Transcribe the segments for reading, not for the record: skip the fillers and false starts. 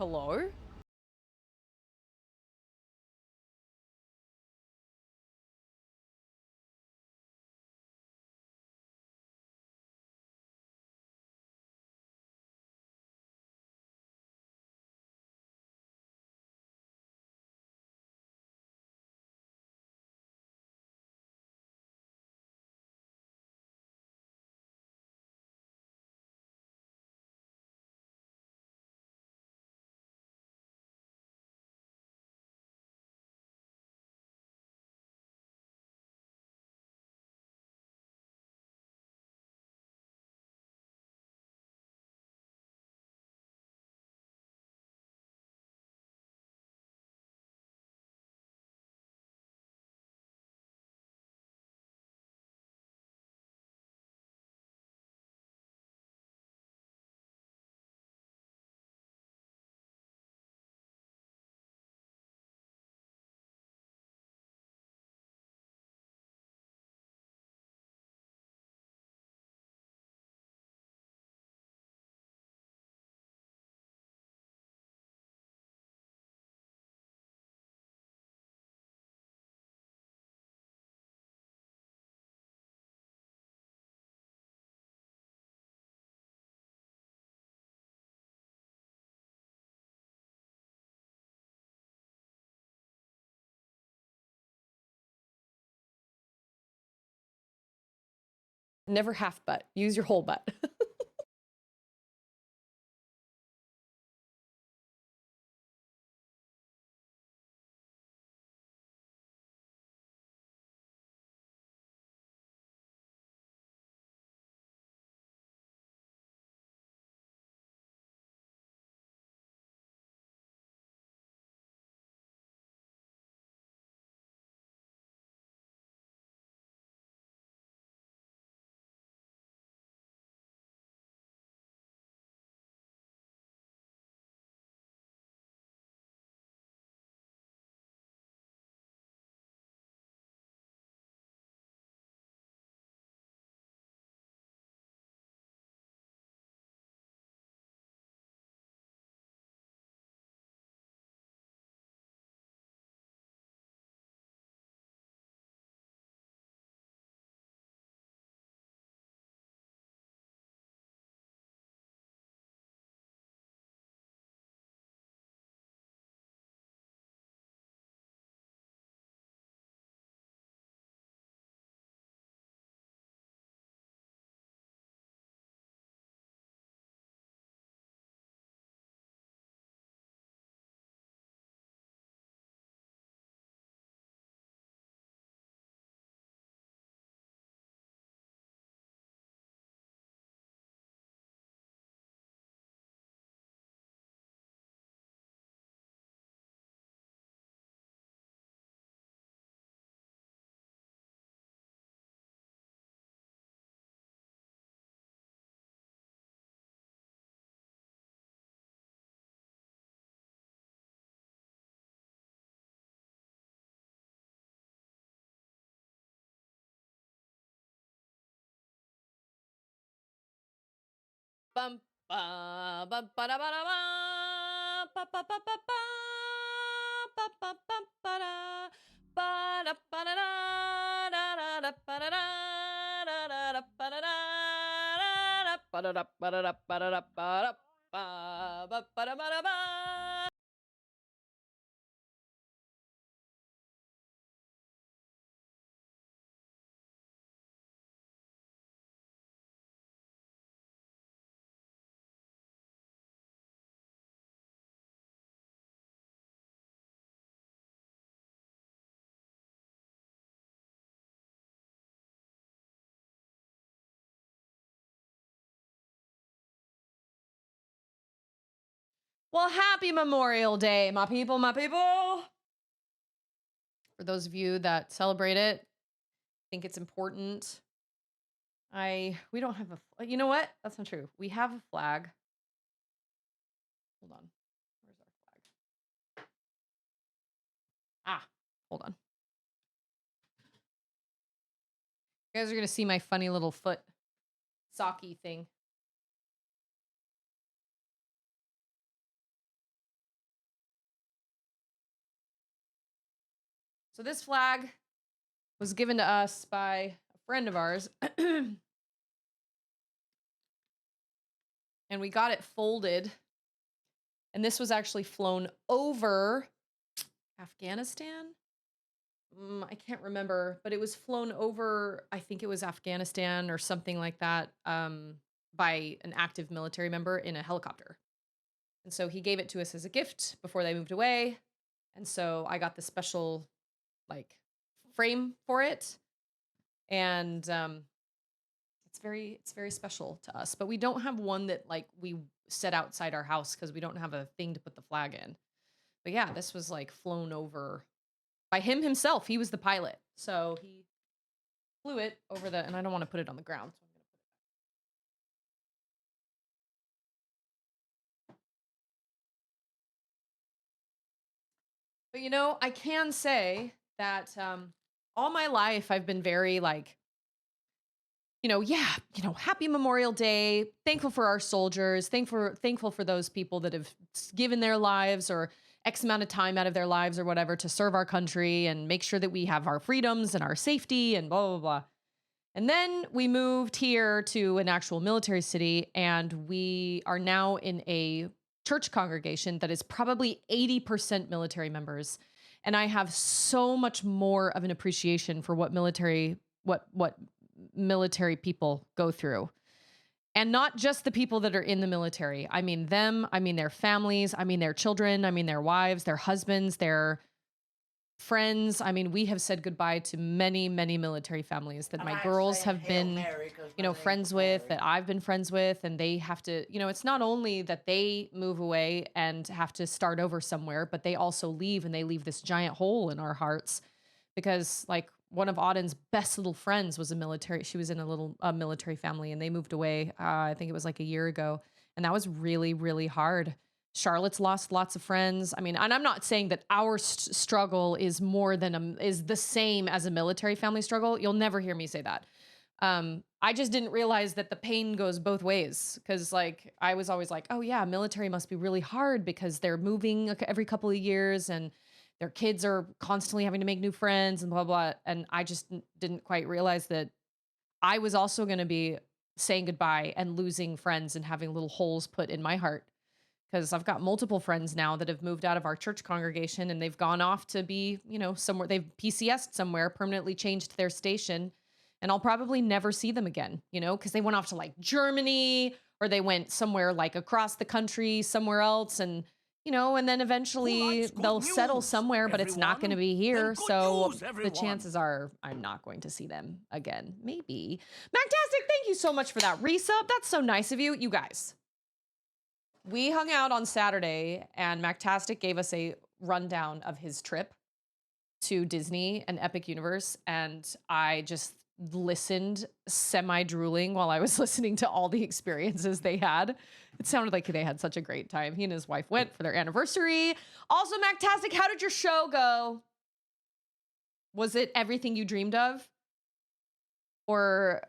Hello? Never half butt. Use your whole butt. Bum ba ba ba da ba da ba ba ba ba ba ba ba ba ba ba da ba da ba da da da da ba da da da da ba da da da ba da da ba da da ba da da ba da ba ba da ba da ba. Well, happy Memorial Day, my people, my people. For those of you that celebrate it, think it's important. We don't have you know what? That's not true. We have a flag. Hold on. Where's our flag? Ah, hold on. You guys are going to see my funny little foot socky thing. So this flag was given to us by a friend of ours. And we got it folded. And this was actually flown over Afghanistan. I can't remember, but it was flown over, I think it was Afghanistan or something like that, by an active military member in a helicopter. And so he gave it to us as a gift before they moved away. And so I got the special like frame for it. And it's very special to us. But we don't have one that like we set outside our house because we don't have a thing to put the flag in. But yeah, this was like flown over by him himself. He was the pilot. So he flew it over the, and I don't want to put it on the ground. So I'm going to put it. But you know, I can say that all my life I've been very like, happy Memorial Day, thankful for our soldiers, thankful for those people that have given their lives or X amount of time out of their lives or whatever to serve our country and make sure that we have our freedoms and our safety and blah, blah, blah. And then we moved here to an actual military city, and we are now in a church congregation that is probably 80% military members. And I have so much more of an appreciation for what military people go through. And not just the people that are in the military. I mean them, I mean their families, I mean their children, I mean their wives, their husbands, their friends. I mean, we have said goodbye to many, many military families that my girls have been, friends with, that I've been friends with. And they have to, it's not only that they move away and have to start over somewhere, but they also leave, and they leave this giant hole in our hearts because like one of Auden's best little friends was she was in a little military family, and they moved away. I think it was like a year ago. And that was really, really hard. Charlotte's lost lots of friends. I mean, and I'm not saying that our struggle is is the same as a military family struggle. You'll never hear me say that. I just didn't realize that the pain goes both ways. Cause like, I was always like, oh yeah, military must be really hard because they're moving every couple of years and their kids are constantly having to make new friends and blah, blah. And I just didn't quite realize that I was also going to be saying goodbye and losing friends and having little holes put in my heart. Because I've got multiple friends now that have moved out of our church congregation, and they've gone off to be, somewhere, they've PCS'd somewhere, permanently changed their station, and I'll probably never see them again, because they went off to like Germany, or they went somewhere like across the country, somewhere else. And, and then eventually they'll settle somewhere, but it's not going to be here. So the chances are I'm not going to see them again. Maybe. Mactastic, thank you so much for that resub. That's so nice of you. You guys. We hung out on Saturday, and Mactastic gave us a rundown of his trip to Disney and Epic Universe, and I just listened semi-drooling while I was listening to all the experiences they had. It sounded like they had such a great time. He and his wife went for their anniversary. Also, Mactastic, how did your show go? Was it everything you dreamed of? Or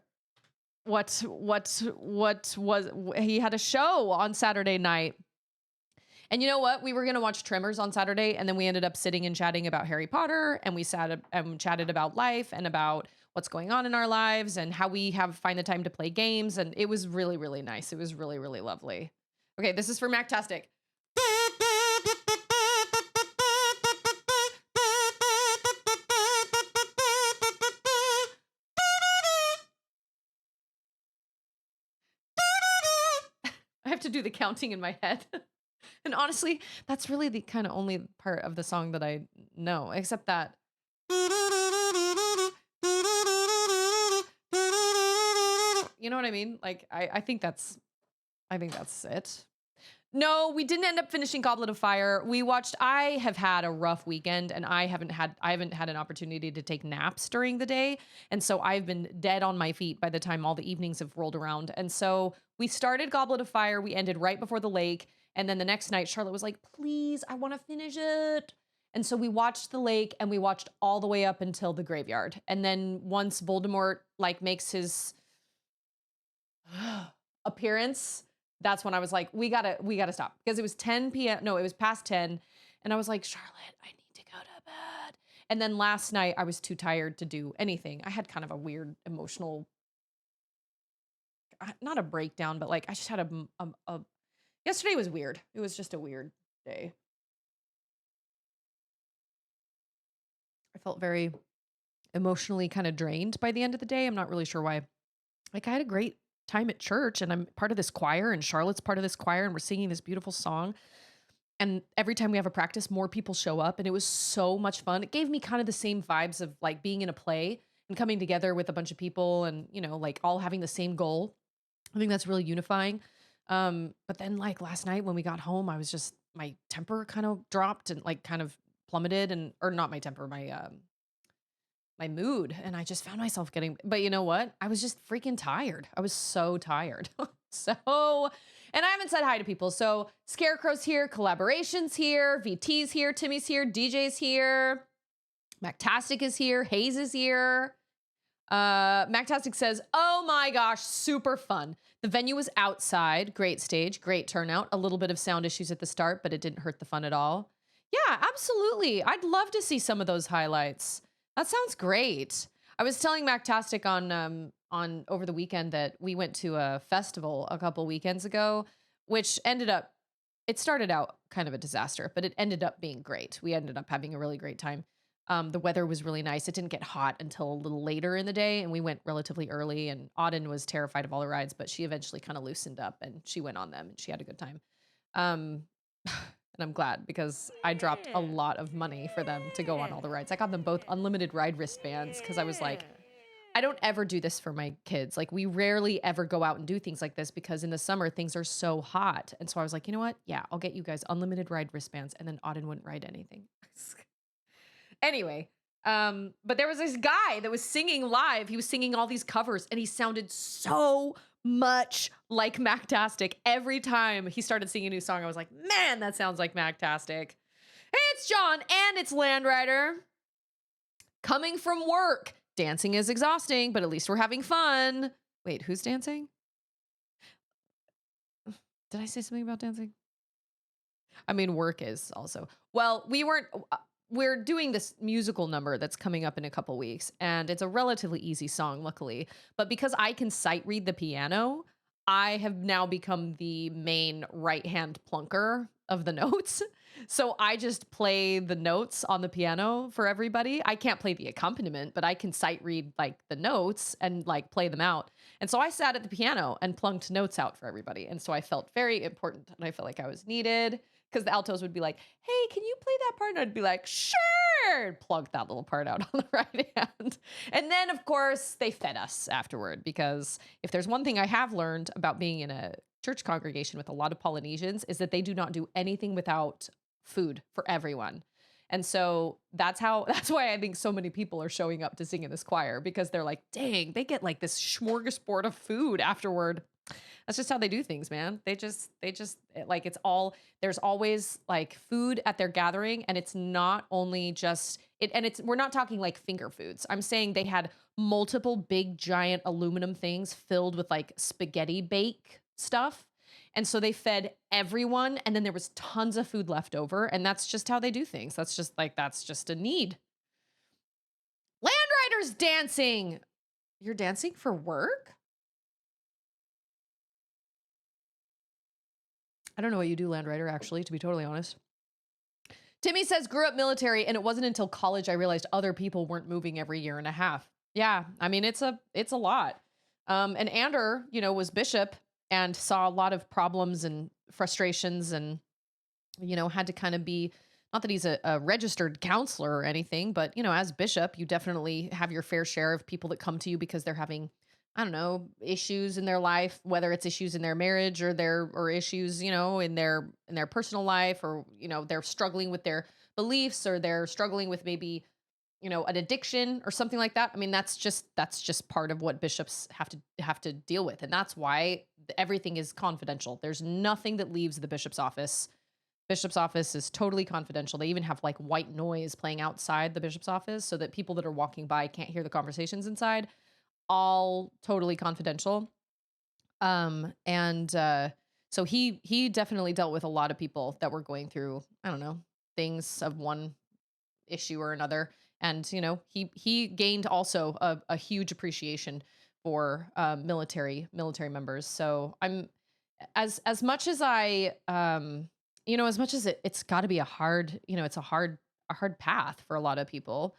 what was, he had a show on Saturday night. And you know what? We were going to watch Tremors on Saturday, and then we ended up sitting and chatting about Harry Potter, and we sat and chatted about life and about what's going on in our lives and how we find the time to play games. And it was really, really nice. It was really, really lovely. Okay, this is for Mactastic. I have to do the counting in my head. And honestly, that's really the kind of only part of the song that I know, except that. You know what I mean? Like, I think that's it. No, we didn't end up finishing Goblet of Fire. I have had a rough weekend, and I haven't had an opportunity to take naps during the day. And so I've been dead on my feet by the time all the evenings have rolled around. And so we started Goblet of Fire. We ended right before the lake. And then the next night, Charlotte was like, please, I want to finish it. And so we watched the lake, and we watched all the way up until the graveyard. And then once Voldemort like makes his appearance, that's when I was like, we gotta stop, because it was 10 p.m. No, it was past 10. And I was like, Charlotte, I need to go to bed. And then last night I was too tired to do anything. I had kind of a weird emotional, not a breakdown, but like I just had yesterday was weird. It was just a weird day. I felt very emotionally kind of drained by the end of the day. I'm not really sure why. Like I had a great time at church and I'm part of this choir and Charlotte's part of this choir and we're singing this beautiful song. And every time we have a practice, more people show up and it was so much fun. It gave me kind of the same vibes of like being in a play and coming together with a bunch of people and, like all having the same goal. I think that's really unifying. But then like last night when we got home, I was just, my temper kind of dropped and like kind of plummeted or not my temper, my mood. And I just found myself but you know what? I was just freaking tired. I was so tired. And I haven't said hi to people. So Scarecrow's here, Collaboration's here, VT's here, Timmy's here, DJ's here, Mactastic is here, Hayes is here. Mactastic says, oh my gosh, super fun. The venue was outside, great stage, great turnout, a little bit of sound issues at the start, but it didn't hurt the fun at all. Yeah, absolutely. I'd love to see some of those highlights. That sounds great. I was telling Mactastic on over the weekend that we went to a festival a couple weekends ago, which it started out kind of a disaster, but it ended up being great. We ended up having a really great time. The weather was really nice. It didn't get hot until a little later in the day, and we went relatively early. And Auden was terrified of all the rides, but she eventually kind of loosened up and she went on them and she had a good time. Um, and I'm glad because I dropped a lot of money for them to go on all the rides. I got them both unlimited ride wristbands because I was like, I don't ever do this for my kids. Like we rarely ever go out and do things like this because in the summer things are so hot. And so I was like, you know what? Yeah, I'll get you guys unlimited ride wristbands, and then Auden wouldn't ride anything. Anyway, but there was this guy that was singing live. He was singing all these covers and he sounded so much like Mactastic. Every time he started singing a new song, I was like, man, that sounds like Mactastic. Hey, it's John and it's Landrider. Coming from work. Dancing is exhausting, but at least we're having fun. Wait, who's dancing? Did I say something about dancing? I mean, work is also. Well, we're doing this musical number that's coming up in a couple weeks, and it's a relatively easy song, luckily. But because I can sight read the piano, I have now become the main right-hand plunker of the notes. So I just play the notes on the piano for everybody. I can't play the accompaniment, but I can sight read like the notes and like play them out. And so I sat at the piano and plunked notes out for everybody. And so I felt very important and I felt like I was needed because the altos would be like, hey, can you play that part? And I'd be like, sure, and plug that little part out on the right hand. And then, of course, they fed us afterward because if there's one thing I have learned about being in a church congregation with a lot of Polynesians is that they do not do anything without food for everyone. And so that's why I think so many people are showing up to sing in this choir because they're like, dang, they get like this smorgasbord of food afterward. That's just how they do things, man. They just like there's always like food at their gathering, and it's not only just it and it's we're not talking like finger foods. I'm saying they had multiple big giant aluminum things filled with like spaghetti bake stuff. And so they fed everyone, and then there was tons of food left over, and that's just how they do things. That's just a need. Landrider's dancing. You're dancing for work? I don't know what you do, Landrider, actually, to be totally honest. Timmy says, grew up military, and it wasn't until college I realized other people weren't moving every year and a half. Yeah, I mean, it's a lot. And Ander, was bishop and saw a lot of problems and frustrations and, had to kind of be, not that he's a registered counselor or anything, but, as bishop, you definitely have your fair share of people that come to you because they're having, I don't know, issues in their life, whether it's issues in their marriage or issues, in their personal life, or, they're struggling with their beliefs, or they're struggling with maybe, an addiction or something like that. I mean, that's just part of what bishops have to deal with. And that's why everything is confidential. There's nothing that leaves the bishop's office. Bishop's office is totally confidential. They even have like white noise playing outside the bishop's office so that people that are walking by can't hear the conversations inside. All totally confidential. So he definitely dealt with a lot of people that were going through, I don't know, things of one issue or another. And he gained also a huge appreciation for military members. So I'm as much as I as much as it's got to be a hard, it's a hard path for a lot of people.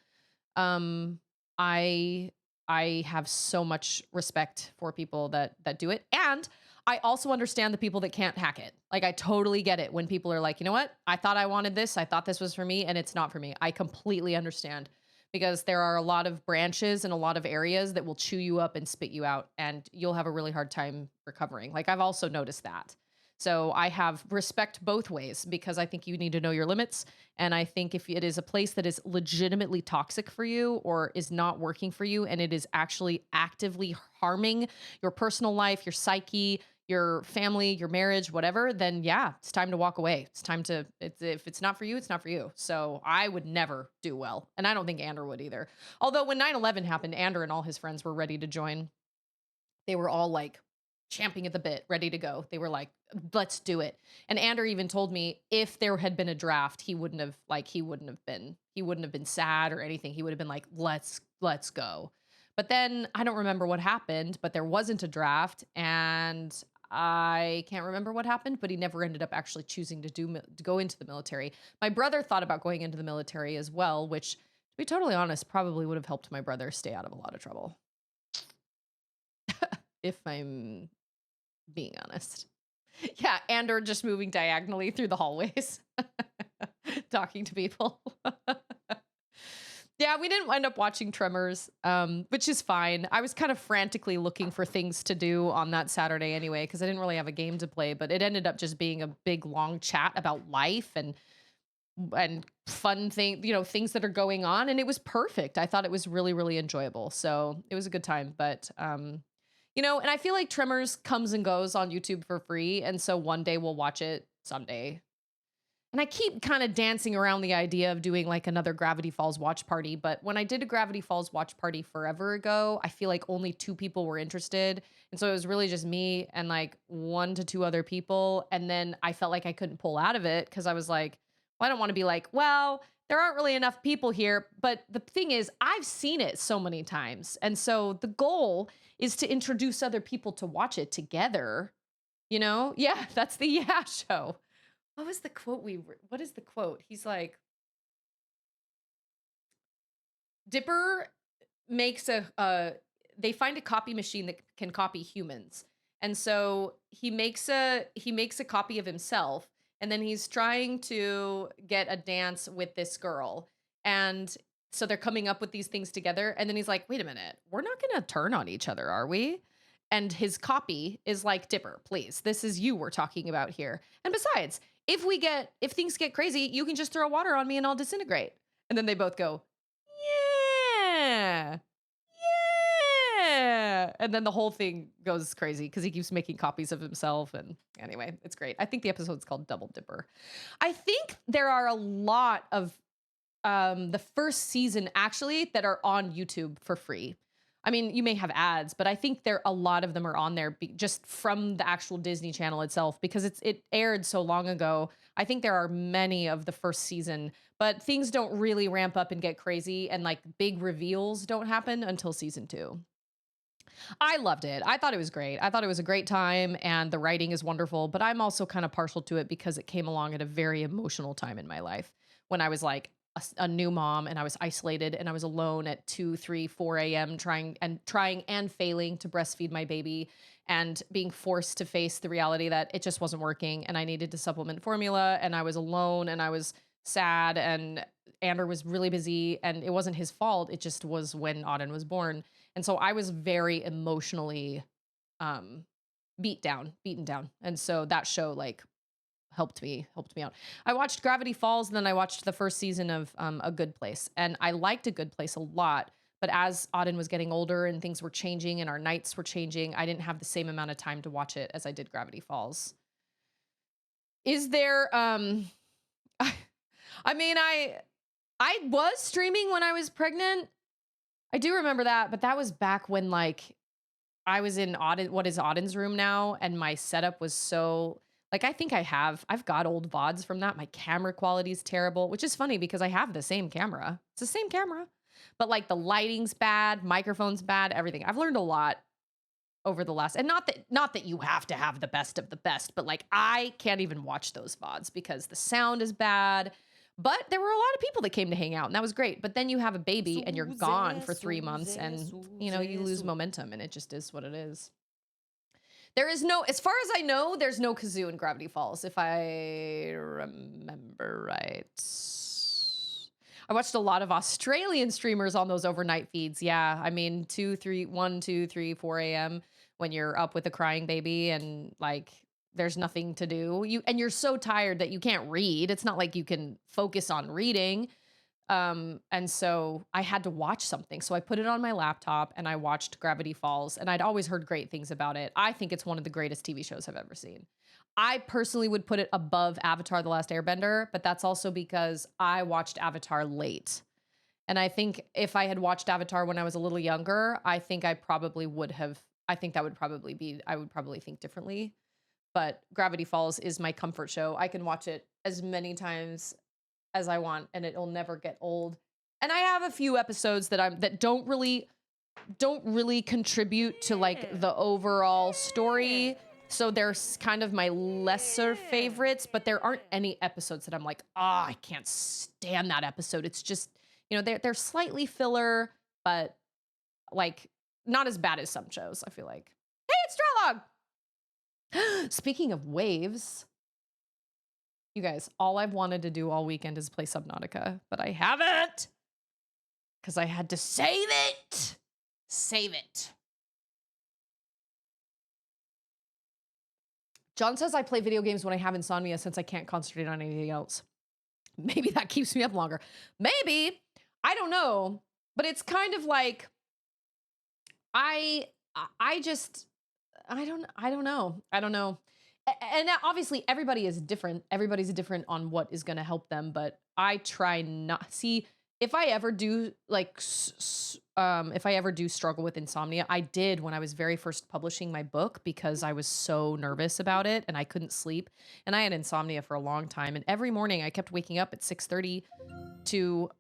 um i I have so much respect for people that do it, and I also understand the people that can't hack it. Like, I totally get it when people are like, you know what, I thought I wanted this, I thought this was for me, and it's not for me. I completely understand, because there are a lot of branches and a lot of areas that will chew you up and spit you out, and you'll have a really hard time recovering. Like, I've also noticed that. So I have respect both ways, because I think you need to know your limits. And I think if it is a place that is legitimately toxic for you or is not working for you, and it is actually actively harming your personal life, your psyche, your family, your marriage, whatever, then yeah, it's time to walk away. It's time to, if it's not for you, it's not for you. So I would never do well. And I don't think Andrew would either. Although when 9/11 happened, Andrew and all his friends were ready to join. They were all like champing at the bit, ready to go. They were like, let's do it. And Andrew even told me if there had been a draft, he wouldn't have been sad or anything. He would have been like, let's go. But then I don't remember what happened, but there wasn't a draft, and I can't remember what happened, but he never ended up actually choosing to go into the military. My brother thought about going into the military as well, which, to be totally honest, probably would have helped my brother stay out of a lot of trouble, if I'm being honest. Yeah, and or just moving diagonally through the hallways, talking to people. Yeah, we didn't end up watching Tremors, which is fine. I was kind of frantically looking for things to do on that Saturday anyway, because I didn't really have a game to play, but it ended up just being a big long chat about life and fun things that are going on, and it was perfect. I thought it was really, really enjoyable. So it was a good time. But and I feel like Tremors comes and goes on YouTube for free, and so one day we'll watch it someday. And I keep kind of dancing around the idea of doing like another Gravity Falls watch party. But when I did a Gravity Falls watch party forever ago, I feel like only two people were interested. And so it was really just me and like one to two other people. And then I felt like I couldn't pull out of it, because I was like, well, I don't want to be like, well, there aren't really enough people here. But the thing is, I've seen it so many times. And so the goal is to introduce other people to watch it together. Yeah, that's the yeah show. What is the quote? He's like, Dipper makes they find a copy machine that can copy humans. And so he makes a copy of himself, and then he's trying to get a dance with this girl. And so they're coming up with these things together, and then he's like, "Wait a minute. We're not going to turn on each other, are we?" And his copy is like, "Dipper, please. This is you we're talking about here. And besides, if things get crazy, you can just throw water on me and I'll disintegrate." And then they both go, "Yeah. Yeah." And then the whole thing goes crazy because he keeps making copies of himself. And anyway, it's great. I think the episode's called Double Dipper. I think there are a lot of the first season actually that are on YouTube for free. I mean, you may have ads, but I think a lot of them are on there just from the actual Disney Channel itself, because it aired so long ago. I think there are many of the first season, but things don't really ramp up and get crazy, and like big reveals don't happen until season 2. I loved it. I thought it was great. I thought it was a great time, and the writing is wonderful, but I'm also kind of partial to it because it came along at a very emotional time in my life when I was like a new mom, and I was isolated, and I was alone at 2, 3, 4 a.m. trying and failing to breastfeed my baby, and being forced to face the reality that it just wasn't working, and I needed to supplement formula, and I was alone, and I was sad, and Andrew was really busy, and it wasn't his fault. It just was when Auden was born. And so I was very emotionally um beaten down. And so that show like helped me out. I watched Gravity Falls, and then I watched the first season of A Good Place. And I liked A Good Place a lot, but as Auden was getting older and things were changing and our nights were changing, I didn't have the same amount of time to watch it as I did Gravity Falls. Is there I mean, I was streaming when I was pregnant. I do remember that, but that was back when like I was in what is Auden's room now, and my setup was so like I think I've got old VODs from that. My camera quality is terrible, which is funny because I have the same camera. It's the same camera. But like the lighting's bad, microphone's bad, everything. I've learned a lot over the last, and not that you have to have the best of the best, but like I can't even watch those VODs because the sound is bad. But there were a lot of people that came to hang out, and that was great. But then you have a baby and you're gone for 3 months, and you know, you lose momentum, and it just is what it is. There is no, as far as I know, there's no kazoo in Gravity Falls, if I remember right. I watched a lot of Australian streamers on those overnight feeds. Yeah, I mean, 1, 2, 3, 4 a.m. when you're up with a crying baby and like there's nothing to do. You're so tired that you can't read. It's not like you can focus on reading. And so I had to watch something. So I put it on my laptop and I watched Gravity Falls, and I'd always heard great things about it. I think it's one of the greatest TV shows I've ever seen. I personally would put it above Avatar: The Last Airbender, but that's also because I watched Avatar late. And I think if I had watched Avatar when I was a little younger, I think I probably would have, I think that would probably be, I would probably think differently. But Gravity Falls is my comfort show. I can watch it as many times as I want, and it'll never get old. And I have a few episodes that don't really contribute to like the overall story. So there's kind of my lesser favorites, but there aren't any episodes that I'm like, I can't stand that episode. It's just, you know, they're slightly filler, but like not as bad as some shows, I feel like. Hey, it's Stralog! Speaking of waves, you guys, all I've wanted to do all weekend is play Subnautica, but I haven't because I had to save it. Save it. John says I play video games when I have insomnia since I can't concentrate on anything else. Maybe that keeps me up longer. Maybe. I don't know. But it's kind of like I don't know. And obviously everybody is different. Everybody's different on what is going to help them, but I try not see if I ever do like if I ever do struggle with insomnia. I did when I was very first publishing my book because I was so nervous about it and I couldn't sleep, and I had insomnia for a long time, and every morning I kept waking up at 6:30 to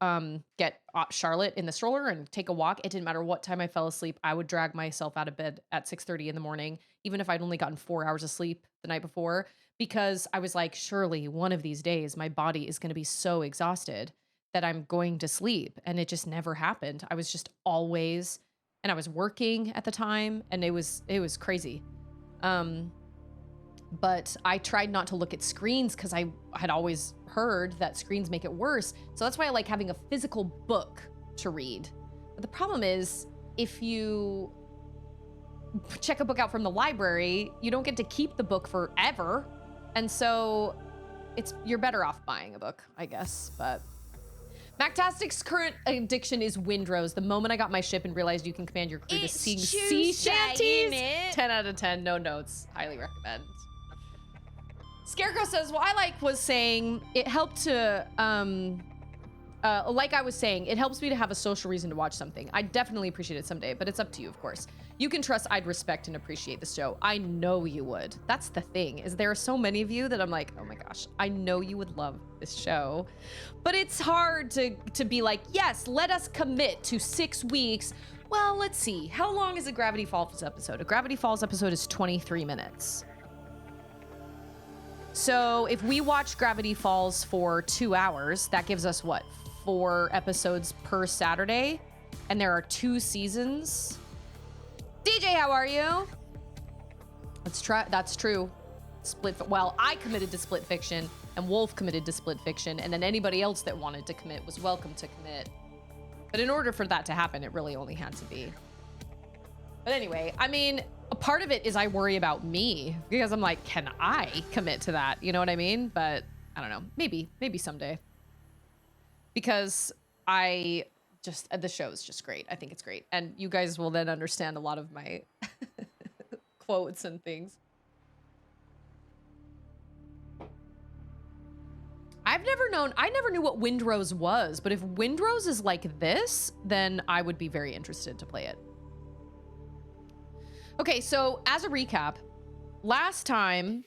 get Charlotte in the stroller and take a walk. It didn't matter what time I fell asleep. I would drag myself out of bed at 6:30 in the morning, even if I'd only gotten 4 hours of sleep the night before, because I was like, surely one of these days my body is going to be so exhausted that I'm going to sleep. And it just never happened. I was just always, and I was working at the time, and it was crazy. But I tried not to look at screens because I had always heard that screens make it worse. So that's why I like having a physical book to read. But the problem is, if you check a book out from the library, you don't get to keep the book forever. And so you're better off buying a book, I guess. But Mactastic's current addiction is Windrose. The moment I got my ship and realized you can command your crew to sing sea shanties, 10 out of 10, no notes. Highly recommend. Scarecrow says, well, was saying it helped to, like I was saying, it helps me to have a social reason to watch something. I definitely appreciate it someday, but it's up to you, of course. You can trust I'd respect and appreciate the show. I know you would. That's the thing, is there are so many of you that I'm like, oh my gosh, I know you would love this show. But it's hard to be like, yes, let us commit to 6 weeks. Well, let's see. How long is a Gravity Falls episode? A Gravity Falls episode is 23 minutes. So if we watch Gravity Falls for 2 hours, that gives us what? 4 episodes per Saturday, and there are 2 seasons. DJ, how are you? That's true. Well, I committed to Split Fiction, and Wolf committed to Split Fiction, and then anybody else that wanted to commit was welcome to commit. But in order for that to happen, it really only had to be. But anyway, I mean, a part of it is I worry about me, because I'm like, can I commit to that? You know what I mean? But I don't know. Maybe someday. Because the show is just great. I think it's great. And you guys will then understand a lot of my quotes and things. I never knew what Windrose was, but if Windrose is like this, then I would be very interested to play it. Okay, so as a recap, last time,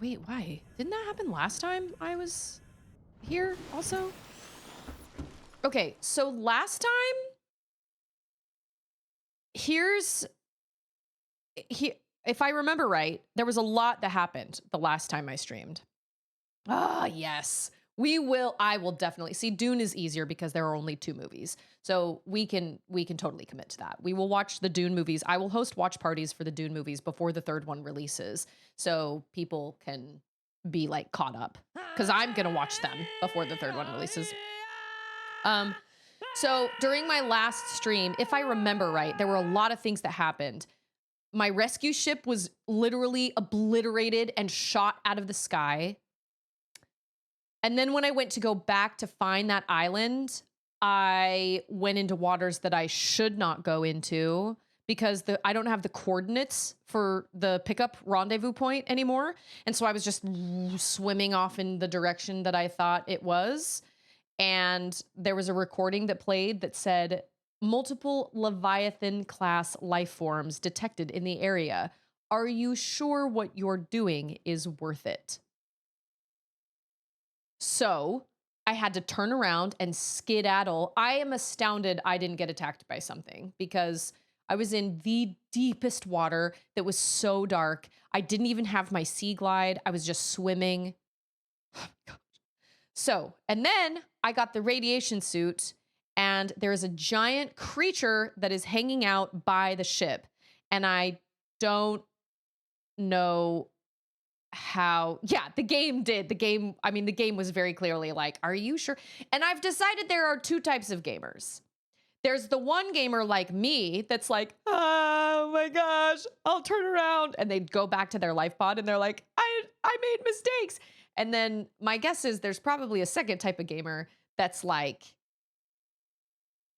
Wait, why? Didn't that happen last time I was here also? Okay, so last time, here's... if I remember right, there was a lot that happened the last time I streamed. Ah, yes. I will definitely see. Dune is easier because there are only 2 movies. So we can totally commit to that. We will watch the Dune movies. I will host watch parties for the Dune movies before the 3rd one releases. So people can be like caught up. Because I'm gonna watch them before the 3rd one releases. So during my last stream, if I remember right, there were a lot of things that happened. My rescue ship was literally obliterated and shot out of the sky. And then when I went to go back to find that island, I went into waters that I should not go into because I don't have the coordinates for the pickup rendezvous point anymore. And so I was just swimming off in the direction that I thought it was. And there was a recording that played that said, multiple Leviathan class life forms detected in the area. Are you sure what you're doing is worth it? So I had to turn around and skedaddle. I am astounded I didn't get attacked by something because I was in the deepest water that was so dark. I didn't even have my sea glide. I was just swimming. So, and then I got the radiation suit, and there is a giant creature that is hanging out by the ship. And I don't know how... Yeah, the game was very clearly like, are you sure? And I've decided there are 2 types of gamers. There's the one gamer like me that's like, oh my gosh, I'll turn around. And they'd go back to their Lifepod and they're like, I made mistakes. And then my guess is there's probably a second type of gamer that's like,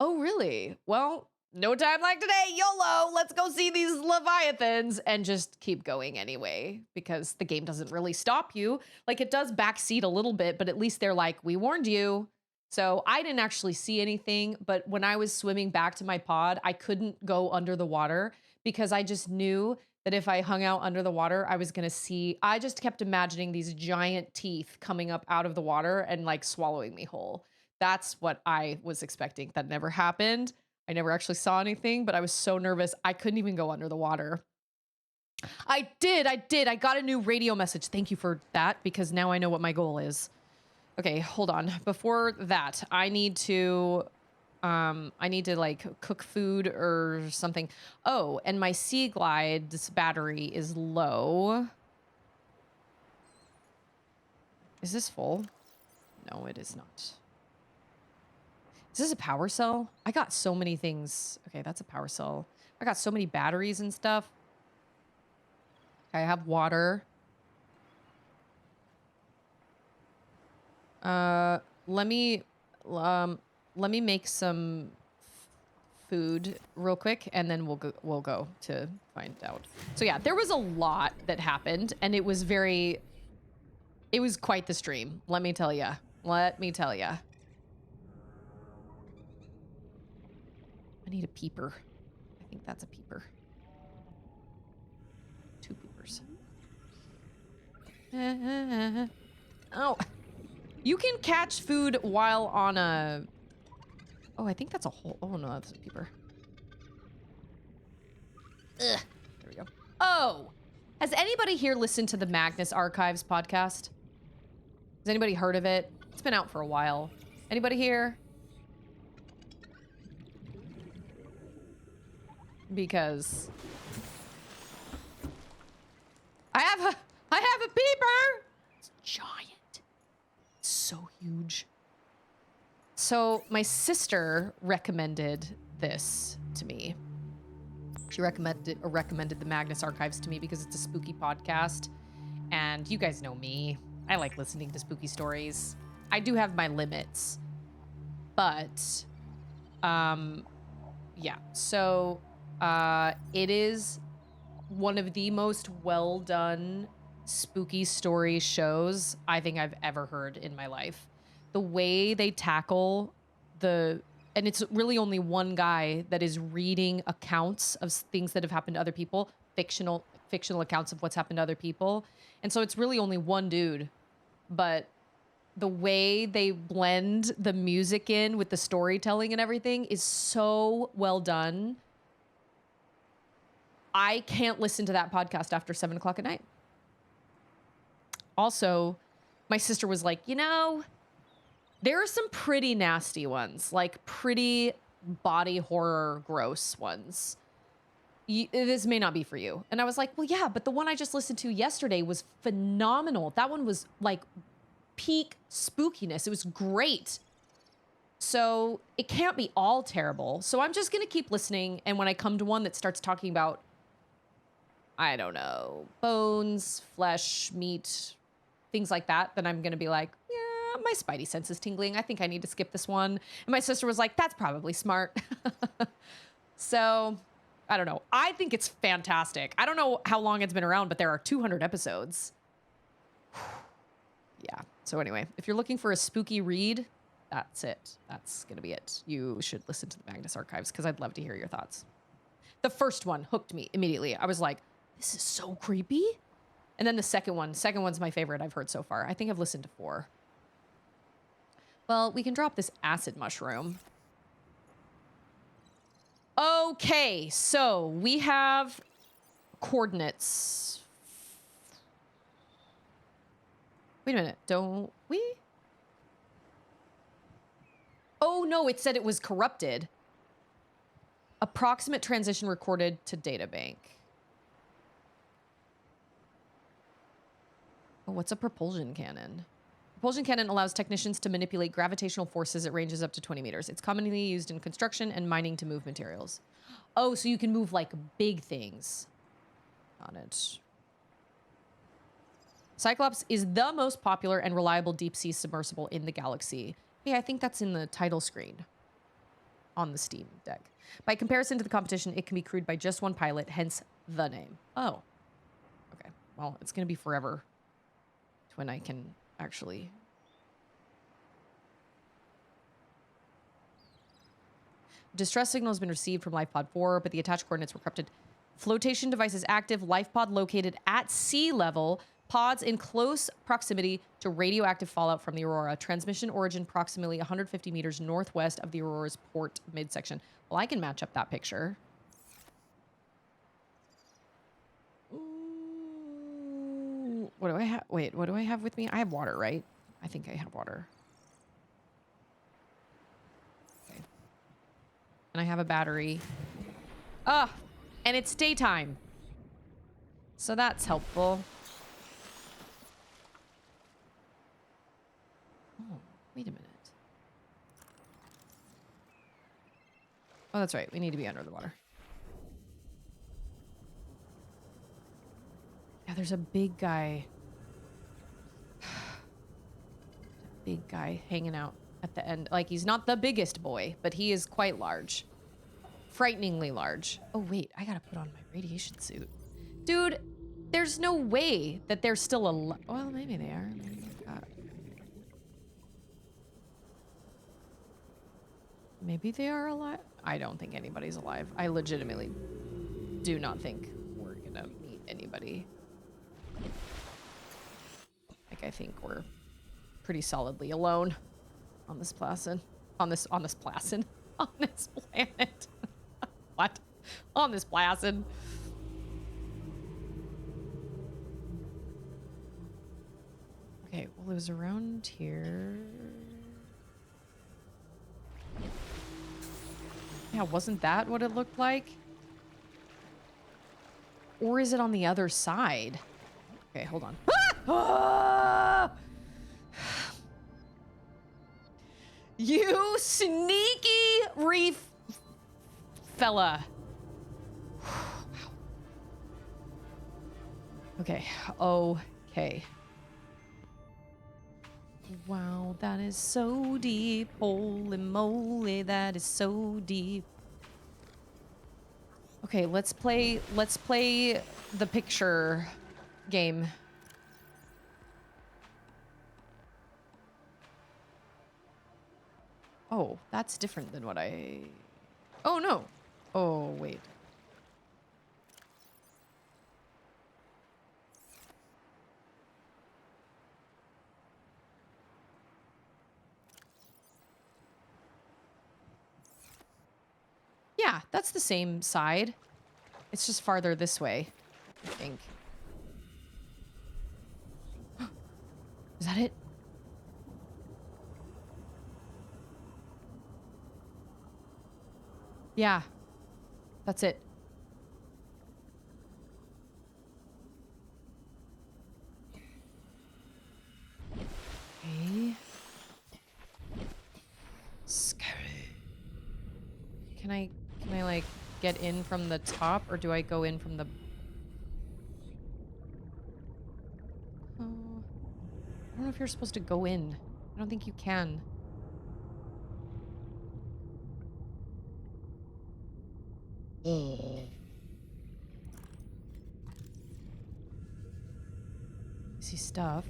oh really? Well, no time like today, YOLO, let's go see these Leviathans, and just keep going anyway, because the game doesn't really stop you. Like, it does backseat a little bit, but at least they're like, we warned you. So I didn't actually see anything, but when I was swimming back to my pod, I couldn't go under the water because I just knew that if I hung out under the water, I was gonna see... I just kept imagining these giant teeth coming up out of the water and like swallowing me whole. That's what I was expecting. That never happened. I never actually saw anything, but I was so nervous. I couldn't even go under the water. I did. I got a new radio message. Thank you for that, because now I know what my goal is. Okay, hold on. Before that, I need to like cook food or something. Oh, and my Sea Glide's battery is low. Is this full? No, it is not. Is this a power cell? I got so many things. Okay, that's a power cell. I got so many batteries and stuff. Okay, I have water. Let me make some food real quick, and then we'll go to find out. So yeah, there was a lot that happened, and it was quite the stream. Let me tell ya. I need a peeper. I think that's a peeper. 2 peepers. Oh, you can catch food while on a... Oh, I think that's a whole... Oh no, that's a peeper. Ugh. There we go. Oh, has anybody here listened to the Magnus Archives podcast? Has anybody heard of it? It's been out for a while. Anybody here? Because I have a peeper. It's giant. It's so huge. So my sister recommended this to me. She recommended the Magnus Archives to me because it's a spooky podcast, and you guys know me. I like listening to spooky stories. I do have my limits, but yeah. So it is one of the most well done spooky story shows I think I've ever heard in my life. The way they tackle and it's really only one guy that is reading accounts of things that have happened to other people. fictional accounts of what's happened to other people. And so it's really only one dude, but the way they blend the music in with the storytelling and everything is so well done. I can't listen to that podcast after 7 o'clock at night. Also, my sister was like, there are some pretty nasty ones, like pretty body horror gross ones. This may not be for you. And I was like, well, yeah, but the one I just listened to yesterday was phenomenal. That one was like peak spookiness. It was great. So it can't be all terrible. So I'm just going to keep listening. And when I come to one that starts talking about, I don't know, bones, flesh, meat, things like that, then I'm going to be like, yeah, my spidey sense is tingling. I think I need to skip this one. And my sister was like, that's probably smart. So I don't know. I think it's fantastic. I don't know how long it's been around, but there are 200 episodes. Yeah. So anyway, if you're looking for a spooky read, that's it. That's going to be it. You should listen to the Magnus Archives because I'd love to hear your thoughts. The first one hooked me immediately. I was like, this is so creepy. And then the second one's my favorite I've heard so far. I think I've listened to 4. Well, we can drop this acid mushroom. Okay, so we have coordinates. Wait a minute, don't we? Oh no, it said it was corrupted. Approximate transition recorded to databank. Oh, what's a propulsion cannon? Propulsion cannon allows technicians to manipulate gravitational forces at ranges up to 20 meters. It's commonly used in construction and mining to move materials. Oh, so you can move like big things on it. Cyclops is the most popular and reliable deep sea submersible in the galaxy. Hey, I think that's in the title screen on the Steam Deck. By comparison to the competition, it can be crewed by just one pilot, hence the name. Oh, okay. Well, it's going to be forever when I can actually. Distress signal has been received from Lifepod 4, but the attached coordinates were corrupted. Flotation device is active. Lifepod located at sea level. Pods in close proximity to radioactive fallout from the Aurora. Transmission origin approximately 150 meters northwest of the Aurora's port midsection. Well, I can match up that picture. Ooh, what do I have? Wait, what do I have with me? I have water, right? I think I have water. Okay. And I have a battery. Ah, and it's daytime. So that's helpful. Oh, wait a minute. Oh, that's right. We need to be under the water. Yeah, there's a big guy. Big guy hanging out at the end. Like, he's not the biggest boy, but he is quite large. Frighteningly large. Oh, wait. I gotta put on my radiation suit. Dude, there's no way that they're still alive. Well, maybe they are. Maybe they've got... Maybe they are alive. I don't think anybody's alive. I legitimately do not think we're gonna meet anybody. Like, I think we're pretty solidly alone on this placid. On this placid. On this planet. What? On this placid. Okay, well, it was around here. Yeah, wasn't that what it looked like? Or is it on the other side? Okay, hold on. Ah! You sneaky reef fella. Okay, okay. Wow, that is so deep. Holy moly, that is so deep. Okay, let's play the picture game. Oh, that's different than what I... Oh, no. Oh, wait. Yeah, that's the same side. It's just farther this way, I think. Is that it? Yeah, that's it. Okay. Scary. Can I like get in from the top, or do I go in from the... Oh, I don't know if you're supposed to go in. I don't think you can. I see stuff.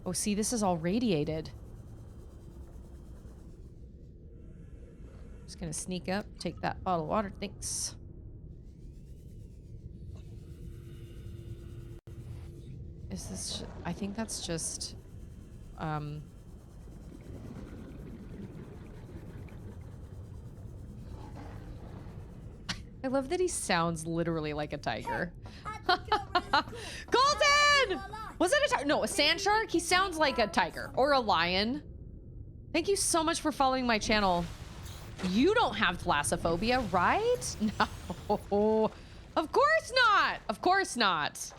Oh, see, this is all radiated. Just gonna sneak up, take that bottle of water, thanks. Is this... I think that's just... I love that he sounds literally like a tiger. Golden! Was that a tiger? No, a sand shark? He sounds like a tiger or a lion. Thank you so much for following my channel. You don't have thalassophobia, right? No. Of course not. Of course not.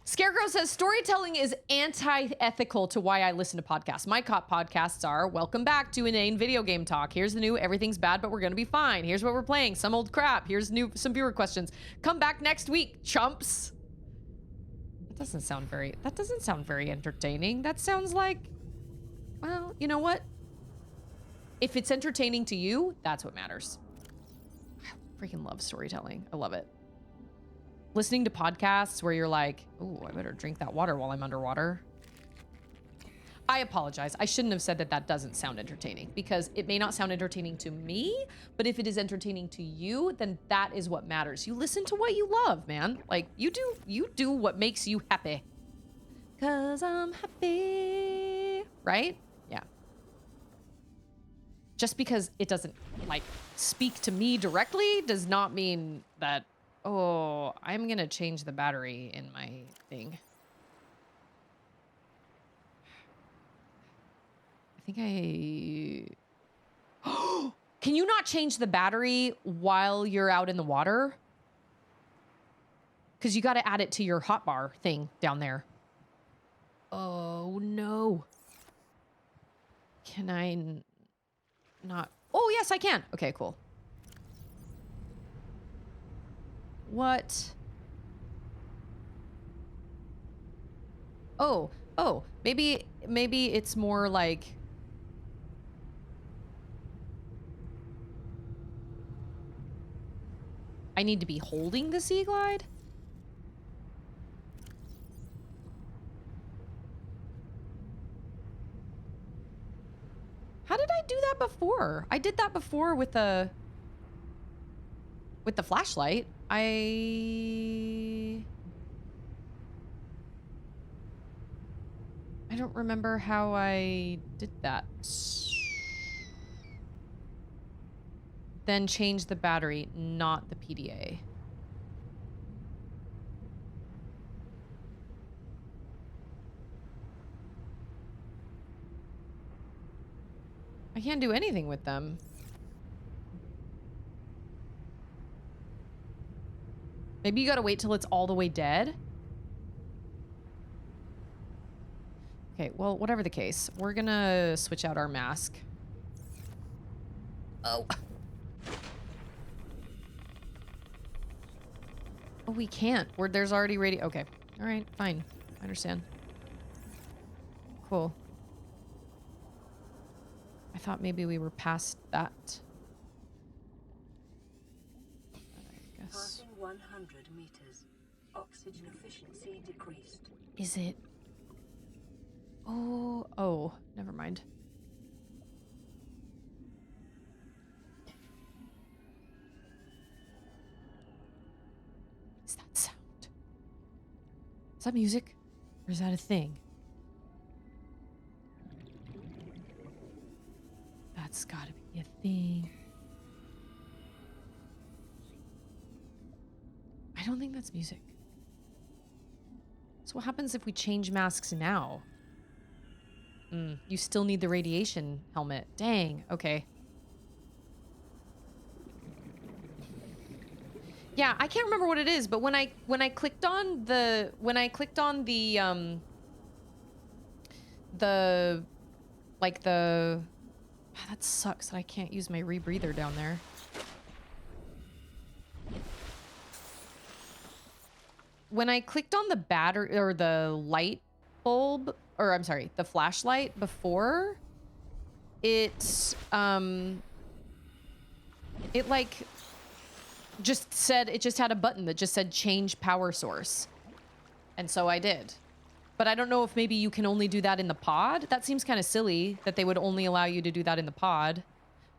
Scarecrow says, storytelling is anti-ethical to why I listen to podcasts. My cop podcasts are, welcome back to Inane Video Game Talk. Here's the new, everything's bad, but we're gonna be fine. Here's what we're playing, some old crap. Here's some viewer questions. Come back next week, chumps. That doesn't sound very entertaining. That sounds like, well, you know what? If it's entertaining to you, that's what matters. I freaking love storytelling. I love it. Listening to podcasts where you're like, oh, I better drink that water while I'm underwater. I apologize. I shouldn't have said that that doesn't sound entertaining, because it may not sound entertaining to me, but if it is entertaining to you, then that is what matters. You listen to what you love, man. Like, you do what makes you happy. 'Cause I'm happy. Right? Yeah. Just because it doesn't, like, speak to me directly does not mean that... Oh, I'm gonna change the battery in my thing. I think I... Can you not change the battery while you're out in the water? Because you got to add it to your hotbar thing down there. Oh, no. Can I not... Oh, yes, I can. Okay, cool. What? Oh, maybe it's more like... I need to be holding the Sea Glide? How did I do that before? I did that before with the flashlight. I don't remember how I did that. Then change the battery, not the PDA. I can't do anything with them. Maybe you gotta wait till it's all the way dead? Okay, well, whatever the case, we're gonna switch out our mask. Oh. Oh, we can't. There's already radio. Okay. All right, fine. I understand. Cool. I thought maybe we were past that. I guess. Passing 100 meters. Oxygen efficiency decreased. Is it? Oh, never mind. What is that sound? Is that music? Or is that a thing? That's gotta be You think? I don't think that's music. So what happens if we change masks now? You still need the radiation helmet. Dang. Okay. Yeah, I can't remember what it is, but when I clicked on the that sucks that I can't use my rebreather down there. When I clicked on the battery or the light bulb, or I'm sorry, the flashlight before, it like just said, it just had a button that just said change power source. And so I did. But I don't know if maybe you can only do that in the pod. That seems kind of silly that they would only allow you to do that in the pod.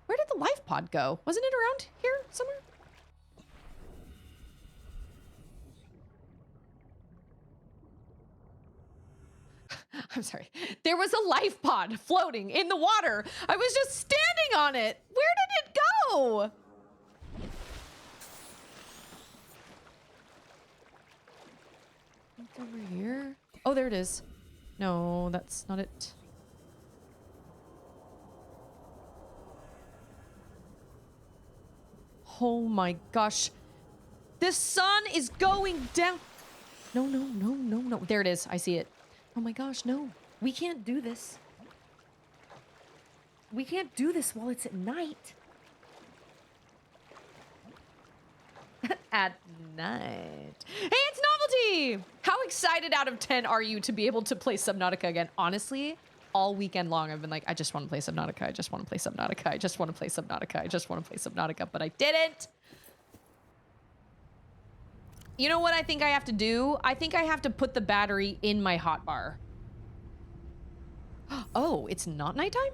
Where did the Lifepod go? Wasn't it around here somewhere? I'm sorry. There was a Lifepod floating in the water. I was just standing on it. Where did it go? It's over here. Oh, there it is. No, that's not it. Oh my gosh. The sun is going down. No, no, no, no, no. There it is. I see it. Oh my gosh, no. We can't do this. We can't do this while it's at night. At night. Hey, it's Novelty! How excited out of 10 are you to be able to play Subnautica again? Honestly, all weekend long I've been like, I just want to play Subnautica. I just want to play Subnautica. I just want to play Subnautica. I just want to play Subnautica, but I didn't. You know what I think I have to do? I think I have to put the battery in my hotbar. Oh, it's not nighttime?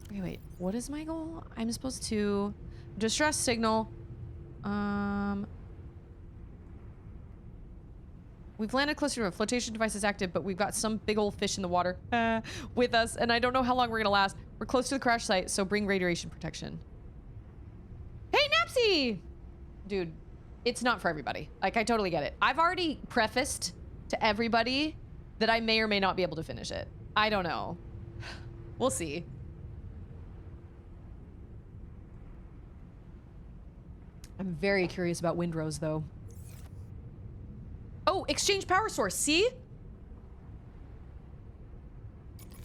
Okay, wait. What is my goal? I'm supposed to distress signal. We've landed closer to a flotation device is active, but we've got some big old fish in the water with us, and I don't know how long we're gonna last. We're close to the crash site, so bring radiation protection. Hey, Napsy! Dude, it's not for everybody. Like, I totally get it. I've already prefaced to everybody that I may or may not be able to finish it. I don't know. We'll see. I'm very curious about Windrose, though. Oh, exchange power source. See?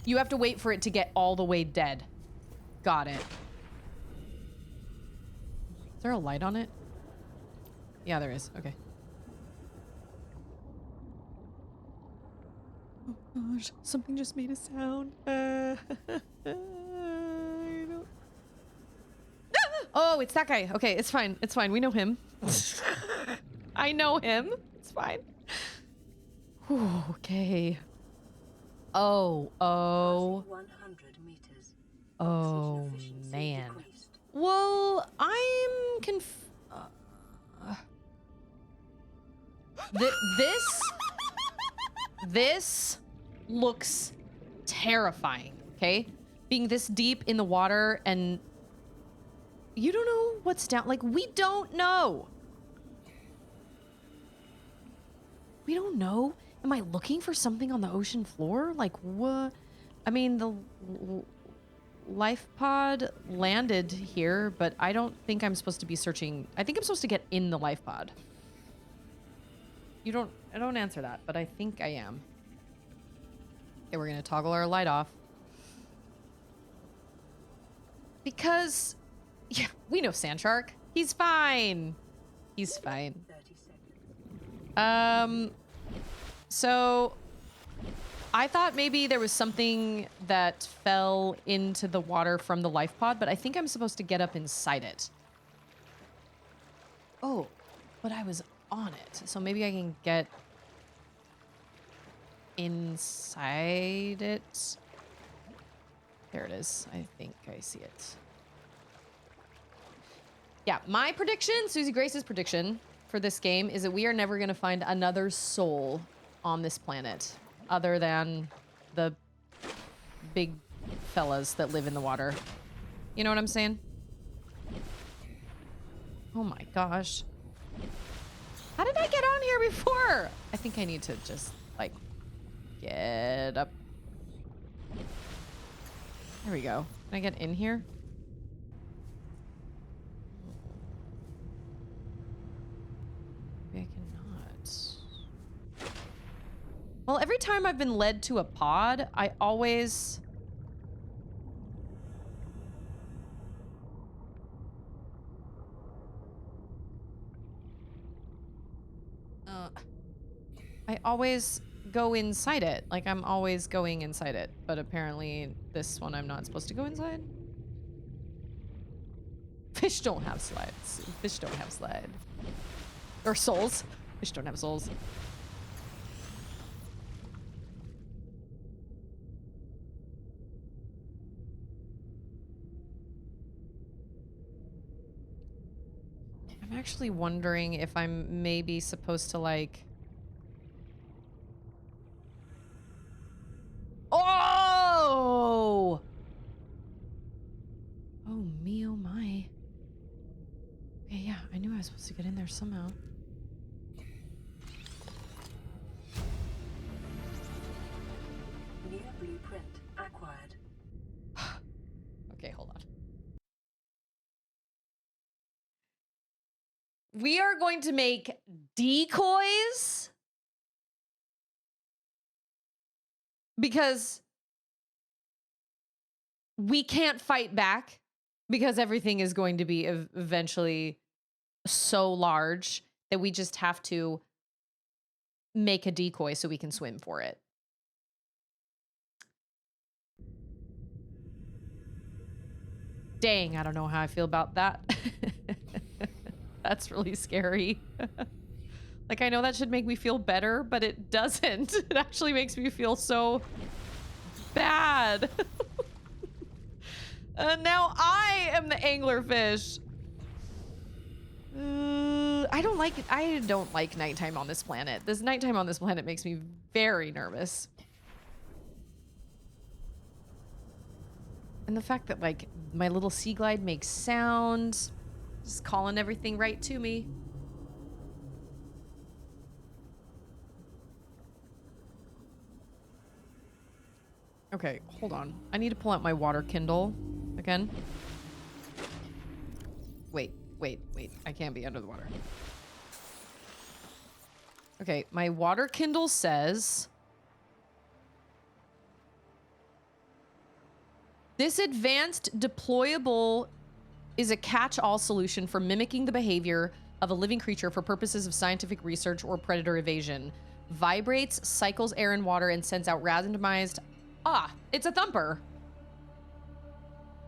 You have to wait for it to get all the way dead. Got it. Is there a light on it? Yeah, there is. Okay. Oh gosh, something just made a sound. I don't... Oh, it's that guy. Okay, it's fine. It's fine. We know him. I know him. It's fine. Whew, okay. Oh. 100 meters. Oh, man. Well, I'm This looks terrifying, okay? Being this deep in the water and you don't know what's down. Like, we don't know. We don't know. Am I looking for something on the ocean floor? Like, what? I mean, the Lifepod landed here, but I don't think I'm supposed to be searching. I think I'm supposed to get in the Lifepod. I don't answer that, but I think I am. Okay, we're gonna toggle our light off. Because, yeah, we know Sandshark. He's fine. He's fine. 30 seconds. So I thought maybe there was something that fell into the water from the Lifepod, but I think I'm supposed to get up inside it. Oh, but I was on it. So maybe I can get inside it. There it is. I think I see it. Yeah, my prediction, Susie Grace's prediction for this game is that we are never going to find another soul on this planet other than the big fellas that live in the water. You know what I'm saying? Oh my gosh. How did I get on here before? I think I need to just, like, get up. There we go. Can I get in here? Maybe I cannot. Well, every time I've been led to a pod, I always... I always go inside it. Like, I'm always going inside it. But apparently, this one I'm not supposed to go inside. Fish don't have slides. Fish don't have slide. Or souls. Fish don't have souls. I'm actually wondering if I'm maybe supposed to, like... Oh! Oh me, oh my. Okay, yeah, I knew I was supposed to get in there somehow. New blueprint acquired. Okay, hold on. We are going to make decoys because we can't fight back because everything is going to be eventually so large that we just have to make a decoy so we can swim for it. Dang, I don't know how I feel about that. That's really scary. Like, I know that should make me feel better, but it doesn't. It actually makes me feel so bad. Now I am the anglerfish. I don't like nighttime on this planet. This nighttime on this planet makes me very nervous. And the fact that, like, my little sea glide makes sound, just calling everything right to me. Okay, hold on. I need to pull out my water Kindle again. Wait. I can't be under the water. Okay, my water Kindle says... This advanced deployable is a catch-all solution for mimicking the behavior of a living creature for purposes of scientific research or predator evasion. Vibrates, cycles air and water, and sends out randomized... Ah, it's a thumper.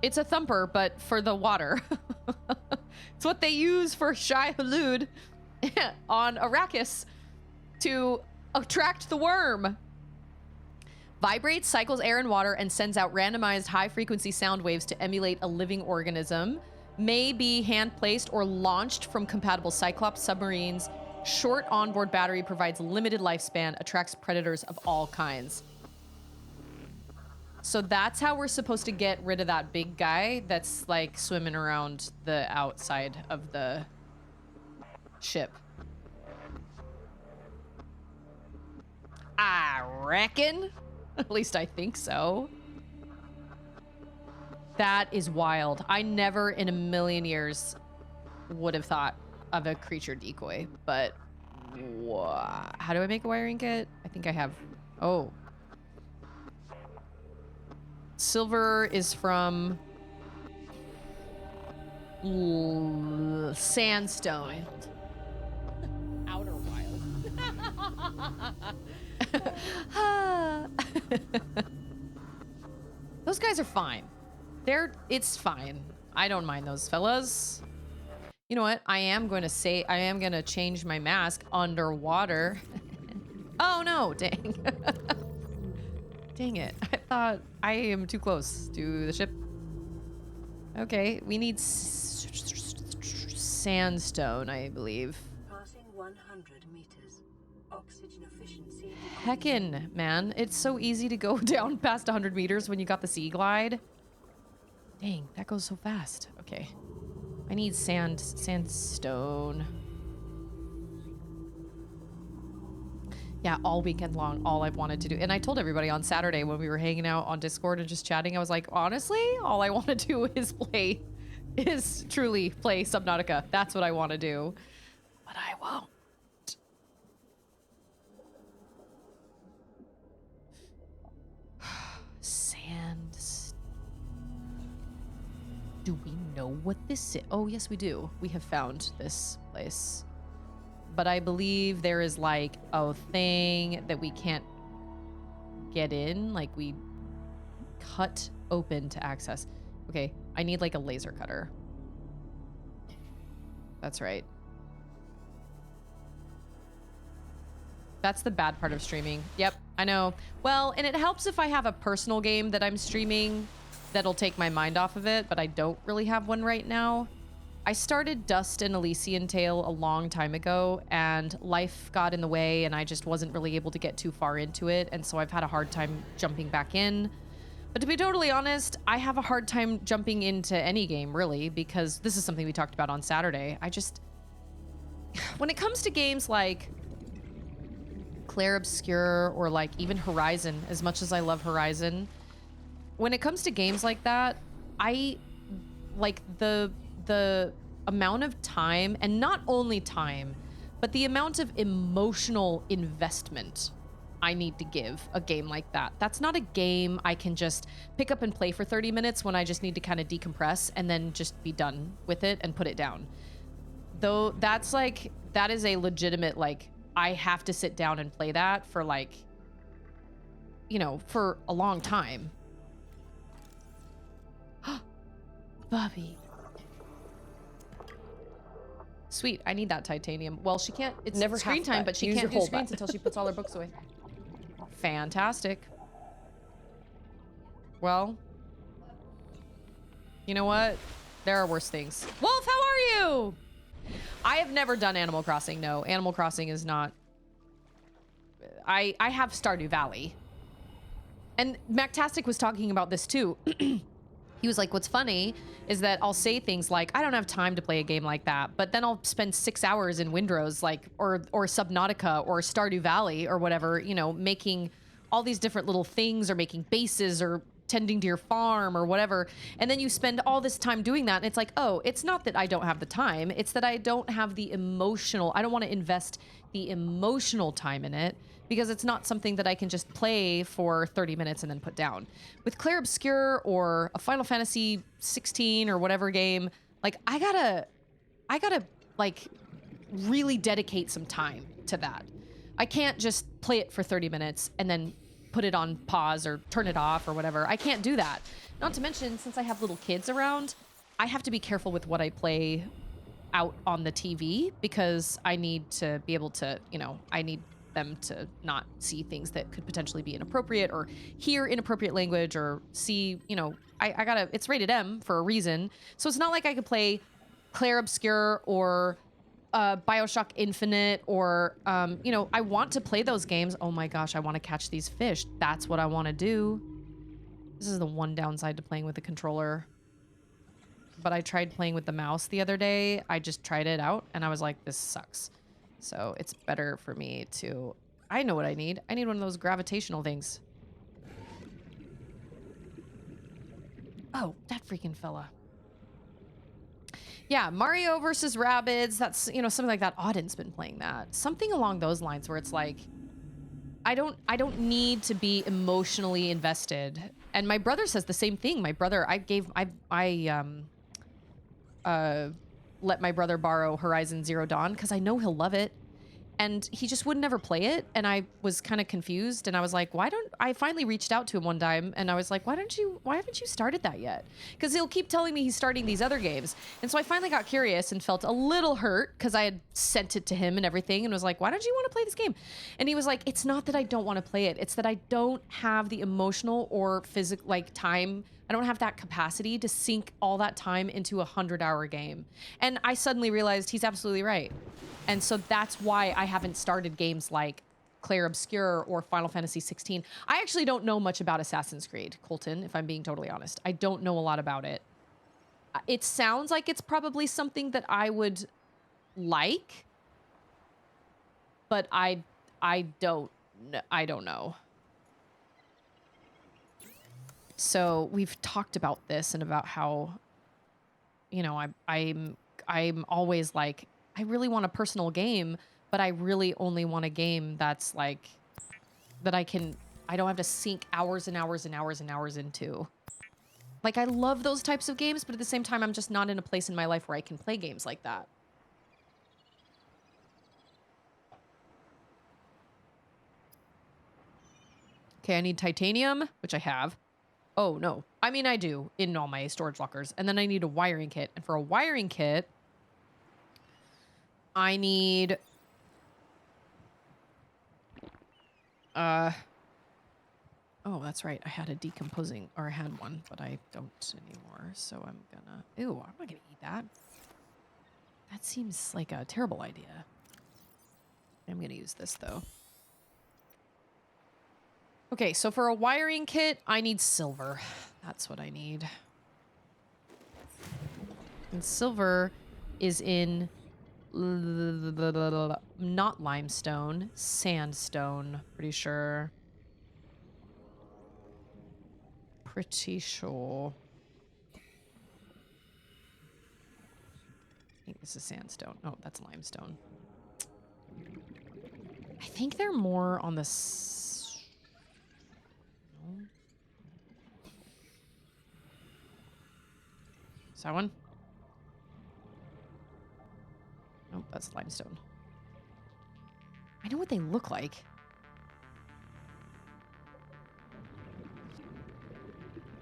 It's a thumper, but for the water. It's what they use for Shai Hulud on Arrakis to attract the worm. Vibrates, cycles air and water, and sends out randomized high-frequency sound waves to emulate a living organism. May be hand-placed or launched from compatible Cyclops submarines. Short onboard battery provides limited lifespan, attracts predators of all kinds. So that's how we're supposed to get rid of that big guy that's, like, swimming around the outside of the ship. I reckon. At least I think so. That is wild. I never in a million years would have thought of a creature decoy, but how do I make a wiring kit? I think I have... Oh. Silver is from... sandstone. Outer wild. Those guys are fine. It's fine. I don't mind those fellas. You know what? I am going to change my mask underwater. Oh no, dang. Dang it. I thought I am too close to the ship. Okay, we need sandstone, I believe. Passing 100 meters. Oxygen efficiency decreased. Heckin', man. It's so easy to go down past 100 meters when you got the sea glide. Dang, that goes so fast. Okay. I need sandstone. Yeah, all weekend long, all I've wanted to do. And I told everybody on Saturday when we were hanging out on Discord and just chatting, I was like, honestly, all I want to do is truly play Subnautica. That's what I want to do. But I won't. Sand. Do we know what this is? Oh, yes, we do. We have found this place. But I believe there is like a thing that we can't get in. Like we cut open to access. Okay, I need like a laser cutter. That's right. That's the bad part of streaming. Yep, I know. Well, and it helps if I have a personal game that I'm streaming that'll take my mind off of it, but I don't really have one right now. I started Dust and Elysian Tale a long time ago, and life got in the way, and I just wasn't really able to get too far into it, and so I've had a hard time jumping back in. But to be totally honest, I have a hard time jumping into any game, really, because this is something we talked about on Saturday. When it comes to games like Clair Obscur or like even Horizon, as much as I love Horizon, when it comes to games like that, I like the amount of time, and not only time, but the amount of emotional investment I need to give a game like that. That's not a game I can just pick up and play for 30 minutes when I just need to kind of decompress and then just be done with it and put it down. Though that is a legitimate, like, I have to sit down and play that for like, you know, for a long time. Bobby. Sweet, I need that titanium. Well, she can't, it's Never screen half time, that. but she Use can't your do whole screens butt. until she puts all her books away. Fantastic. Well, you know what? There are worse things. Wolf, how are you? I have never done Animal Crossing, no. Animal Crossing is not... I have Stardew Valley. And Mactastic was talking about this too. He was like, what's funny is that I'll say things like, I don't have time to play a game like that, but then I'll spend 6 hours in Windrose, like, or Subnautica or Stardew Valley or whatever, you know, making all these different little things or making bases or tending to your farm or whatever. And then you spend all this time doing that. And it's like, oh, it's not that I don't have the time. It's that I don't have the emotional, I don't want to invest the emotional time in it, because it's not something that I can just play for 30 minutes and then put down. With Clair Obscur or a Final Fantasy 16 or whatever game, like I gotta like really dedicate some time to that. I can't just play it for 30 minutes and then put it on pause or turn it off or whatever. I can't do that. Not to mention, since I have little kids around, I have to be careful with what I play out on the TV, because I need to be able to, you know, I need them to not see things that could potentially be inappropriate or hear inappropriate language or see, you know, I gotta, it's rated M for a reason. So it's not like I could play Clair Obscur or BioShock Infinite or, you know, I want to play those games. Oh my gosh, I want to catch these fish. That's what I want to do. This is the one downside to playing with a controller. But I tried playing with the mouse the other day. I just tried it out and I was like, this sucks. So it's better for me to... I know what I need. I need one of those gravitational things. Oh, that freaking fella. Yeah, Mario versus Rabbids. That's, you know, something like that. Audin's been playing that. Something along those lines where it's like, I don't need to be emotionally invested. And my brother says the same thing. My brother, let my brother borrow Horizon Zero Dawn because I know he'll love it. And he just would never play it. And I was kind of confused. And I was like, I finally reached out to him one time and I was like, why haven't you started that yet? Because he'll keep telling me he's starting these other games. And so I finally got curious and felt a little hurt because I had sent it to him and everything and was like, why don't you want to play this game? And he was like, it's not that I don't want to play it. It's that I don't have the emotional or physical, like, time I don't have that capacity to sink all that time into a 100-hour game. And I suddenly realized he's absolutely right. And so that's why I haven't started games like Clair Obscur or Final Fantasy 16. I actually don't know much about Assassin's Creed, Colton, if I'm being totally honest. I don't know a lot about it. It sounds like it's probably something that I would like, but I don't know. So we've talked about this and about how, you know, I'm always like, I really want a personal game, but I really only want a game that's like, that I don't have to sink hours and hours and hours and hours into. Like, I love those types of games, but at the same time, I'm just not in a place in my life where I can play games like that. Okay, I need titanium, which I have. Oh, no. I mean, I do in all my storage lockers. And then I need a wiring kit. And for a wiring kit, I need... Oh, that's right. I had a decomposing... Or I had one, but I don't anymore. So I'm gonna... Ew, I'm not gonna eat that. That seems like a terrible idea. I'm gonna use this, though. Okay, so for a wiring kit, I need silver. That's what I need. And silver is in not limestone, sandstone, pretty sure. Pretty sure. I think this is sandstone. Oh, that's limestone. I think they're more on the... No. Is that one? Nope, that's limestone. I know what they look like.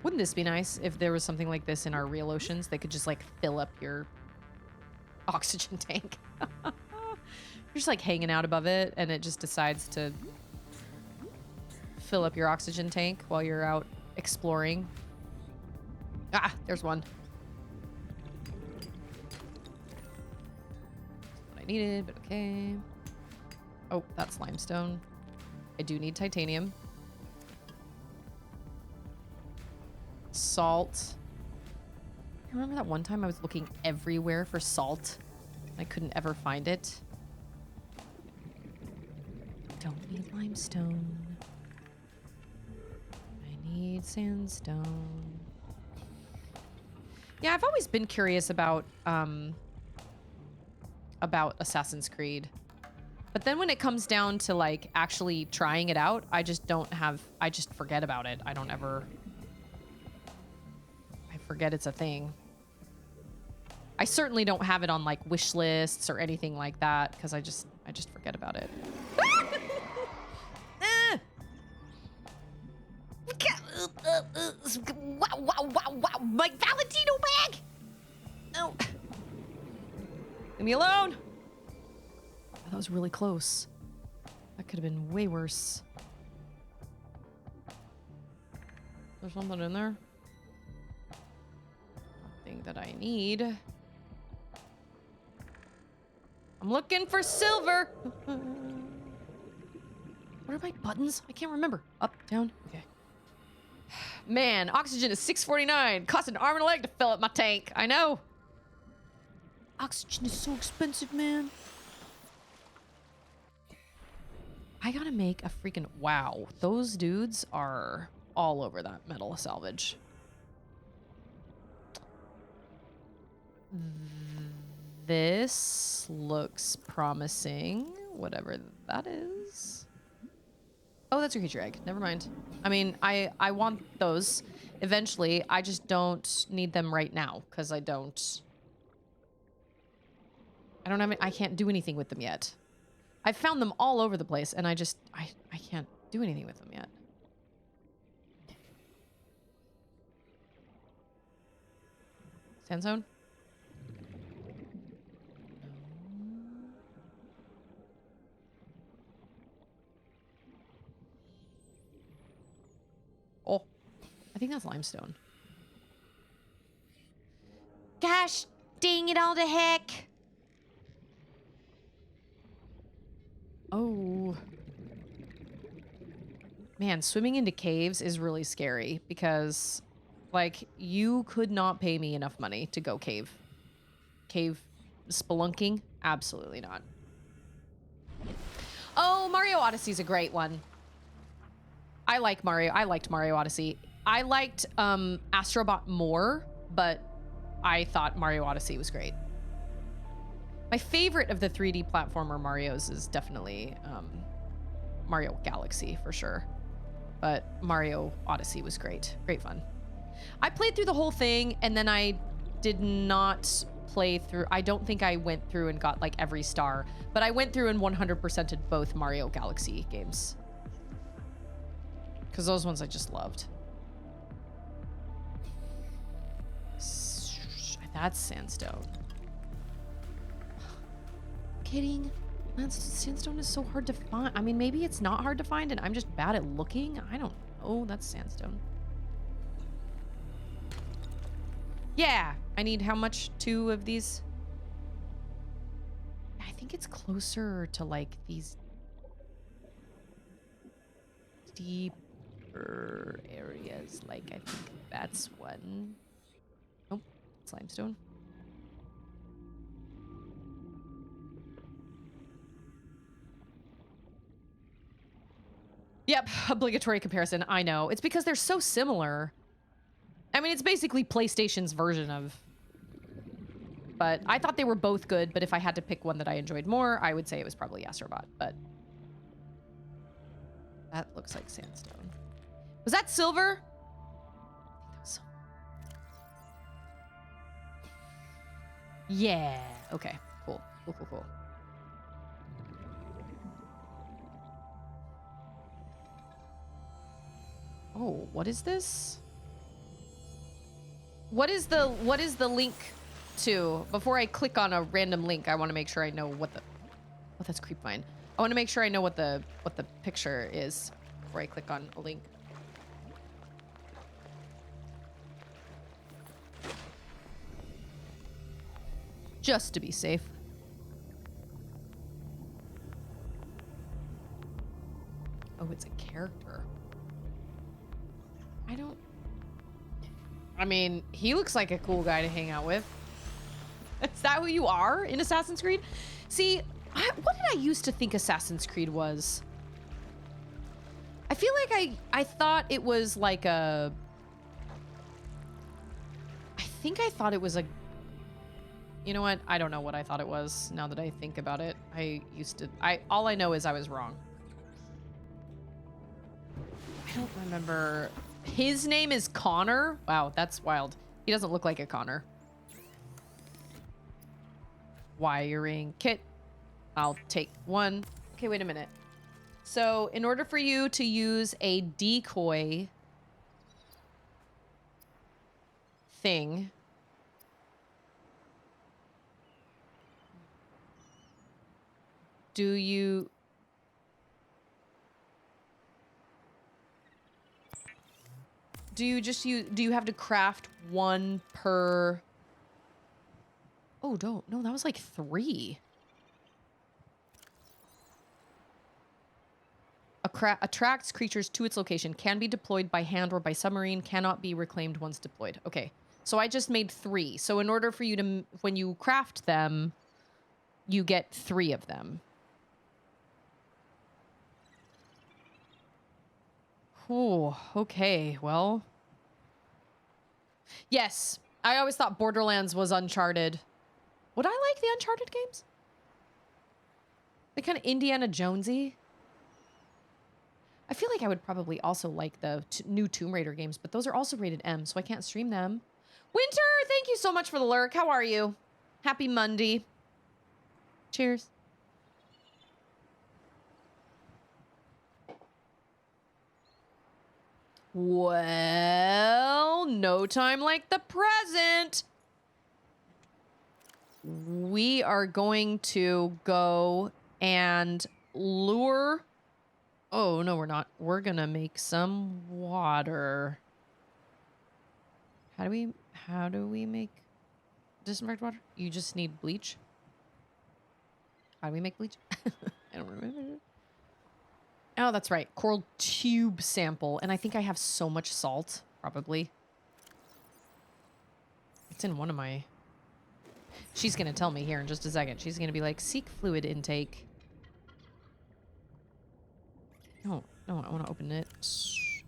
Wouldn't this be nice if there was something like this in our real oceans? They could just like fill up your oxygen tank. You're just like hanging out above it and it just decides to fill up your oxygen tank while you're out exploring. Ah, there's one. What I needed, but okay. Oh, that's limestone. I do need titanium. Salt. I remember that one time I was looking everywhere for salt. I couldn't ever find it. Don't need limestone. I need sandstone. Yeah, I've always been curious about Assassin's Creed. But then when it comes down to like actually trying it out, I just forget about it. I forget it's a thing. I certainly don't have it on like wish lists or anything like that because I just forget about it. Wow. My Valentino bag! No. Leave me alone. That was really close. That could have been way worse. There's something in there. Something that I need. I'm looking for silver. What are my buttons? I can't remember. Up, down, okay. Man, oxygen is $6.49. Cost an arm and a leg to fill up my tank. I know. Oxygen is so expensive, man. I gotta make a freaking... Wow. Those dudes are all over that metal salvage. This looks promising. Whatever that is. Oh, that's your creature egg. Never mind. I mean, I want those eventually. I just don't need them right now because I don't have... I can't do anything with them yet. I've found them all over the place, and I can't do anything with them yet. Sandzone? Oh, I think that's limestone. Gosh, dang it all to heck. Oh. Man, swimming into caves is really scary because, like, you could not pay me enough money to go cave spelunking. Absolutely not. Oh, Mario Odyssey is a great one. I liked Mario Odyssey. I liked Astrobot more, but I thought Mario Odyssey was great. My favorite of the 3D platformer Marios is definitely Mario Galaxy for sure. But Mario Odyssey was great. Great fun. I played through the whole thing and then I did not play through. I don't think I went through and got like every star, but I went through and 100%ed both Mario Galaxy games. Because those ones I just loved. That's sandstone. Kidding? Sandstone is so hard to find. I mean, maybe it's not hard to find and I'm just bad at looking. I don't know. That's sandstone. Yeah. I need how much? 2 of these? I think it's closer to like these deeper areas. Like, I think that's one. Oh, it's limestone. Yep, obligatory comparison. I know. It's because they're so similar. I mean, it's basically PlayStation's version of... But I thought they were both good, but if I had to pick one that I enjoyed more, I would say it was probably Astrobot, but... That looks like sandstone. Was that silver? I think that was silver. Yeah. Okay, cool. Cool. Oh, what is this? What is the link to? Before I click on a random link, I want to make sure I know what the... Oh, that's Creepvine. I want to make sure I know what the picture is before I click on a link. Just to be safe. Oh, it's a character. I mean, he looks like a cool guy to hang out with. Is that who you are in Assassin's Creed? See, what did I used to think Assassin's Creed was? I feel like I thought it was like a... I think I thought it was a... You know what? I don't know what I thought it was now that I think about it. All I know is I was wrong. I don't remember... His name is Connor? Wow, that's wild. He doesn't look like a Connor. Wiring kit. I'll take one. Okay, wait a minute. So, in order for you to use a decoy thing... Do you have to craft one per... Oh, no, that was like 3. Attracts creatures to its location, can be deployed by hand or by submarine, cannot be reclaimed once deployed. Okay, so I just made 3. So in order for you to, when you craft them, you get 3 of them. Oh, okay, well. Yes, I always thought Borderlands was Uncharted. Would I like the Uncharted games? They kind of Indiana Jonesy. I feel like I would probably also like the new Tomb Raider games, but those are also rated M, so I can't stream them. Winter, thank you so much for the lurk. How are you? Happy Monday. Cheers. Well, no time like the present. We are going to go and lure... Oh, no, we're not. We're gonna make some water. How do we make... disinfect water? You just need bleach? How do we make bleach? I don't remember. Oh, that's right. Coral tube sample. And I think I have so much salt, probably. It's in one of my... She's going to tell me here in just a second. She's going to be like, seek fluid intake. No, no, I want to open it.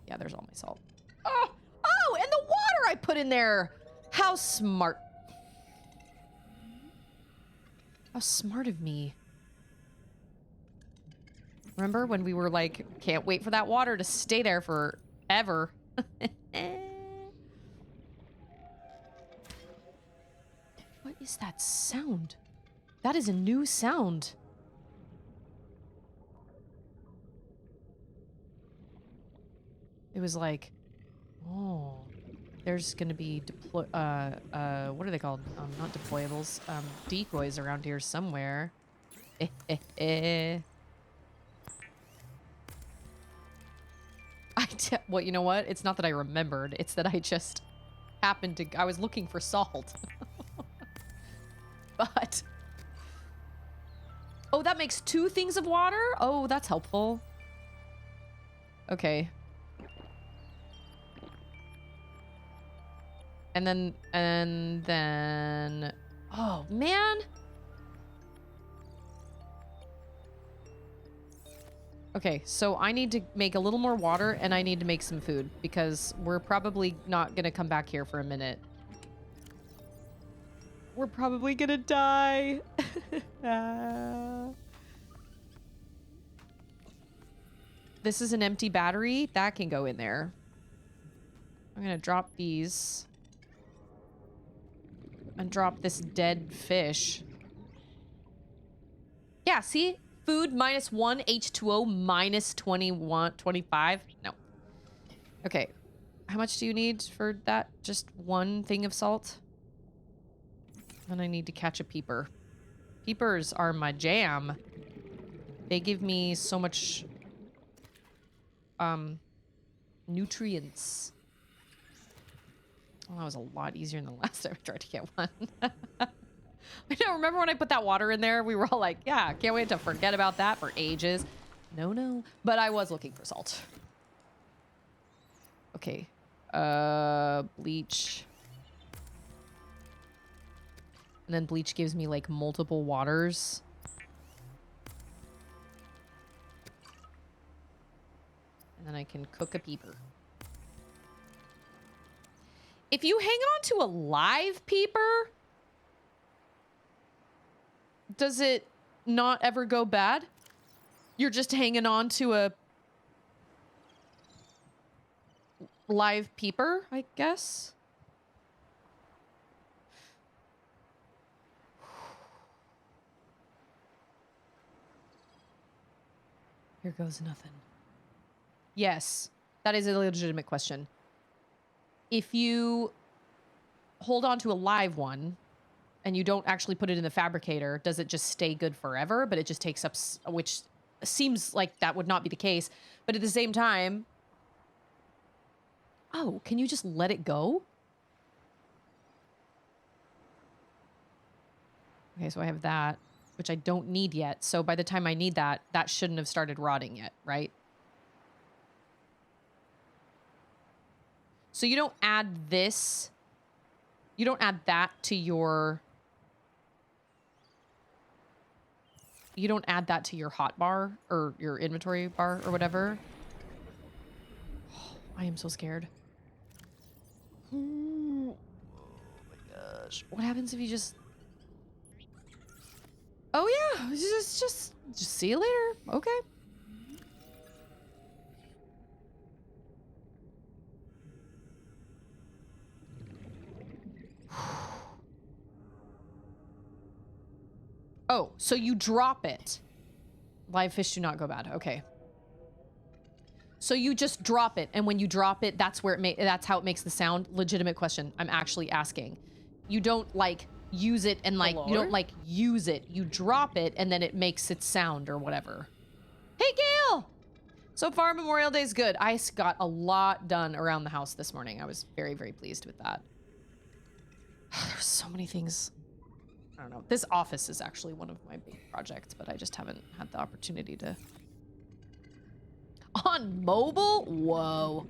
Yeah, there's all my salt. Oh, oh, and the water I put in there. How smart. How smart of me. Remember when we were like, can't wait for that water to stay there forever. What is that sound? That is a new sound. It was like, oh, there's gonna be what are they called? Not deployables, decoys around here somewhere. Well, you know what? It's not that I remembered. It's that I just happened to... I was looking for salt. But... Oh, that makes 2 things of water? Oh, that's helpful. Okay. And then... Oh, man! Okay, so I need to make a little more water, and I need to make some food, because we're probably not gonna come back here for a minute. We're probably gonna die. This is an empty battery. That can go in there. I'm gonna drop these. And drop this dead fish. Yeah, see? Food -1, H2O -25. No. Okay. How much do you need for that? Just 1 thing of salt? And I need to catch a peeper. Peepers are my jam. They give me so much nutrients. Well, that was a lot easier than the last time I tried to get one. I know, remember when I put that water in there? We were all like, yeah, can't wait to forget about that for ages. No, no. But I was looking for salt. Okay. Bleach. And then bleach gives me, like, multiple waters. And then I can cook a peeper. If you hang on to a live peeper... Does it not ever go bad? You're just hanging on to a live peeper, I guess? Here goes nothing. Yes, that is a legitimate question. If you hold on to a live one... and you don't actually put it in the fabricator, does it just stay good forever? But it just takes up, which seems like that would not be the case. But at the same time, oh, can you just let it go? Okay, so I have that, which I don't need yet. So by the time I need that, that shouldn't have started rotting yet, right? So you don't add this, you don't add that to your... You don't add that to your hot bar or your inventory bar or whatever. Oh, I am so scared. Oh my gosh. What happens if you just... Oh yeah, just see you later. Okay. Oh, so you drop it. Live fish do not go bad. Okay. So you just drop it, and when you drop it, that's where that's how it makes the sound. Legitimate question. I'm actually asking. You don't like use it and like you don't like use it. You drop it and then it makes its sound or whatever. Hey Gail! So far Memorial Day's good. I got a lot done around the house this morning. I was very, very pleased with that. There's so many things. I don't know. This office is actually one of my big projects, but I just haven't had the opportunity to. On mobile? Whoa.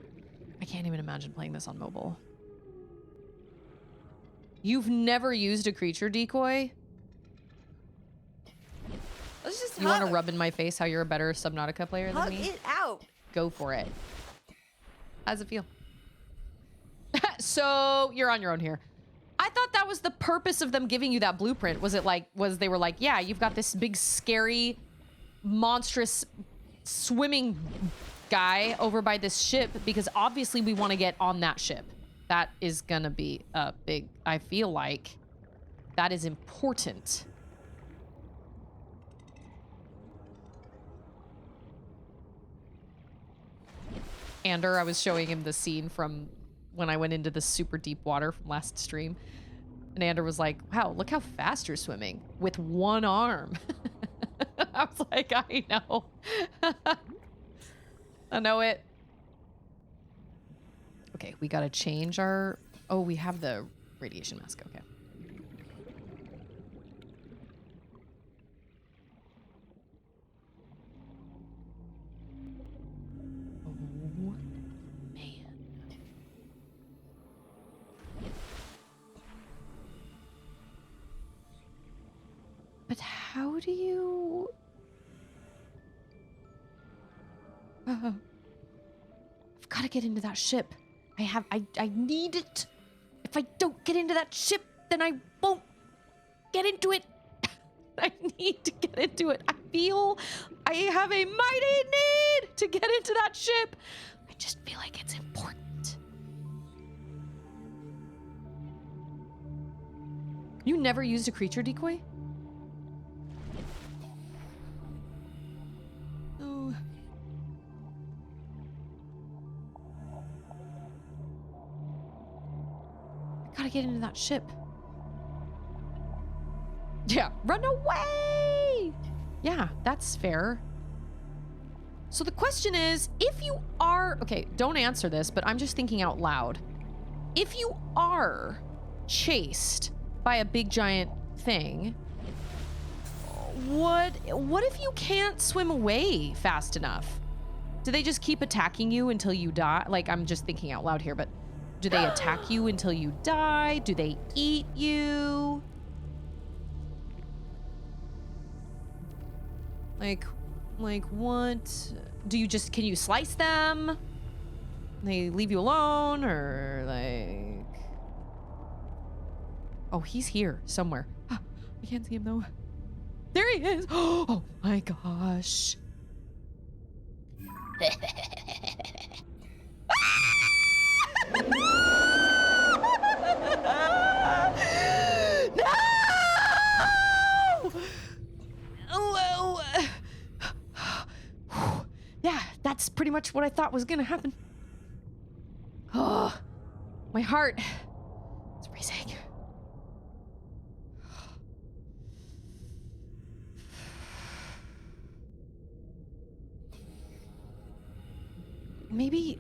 I can't even imagine playing this on mobile. You've never used a creature decoy? Let's just You want to rub in my face how you're a better Subnautica player than hug me? it out. Go for it. How's it feel? So you're on your own here. I thought that was the purpose of them giving you that blueprint. Was it like, they were like, yeah, you've got this big, scary, monstrous swimming guy over by this ship because obviously we want to get on that ship. That is gonna be a big, I feel like that is important. Ander, I was showing him the scene from when I went into the super deep water from last stream. And Ander was like, wow, look how fast you're swimming with one arm. I was like, I know. I know it. Okay, we gotta change our... Oh, we have the radiation mask. Okay. Oh, man. But how do you... I've got to get into that ship. I need it. If I don't get into that ship, then I won't get into it. I need to get into it. I feel I have a mighty need to get into that ship. I just feel like it's important. You never used a creature decoy? Oh. Gotta get into that ship. Yeah, run away! Yeah, that's fair. So the question is, if you are... Okay, don't answer this, but I'm just thinking out loud. If you are chased by a big giant thing, what if you can't swim away fast enough? Do they just keep attacking you until you die? Like, I'm just thinking out loud here, but... Do they attack you until you die? Do they eat you? Like what? Do you just, can you slice them? They leave you alone or like... Oh, he's here somewhere. I can't see him though. There he is. Oh my gosh. No! Oh, yeah, that's pretty much what I thought was gonna happen. Oh, my heart is racing. Maybe...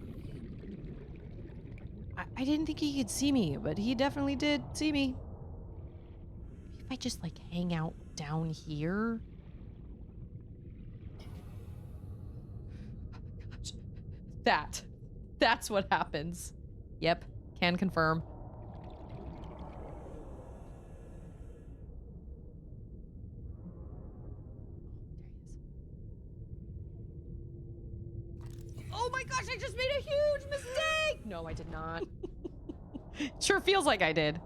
I didn't think he could see me, but he definitely did see me. If I just, like, hang out down here... That's what happens. Yep, can confirm. Oh my gosh, I just made a huge mistake! No, I did not. Sure feels like I did.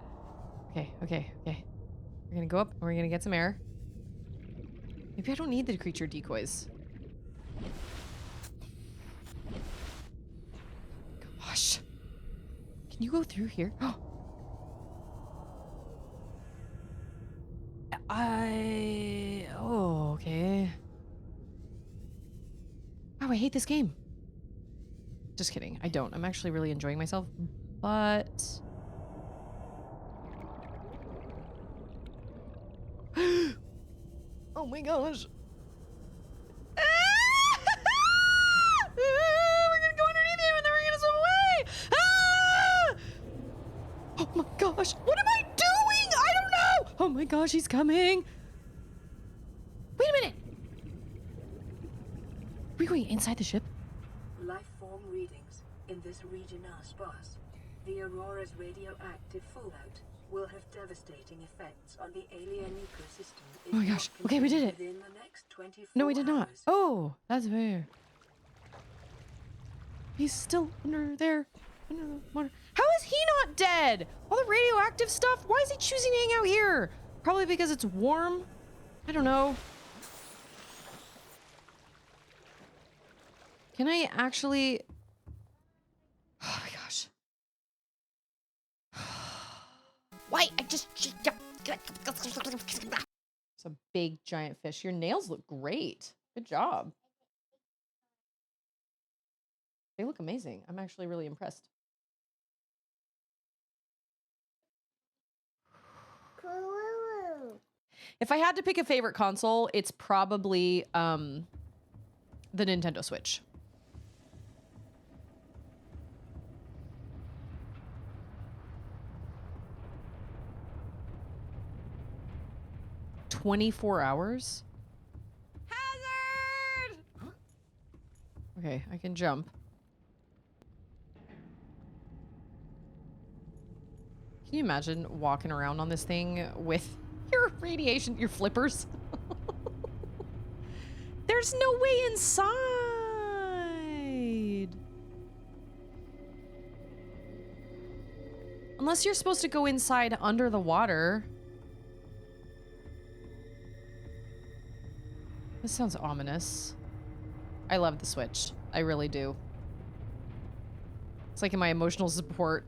Okay. We're gonna go up and we're gonna get some air. Maybe I don't need the creature decoys. Gosh. Can you go through here? Oh, okay. Wow, I hate this game. Just kidding. I don't. I'm actually really enjoying myself, but... Oh my gosh. We're gonna go underneath him and then we're gonna swim away. Oh my gosh. What am I Oh my gosh, he's coming. Wait a minute. Are we going inside the ship? Life form readings in this region are sparse. The Aurora's radioactive fallout will have devastating effects on the alien ecosystem. Oh my gosh. Okay, we did it. Within the next 24 No, we did not. hours. Oh, that's fair. He's still under there. Under the water. How is he not dead? All the radioactive stuff? Why is he choosing to hang out here? Probably because it's warm? I don't know. Can I actually... Oh my gosh. Why? I just... It's a big giant fish. Your nails look great. Good job. They look amazing. I'm actually really impressed. If I had to pick a favorite console, it's probably the Nintendo Switch. "24 hours? Hazard! Okay, I can jump. Can you imagine walking around on this thing with your radiation, your flippers? There's no way inside. Unless you're supposed to go inside under the water. This sounds ominous. I love the Switch. I really do. It's like in my emotional support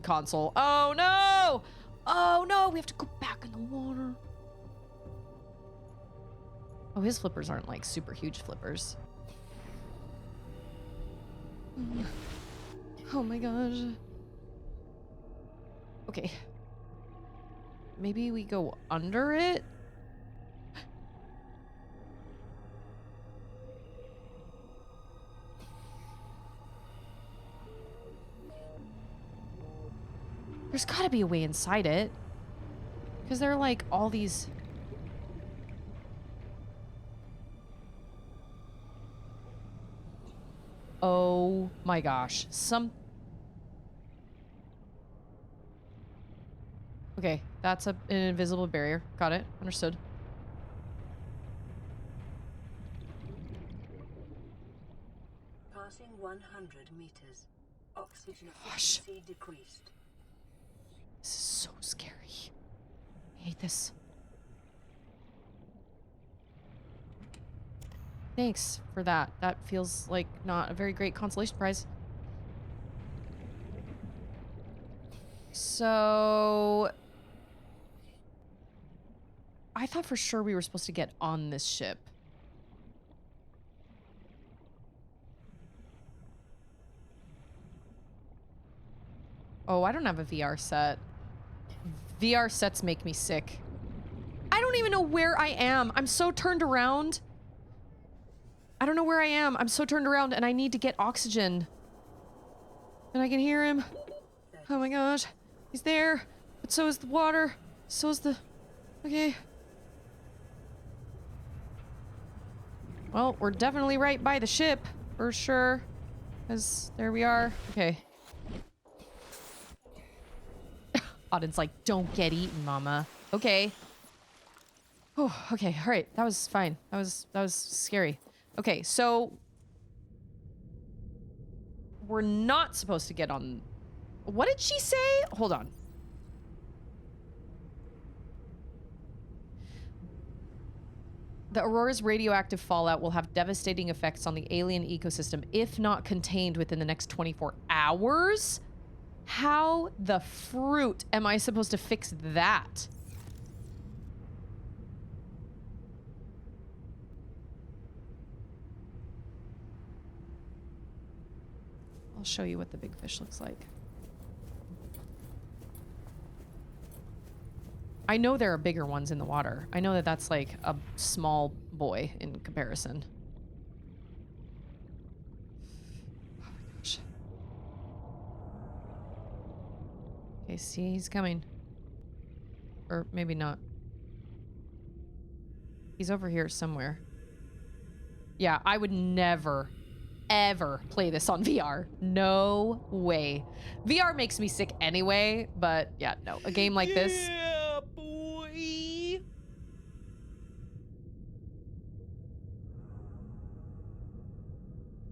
console. Oh no! Oh no! We have to go back in the water. Oh, his flippers aren't like super huge flippers. Oh my gosh. Okay. Maybe we go under it? There's gotta be a way inside it. Because there are like all these... Oh my gosh. Okay, that's an invisible barrier. Got it. Understood. Passing 100 meters. Oxygen efficiency decreased. This is so scary. I hate this. Thanks for that. That feels like not a very great consolation prize. So... I thought for sure we were supposed to get on this ship. Oh, I don't have a VR set. VR sets make me sick. I don't even know where I am. I'm so turned around. I don't know where I am. I'm so turned around and I need to get oxygen. And I can hear him. Oh my gosh. He's there. But so is the water. So is the... Okay. Well, we're definitely right by the ship. For sure. Because there we are. Okay. Auden's like, don't get eaten, mama. Okay. Oh, okay. All right. That was fine. That was scary. Okay, so we're not supposed to get on... What did she say? Hold on. The Aurora's radioactive fallout will have devastating effects on the alien ecosystem if not contained within the next 24 hours? How the fruit am I supposed to fix that? I'll show you what the big fish looks like. I know there are bigger ones in the water. I know that that's like a small boy in comparison. Oh my gosh. Okay, see, he's coming. Or maybe not. He's over here somewhere. Yeah, I would never, ever play this on VR. No way. VR makes me sick anyway, but yeah, no. A game like this. Yeah, boy.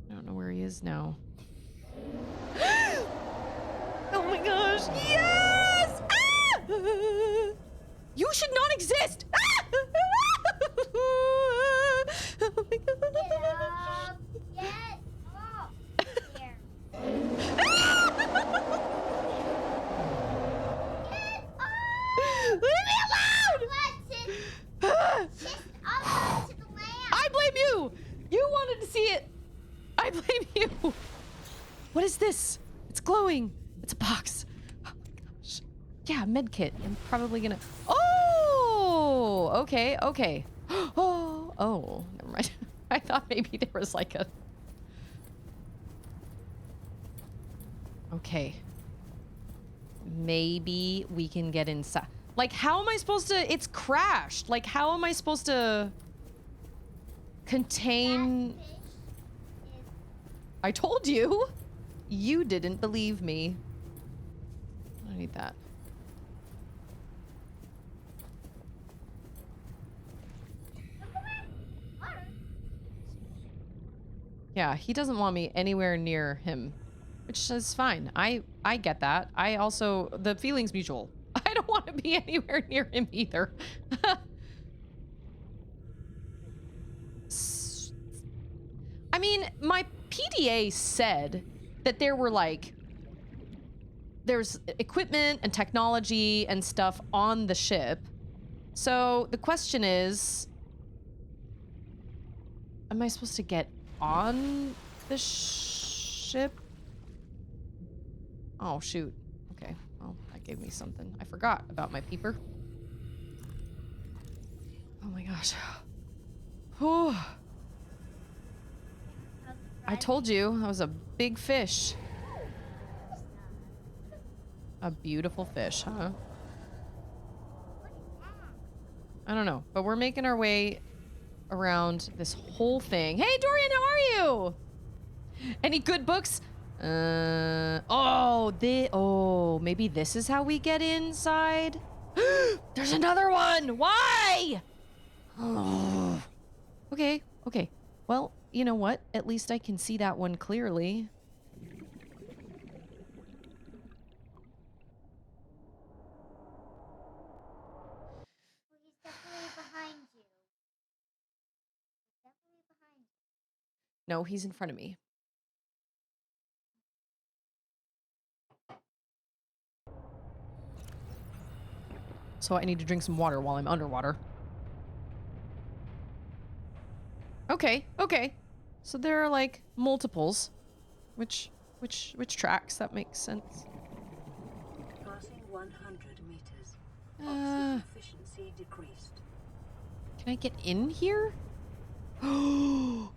I don't know where he is now. Oh my gosh, yes! Ah! You should not exist! Oh my gosh. Get up here. Leave me alone! Just up to the lamp. I blame you! You wanted to see it! I blame you! What is this? It's glowing. It's a box. Oh my gosh. Yeah, med kit. I'm probably gonna... Oh! Okay, okay. Oh, never mind. I thought maybe there was like a... Okay. Maybe we can get inside. Like, how am I supposed to... It's crashed. Like, how am I supposed to... contain... I told you! You didn't believe me. I need that. Yeah, he doesn't want me anywhere near him, which is fine. I get that. I also, the feeling's mutual. I don't want to be anywhere near him either. I mean, my PDA said that there were like, there's equipment and technology and stuff on the ship. So the question is, am I supposed to get on the ship? Oh, shoot. Okay, well, that gave me something. I forgot about my peeper. Oh my gosh. Whew. I told you, that was a big fish. A beautiful fish, huh? I don't know, but we're making our way around this whole thing. Hey, Dorian, how are you? Any good books? Oh, maybe this is how we get inside? There's another one! Why? Oh. Okay, okay. Well, you know what? At least I can see that one clearly. He's definitely behind you. He's definitely behind you. No, he's in front of me. So I need to drink some water while I'm underwater. Okay, okay. So there are like multiples, which tracks. That makes sense. Passing 100 meters. Oxygen efficiency decreased. Can I get in here? Oh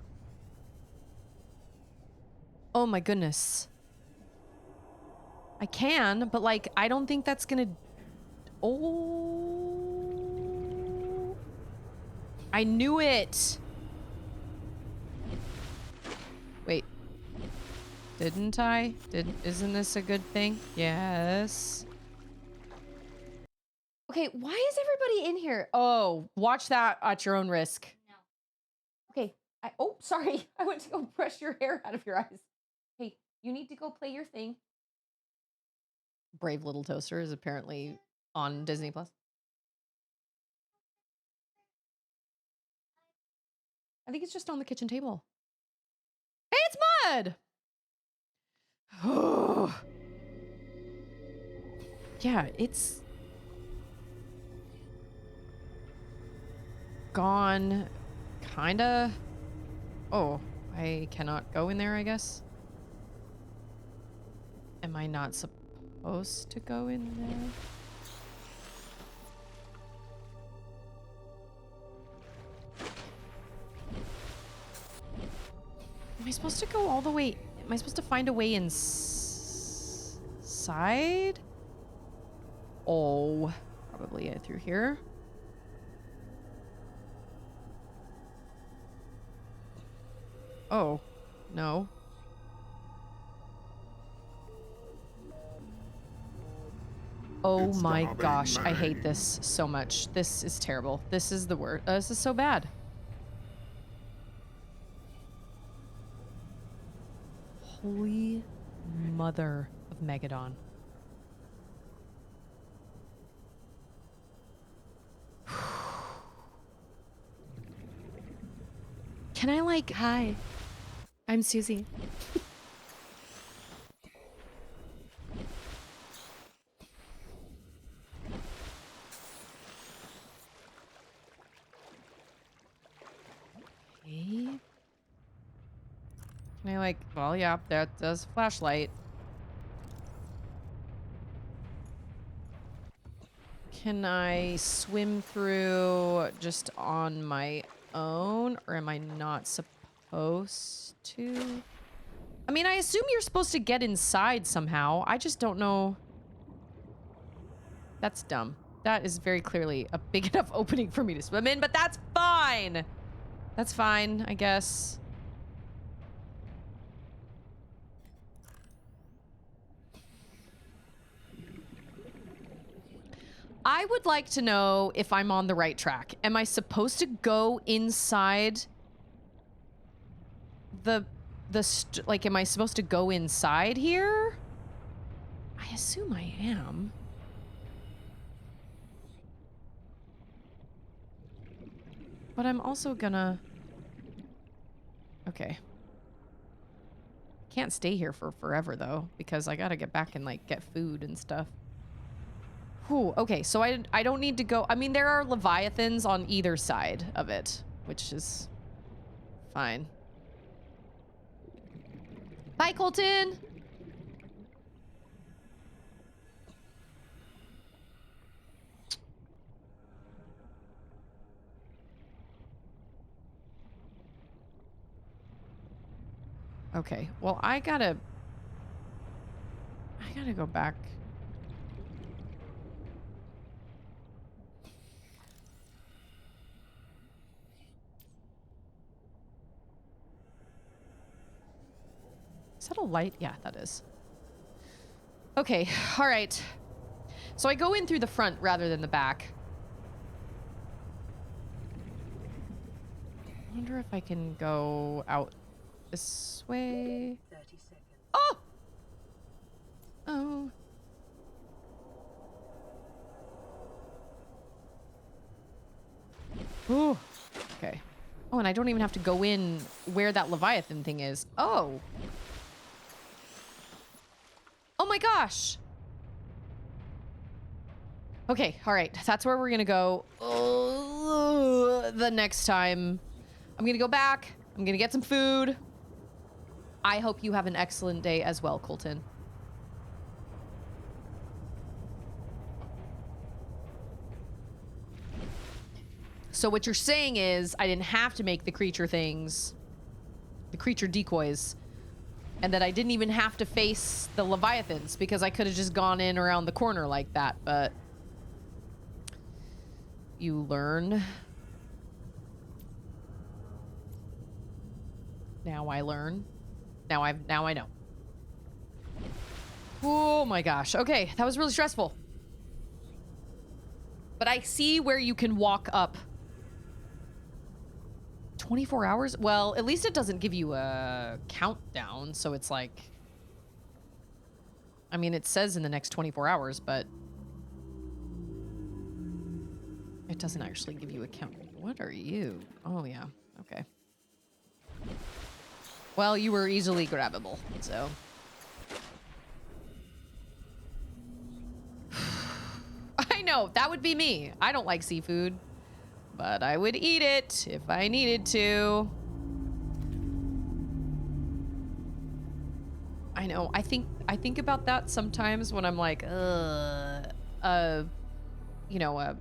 my goodness. I can, but like I don't think that's gonna. Oh, I knew it. Wait. Didn't I? Isn't this a good thing? Yes. Okay, why is everybody in here? Oh, watch that at your own risk. No. Okay. Oh, sorry. I went to go brush your hair out of your eyes. Hey, you need to go play your thing. Brave Little Toaster is apparently on Disney Plus. I think it's just on the kitchen table. Hey, it's Mud! Oh. Yeah, it's gone, kinda. Oh, I cannot go in there, I guess. Am I not supposed to go in there? Am I supposed to go all the way? Am I supposed to find a way inside? Oh, probably through here. Oh, no. Oh my gosh, I hate this so much. This is terrible. This is the worst. This is so bad. Holy mother of Megadon. Can I like, hi, I'm Susie. Okay. Can I like, well, yeah, that does flashlight. Can I swim through just on my own, or am I not supposed to? I mean, I assume you're supposed to get inside somehow. I just don't know. That's dumb. That is very clearly a big enough opening for me to swim in, but that's fine. That's fine, I guess. I would like to know if I'm on the right track. Am I supposed to go inside like, am I supposed to go inside here? I assume I am. But I'm also gonna... Okay. Can't stay here for forever, though, because I gotta get back and, like, get food and stuff. Whew, okay, so I don't need to go... I mean, there are leviathans on either side of it, which is fine. Bye, Colton! Okay, well, I gotta go back. Is that a light? Yeah, that is. Okay, all right. So I go in through the front rather than the back. I wonder if I can go out this way. 30 seconds. Oh! Oh. Ooh. Okay. Oh, and I don't even have to go in where that Leviathan thing is. Oh. Oh my gosh. Okay, all right. That's where we're gonna go. The next time. I'm gonna go back. I'm gonna get some food. I hope you have an excellent day as well, Colton. So what you're saying is I didn't have to make the creature things, the creature decoys, and that I didn't even have to face the Leviathans because I could have just gone in around the corner like that, but you learn. Now I learn. Now I know. Oh my gosh. Okay, that was really stressful. But I see where you can walk up. 24 hours? Well, at least it doesn't give you a countdown, so it's like... I mean, it says in the next 24 hours, but... it doesn't actually give you a count. What are you? Oh, yeah. Okay. Well, you were easily grabbable, so... I know, that would be me. I don't like seafood, but I would eat it if I needed to. I know, I think about that sometimes when I'm like, you know,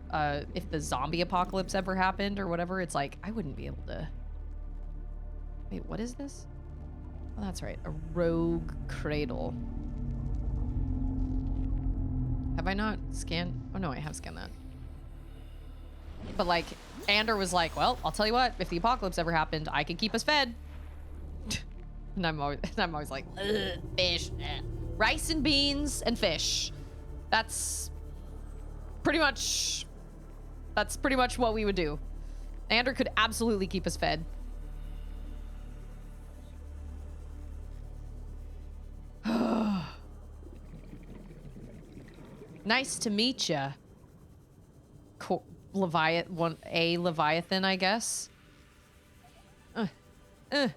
if the zombie apocalypse ever happened or whatever, it's like, I wouldn't be able to... Wait, what is this? Oh, that's right, a rogue cradle. Have I not scanned? Oh no, I have scanned that. but like, Ander was like, well, I'll tell you what, if the apocalypse ever happened, I can keep us fed. And I'm always like, ugh, fish. Rice and beans and fish. That's pretty much what we would do. Ander could absolutely keep us fed. Nice to meet ya. Leviathan, I guess. I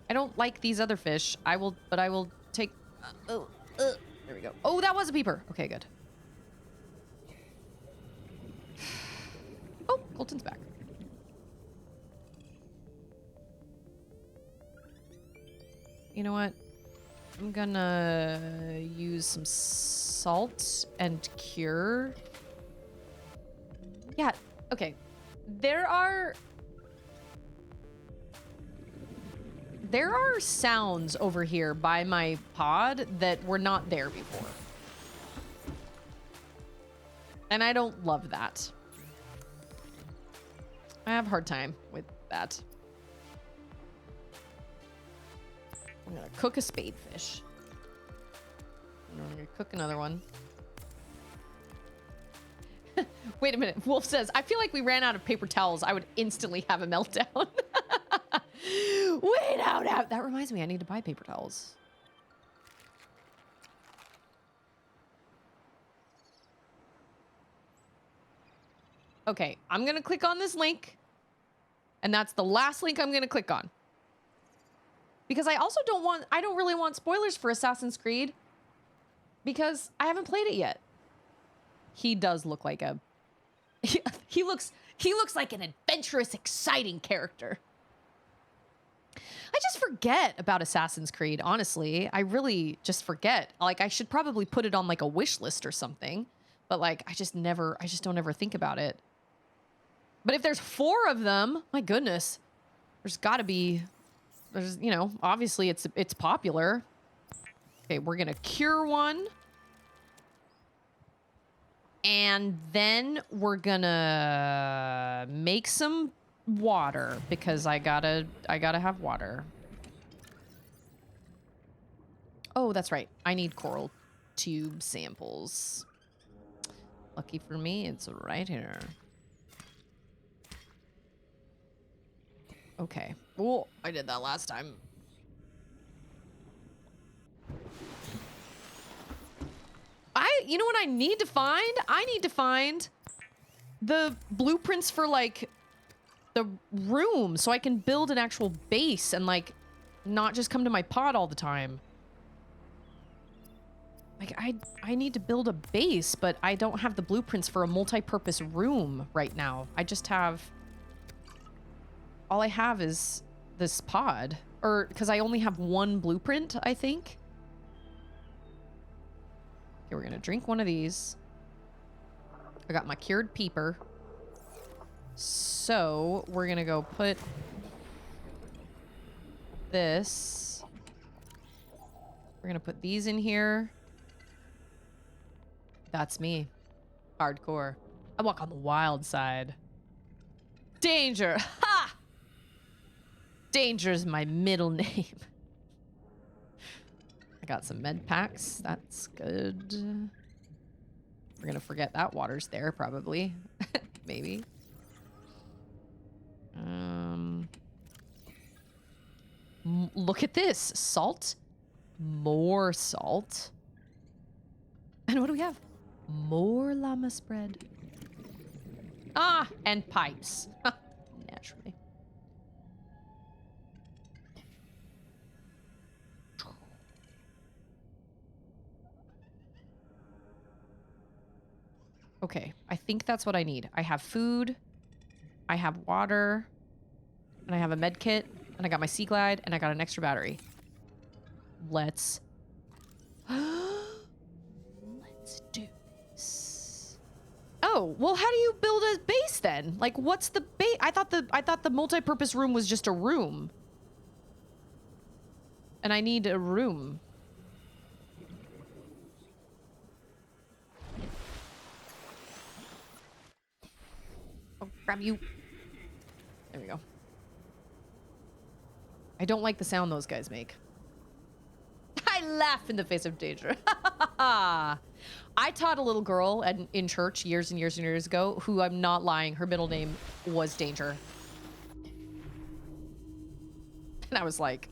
don't like these other fish. I will take. There we go. Oh, that was a peeper. Okay, good. Oh, Colton's back. You know what? I'm gonna use some salt and cure. Yeah, okay. There are sounds over here by my pod that were not there before. And I don't love that. I have a hard time with that. I'm gonna cook a spadefish. And I'm gonna cook another one. Wait a minute. Wolf says, I feel like we ran out of paper towels. I would instantly have a meltdown. Wait out. That reminds me, I need to buy paper towels. Okay, I'm gonna click on this link. And that's the last link I'm gonna click on. Because I also I don't really want spoilers for Assassin's Creed. Because I haven't played it yet. He does look like a... He looks like an adventurous, exciting character. I just forget about Assassin's Creed, honestly. I really just forget. Like, I should probably put it on, like, a wish list or something. But, like, I just don't ever think about it. But if there's 4 of them, my goodness, there's gotta be... There's, you know, obviously it's popular. Okay, we're gonna cure one. And then we're gonna make some water because I gotta have water. Oh, that's right. I need coral tube samples. Lucky for me, it's right here. Okay. Oh, I did that last time. You know what I need to find? I need to find the blueprints for, like, the room so I can build an actual base and, like, not just come to my pod all the time. Like, I need to build a base, but I don't have the blueprints for a multi-purpose room right now. I just have... All I have is this pod. Or, because I only have 1 blueprint, I think. Okay, we're gonna drink one of these. I got my cured peeper. So, we're gonna go put this. We're gonna put these in here. That's me. Hardcore. I walk on the wild side. Danger! Ha! Danger's my middle name. I got some med packs. That's good. We're gonna forget that water's there, probably. Maybe. Look at this. Salt. More salt. And what do we have? More llama spread. Ah, and pipes. Naturally. Okay, I think that's what I need. I have food, I have water, and I have a med kit, and I got my Sea Glide, and I got an extra battery. Let's do this. Oh, well, how do you build a base then? Like, what's the base? I thought the multi-purpose room was just a room. And I need a room. Grab you. There we go. I don't like the sound those guys make. I laugh in the face of danger. I taught a little girl in church years and years and years ago who, I'm not lying, her middle name was Danger. And I was like,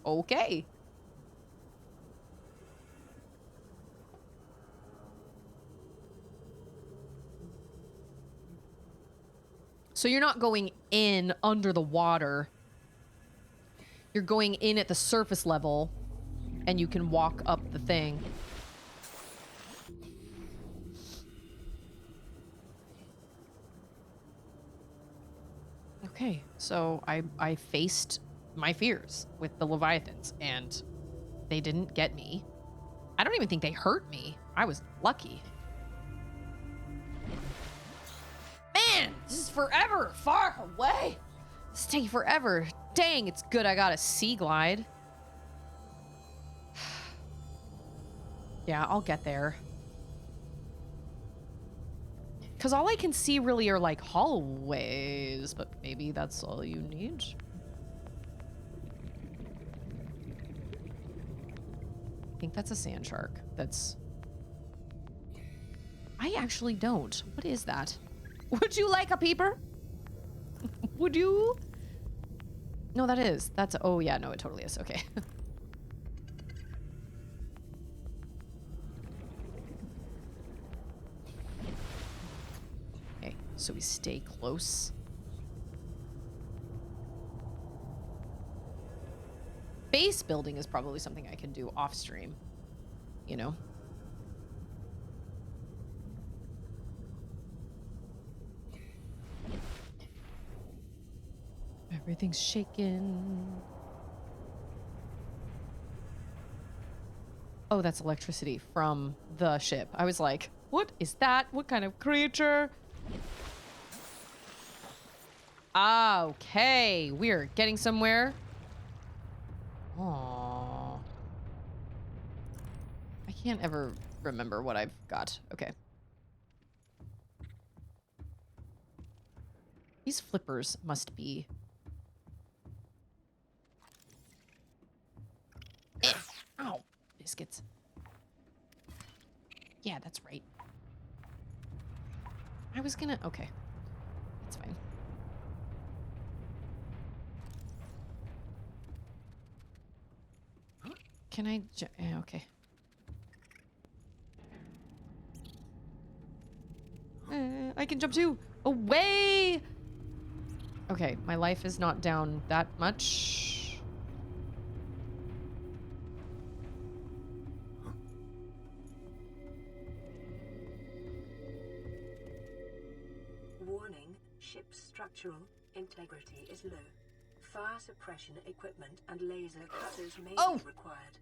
okay. So you're not going in under the water. You're going in at the surface level and you can walk up the thing. Okay, so I faced my fears with the Leviathans and they didn't get me. I don't even think they hurt me. I was lucky. Man, this is forever far away. This is taking forever. Dang, it's good I got a sea glide. Yeah, I'll get there. Because all I can see really are like hallways, but maybe that's all you need. I think that's a sand shark. That's... I actually don't. What is that? Would you like a peeper? Would you? No, that is. That's... Oh, yeah, no, it totally is. Okay. Okay, so we stay close. Base building is probably something I can do off stream, you know? Everything's shaking. Oh, that's electricity from the ship. I was like, what is that? What kind of creature? Ah, okay. We're getting somewhere. Aww. I can't ever remember what I've got. Okay. These flippers must be... Ow. Biscuits. Yeah, that's right. I was gonna... Okay. That's fine. Can I... Okay. I can jump too! Away! Okay, my life is not down that much. Warning, ship's structural integrity is low. Fire suppression equipment and laser cutters may be required.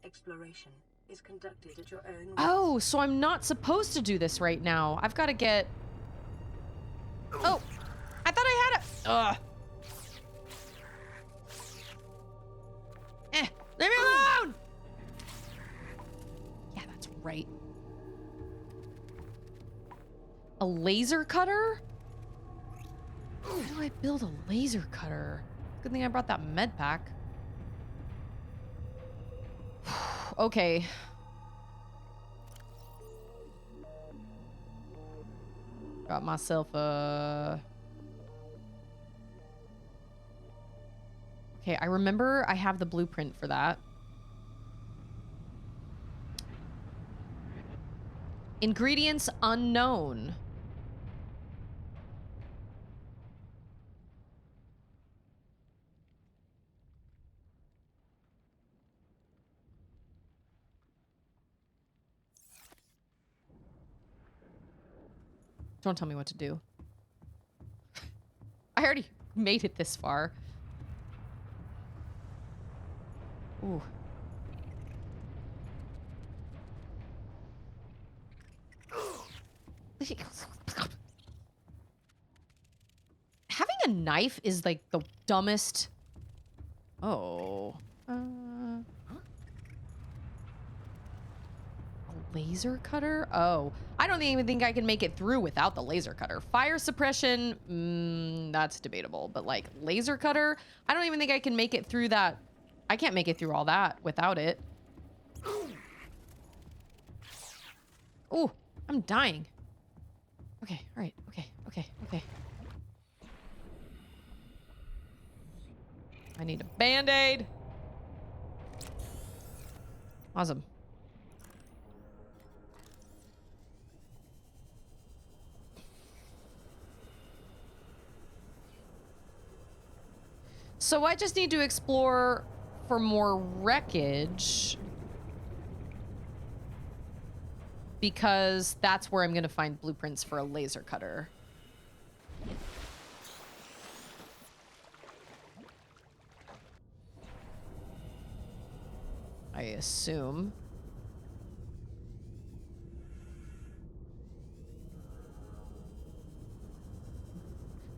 Exploration is conducted at your own risk. Oh, so I'm not supposed to do this right now. I've got to get... Oh, I thought I had it. Ugh. Leave me alone! Yeah, that's right. A laser cutter? How do I build a laser cutter? Good thing I brought that med pack. Okay. Got myself a... Okay, I remember I have the blueprint for that. Ingredients unknown. Don't tell me what to do. I already made it this far. Ooh. Having a knife is like the dumbest. Oh. Laser cutter? Oh, I don't even think I can make it through without the laser cutter. Fire suppression, that's debatable. But like laser cutter, I don't even think I can make it through that. I can't make it through all that without it. Oh, I'm dying. Okay, all right, okay. I need a band-aid. Awesome. So I just need to explore for more wreckage because that's where I'm going to find blueprints for a laser cutter. I assume.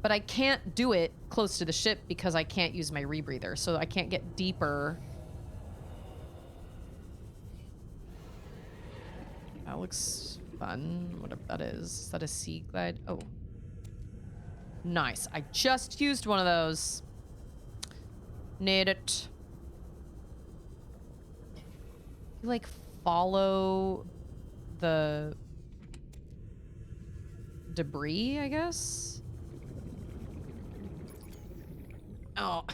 But I can't do it close to the ship because I can't use my rebreather, so I can't get deeper. That looks fun, whatever that is. Is that a sea glide? Oh. Nice. I just used one of those. Need it. You, like, follow the debris, I guess? Oh.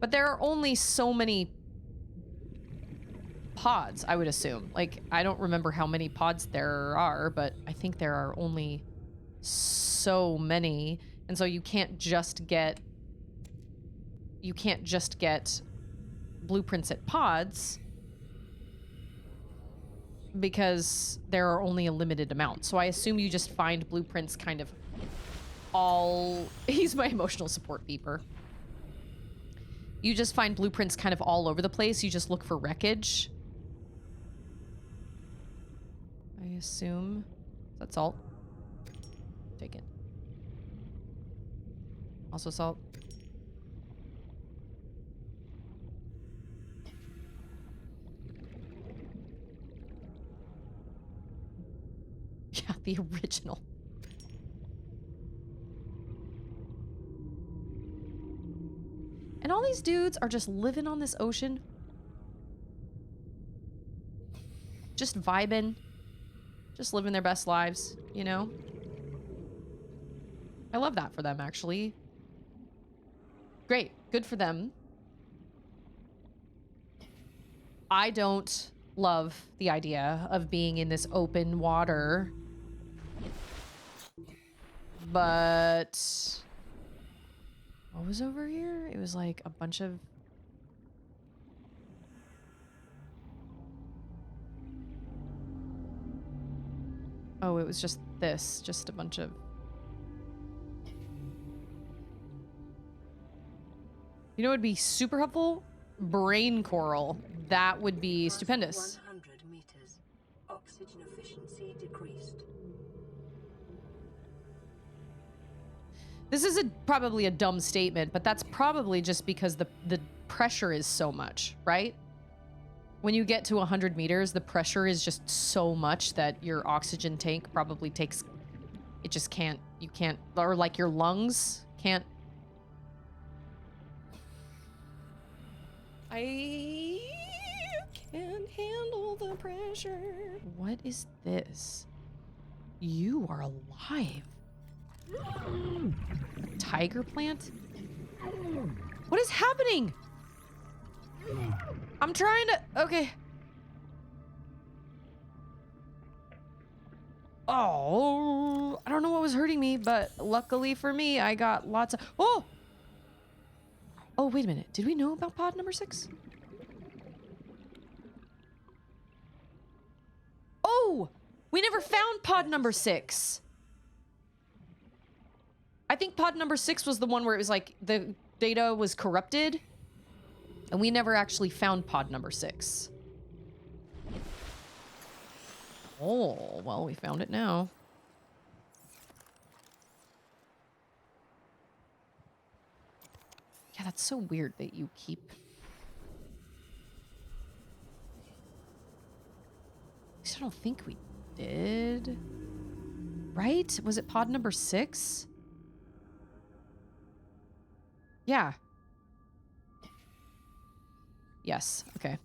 But there are only so many pods, I would assume. Like, I don't remember how many pods there are, but I think there are only so many. And so you can't just get blueprints at pods because there are only a limited amount. So I assume you just find blueprints kind of all... He's my emotional support beeper. You just find blueprints kind of all over the place. You just look for wreckage. I assume. That's salt. Take it. Also salt. Yeah, the original. And all these dudes are just living on this ocean. Just vibing. Just living their best lives, you know? I love that for them, actually. Great. Good for them. I don't love the idea of being in this open water. But... what was over here? It was like a bunch of... oh, it was just this. Just a bunch of... you know what would be super helpful? Brain coral. That would be stupendous. 100 meters. Oxygen efficiency decreased. This is probably a dumb statement, but that's probably just because the pressure is so much, right? When you get to 100 meters, the pressure is just so much that your oxygen tank probably takes... it just can't... you can't... or like your lungs can't... I can't handle the pressure. What is this? You are alive. Tiger plant? What is happening? I'm trying to... okay. Oh, I don't know what was hurting me, but luckily for me, I got lots of... oh! Oh, wait a minute. Did we know about pod number 6? Oh! We never found pod number 6. I think pod number 6 was the one where it was like the data was corrupted. And we never actually found pod number 6. Oh, well, we found it now. Yeah, that's so weird that you keep... At least I don't think we did. Right? Was it pod number 6? Yeah. Yes. Okay.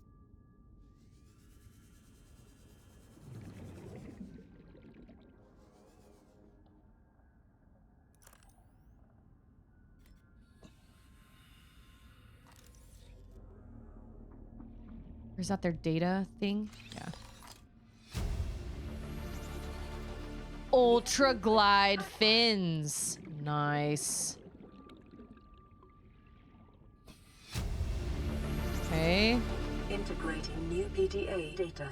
Or is that their data thing? Yeah. Ultra glide fins. Nice. Okay. Integrating new PDA data. I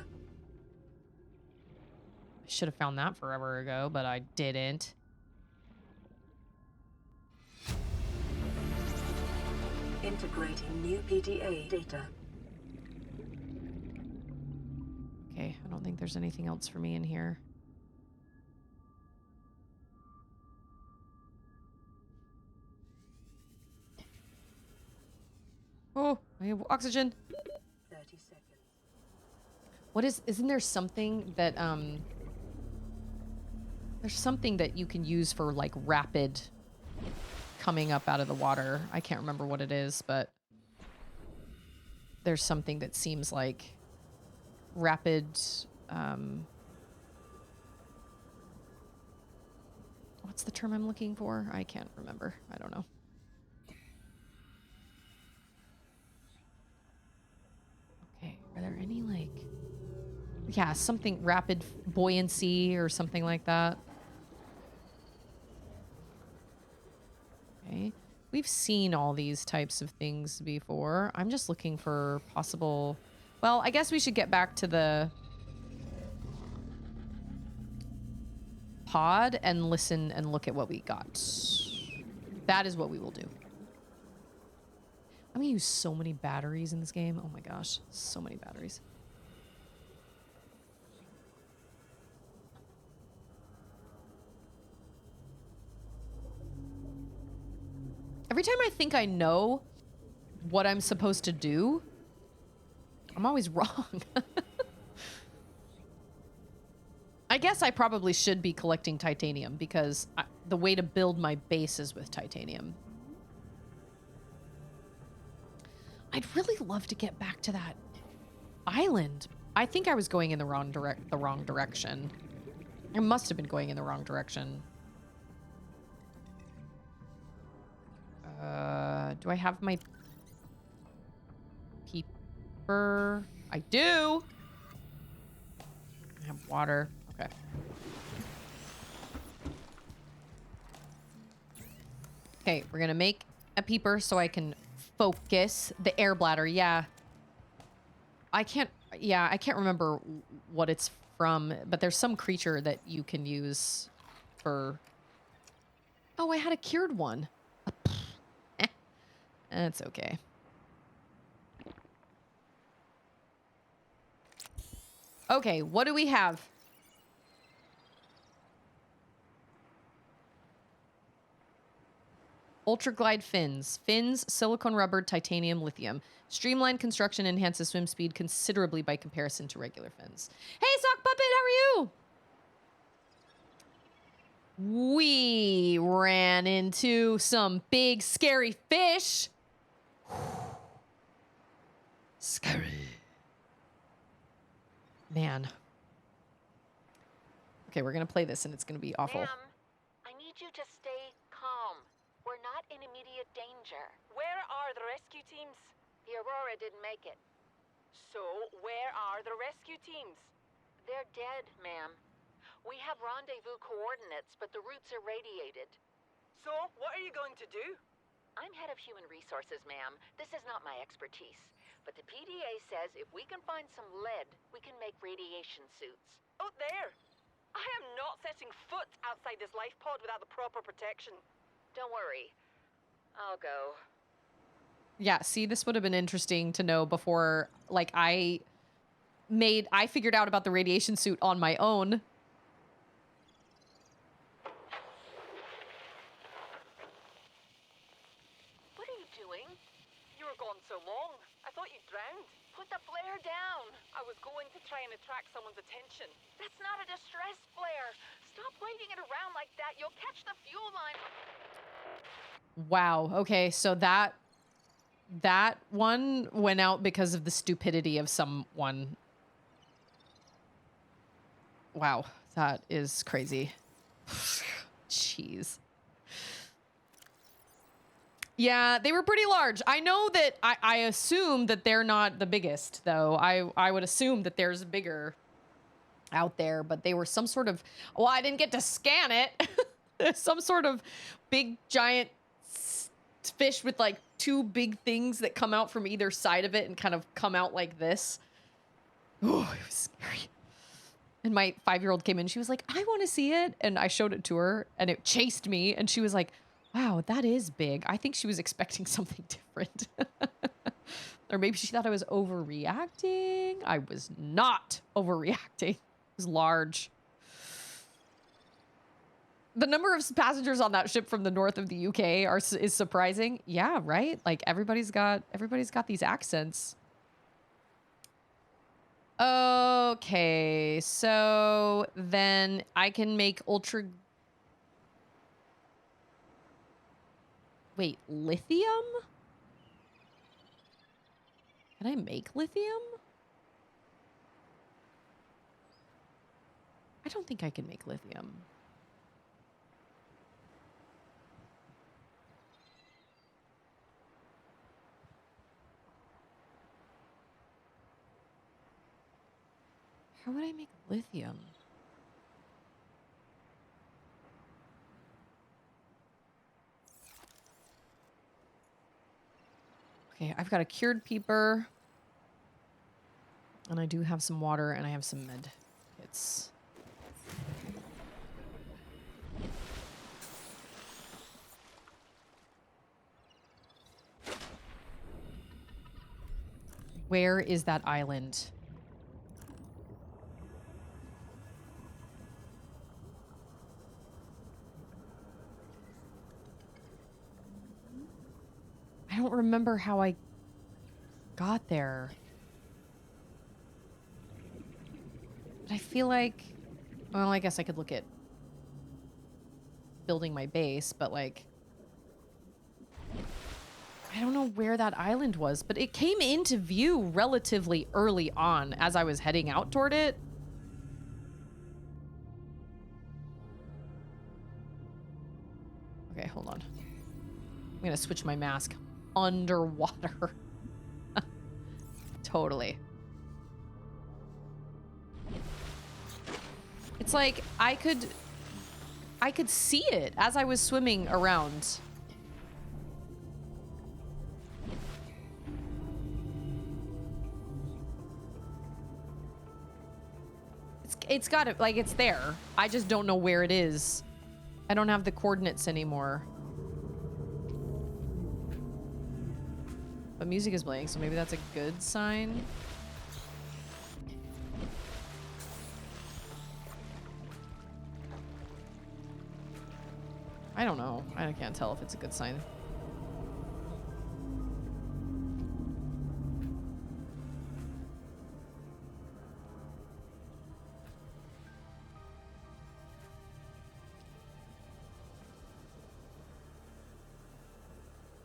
should have found that forever ago, but I didn't. Integrating new PDA data. Okay, I don't think there's anything else for me in here. Oh, I have oxygen. 30 seconds. What isn't there something that, there's something that you can use for, like, rapid coming up out of the water. I can't remember what it is, but there's something that seems like rapid, what's the term I'm looking for? I can't remember. I don't know. Okay, are there any, like... Yeah, something rapid buoyancy or something like that. Okay. We've seen all these types of things before. I'm just looking for possible... Well, I guess we should get back to the pod and listen and look at what we got. That is what we will do. I'm gonna use so many batteries in this game. Oh my gosh, so many batteries. Every time I think I know what I'm supposed to do, I'm always wrong. I guess I probably should be collecting titanium because the way to build my base is with titanium. I'd really love to get back to that island. I think I was going in the wrong direction. I must have been going in the wrong direction. Do I have my peeper? I do. I have water. Okay. Okay, we're gonna make a peeper so I can focus the air bladder. Yeah. I can't remember what it's from, but there's some creature that you can use for... Oh, I had a cured one. That's okay. Okay, what do we have? Ultra glide fins. Fins, silicone rubber, titanium, lithium. Streamlined construction enhances swim speed considerably by comparison to regular fins. Hey, Sock Puppet, how are you? We ran into some big, scary fish. Scary. Man. Okay, we're gonna play this and it's gonna be awful. Ma'am, I need you to stay calm. We're not in immediate danger. Where are the rescue teams? The Aurora didn't make it. So, where are the rescue teams? They're dead, ma'am. We have rendezvous coordinates, but the routes are radiated. So, what are you going to do? I'm head of human resources, ma'am. This is not my expertise. But the PDA says if we can find some lead, we can make radiation suits. Out there! I am not setting foot outside this life pod without the proper protection. Don't worry. I'll go. Yeah, see, this would have been interesting to know before, like, I figured out about the radiation suit on my own. What are you doing? You were gone so long. I thought you'd drowned. Put the flare down. I was going to try and attract someone's attention. That's not a distress flare. Stop waving it around like that. You'll catch the fuel line. Wow. Okay, so that one went out because of the stupidity of someone. Wow, that is crazy. Jeez. Yeah, they were pretty large. I know that I assume that they're not the biggest, though. I would assume that there's bigger out there, but they were some sort of, well, I didn't get to scan it. Some sort of big giant fish with like two big things that come out from either side of it and kind of come out like this. Oh, it was scary. And my 5-year-old came in, she was like, I want to see it. And I showed it to her and it chased me. And she was like, wow, that is big. I think she was expecting something different. Or maybe she thought I was overreacting. I was not overreacting. It was large. The number of passengers on that ship from the north of the UK is surprising. Yeah, right? Like everybody's got these accents. Okay, so then I can make ultra... Wait, lithium? Can I make lithium? I don't think I can make lithium. How would I make lithium? Okay, I've got a cured peeper. And I do have some water and I have some med kits. Where is that island? I don't remember how I got there. But I feel like, well, I guess I could look at building my base, but like, I don't know where that island was, but it came into view relatively early on as I was heading out toward it. Okay, hold on. I'm gonna switch my mask. Underwater. Totally. It's like I could see it as I was swimming around. It's got it, like it's there. I just don't know where it is. I don't have the coordinates anymore. But music is playing, so maybe that's a good sign. I don't know. I can't tell if it's a good sign.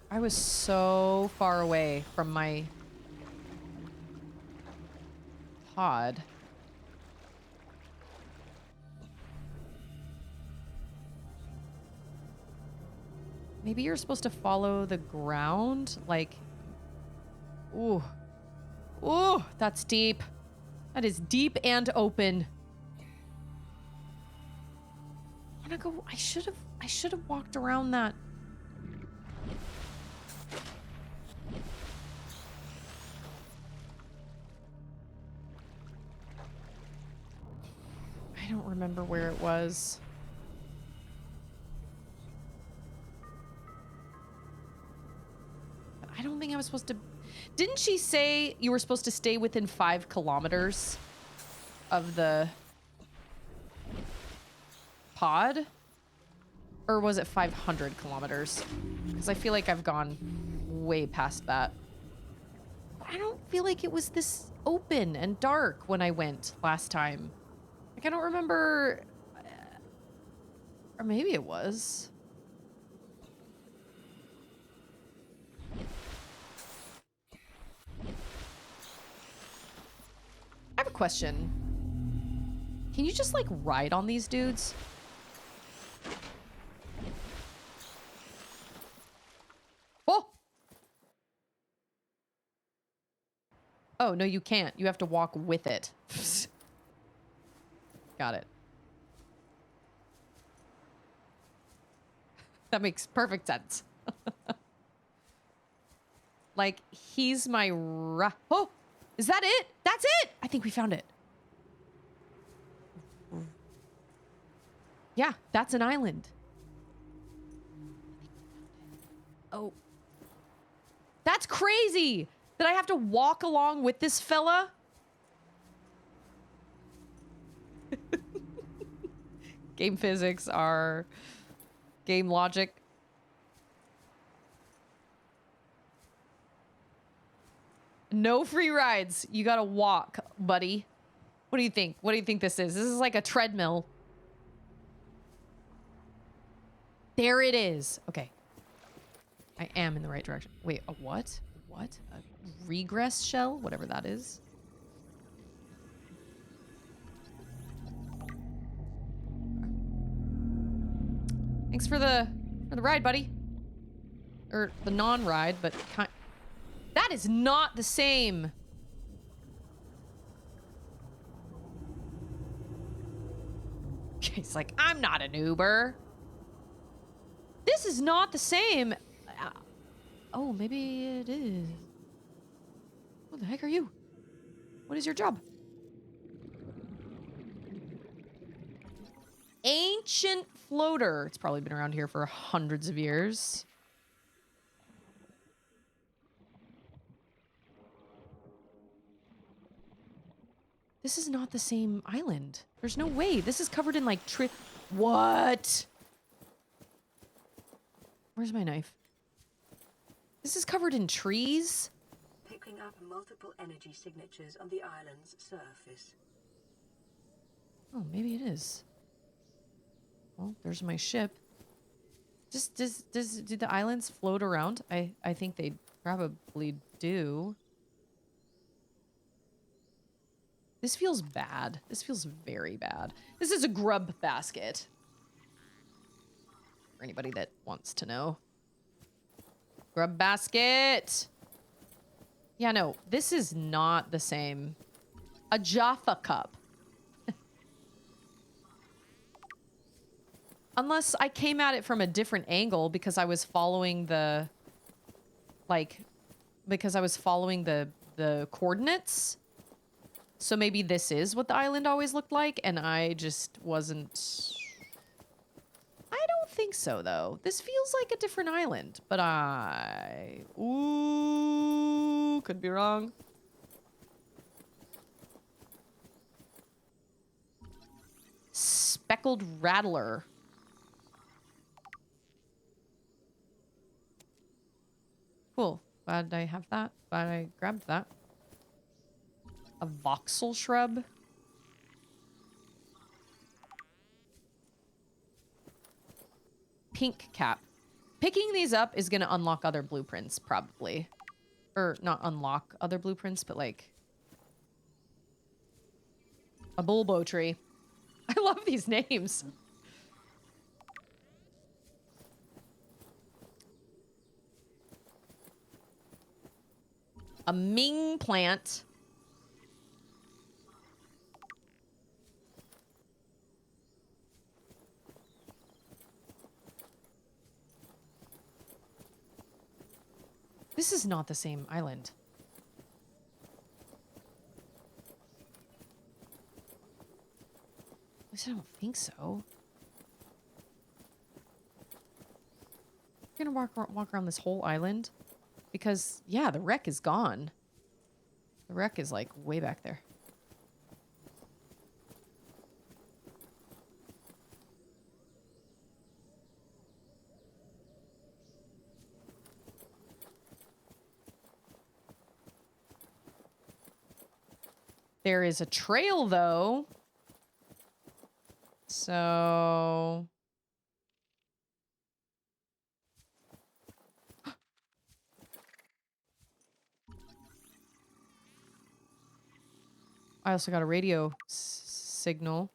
I was so far away from my pod. Maybe you're supposed to follow the ground? Like, ooh. Ooh, that's deep. That is deep and open. I wanna go, I should have walked around that. I don't remember where it was. I don't think I was supposed to... Didn't she say you were supposed to stay within 5 kilometers of the pod? Or was it 500 kilometers? Because I feel like I've gone way past that. I don't feel like it was this open and dark when I went last time. Like, I don't remember... Or maybe it was. I have a question. Can you just, like, ride on these dudes? Oh! Oh, no, you can't. You have to walk with it. Got it. That makes perfect sense. Like, he's my oh! Is that it? That's it! I think we found it. Yeah, that's an island. Oh. That's crazy! That I have to walk along with this fella? Game physics are... game logic. No free rides. You gotta walk, buddy. What do you think? What do you think this is? This is like a treadmill. There it is. Okay. I am in the right direction. Wait, a what? What? A regress shell? Whatever that is. Thanks for the ride, buddy. Or the non-ride, but kind... That is not the same. Okay, it's like, I'm not an Uber. This is not the same. Oh, maybe it is. What the heck are you? What is your job? Ancient floater. It's probably been around here for hundreds of years. This is not the same island. There's no way. This is covered in like What? Where's my knife? This is covered in trees? Picking up multiple energy signatures on the island's surface. Oh, maybe it is. Well, there's my ship. Do the islands float around? I think they probably do. This feels bad. This feels very bad. This is a grub basket. For anybody that wants to know. Grub basket. Yeah, no, this is not the same. A Jaffa cup. Unless I came at it from a different angle because I was following the... Like, because I was following the coordinates. So maybe this is what the island always looked like, and I just wasn't... I don't think so, though. This feels like a different island, but Ooh, could be wrong. Speckled rattler. Cool. Glad I have that. Glad I grabbed that. A voxel shrub. Pink cap. Picking these up is going to unlock other blueprints, probably. Or not unlock other blueprints, but like... a bulbo tree. I love these names. A Ming plant. This is not the same island. At least I don't think so. I'm gonna walk around this whole island because, yeah, the wreck is gone. The wreck is, like, way back there. There is a trail, though. So... I also got a radio signal.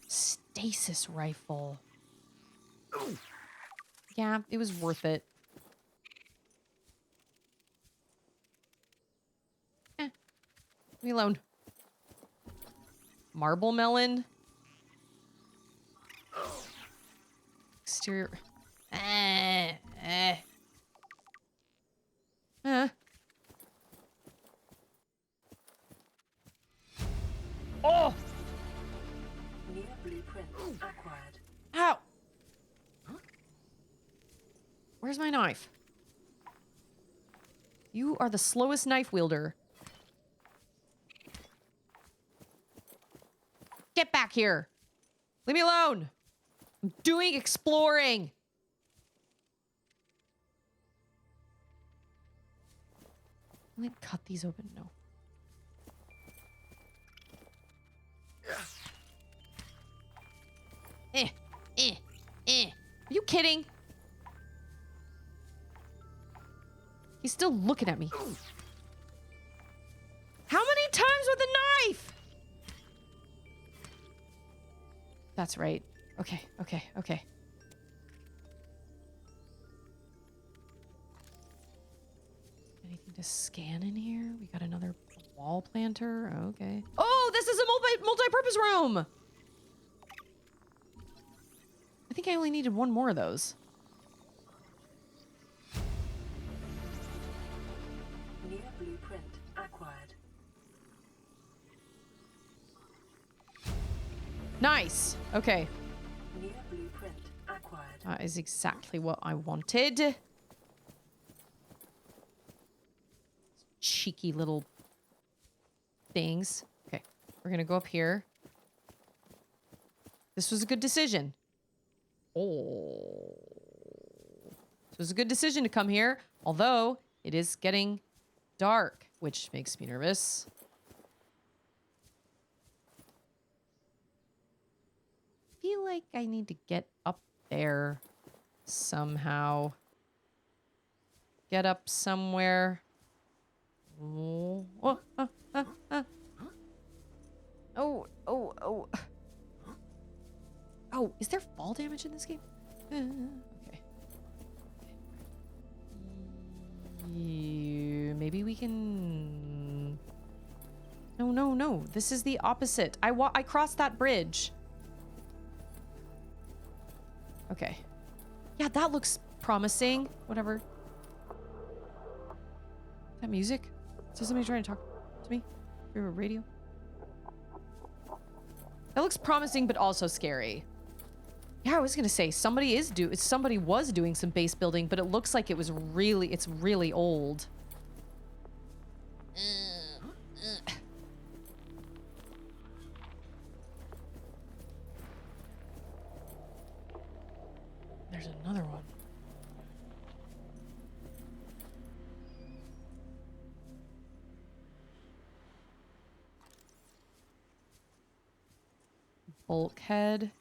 Stasis rifle. Yeah, it was worth it. Leave me alone. Marble melon. Exterior. Oh! New blueprint acquired. Ow! Where's my knife? You are the slowest knife wielder. Get back here! Leave me alone! I'm doing exploring! Let me cut these open. No. Are you kidding? He's still looking at me. How many times with a knife? That's right. Okay, okay, okay. Anything to scan in here? We got another wall planter. Okay. Oh, this is a multi-purpose room. I think I only needed one more of those. New blueprint acquired. Nice. Okay. New blueprint acquired. That is exactly what I wanted. Cheeky little things. Okay. We're going to go up here. This was a good decision. Oh. This was a good decision to come here, although it is getting dark, which makes me nervous. I feel like I need to get up there somehow. Get up somewhere. Oh, oh. Oh, is there fall damage in this game? Okay. Maybe we can... No. This is the opposite. I crossed that bridge. Okay. Yeah, that looks promising. Whatever. Is that music? Is there somebody trying to talk to me through a radio? That looks promising, but also scary. Yeah, I was gonna say somebody was doing some base building, but it looks like it's really old. There's another one. Bulkhead.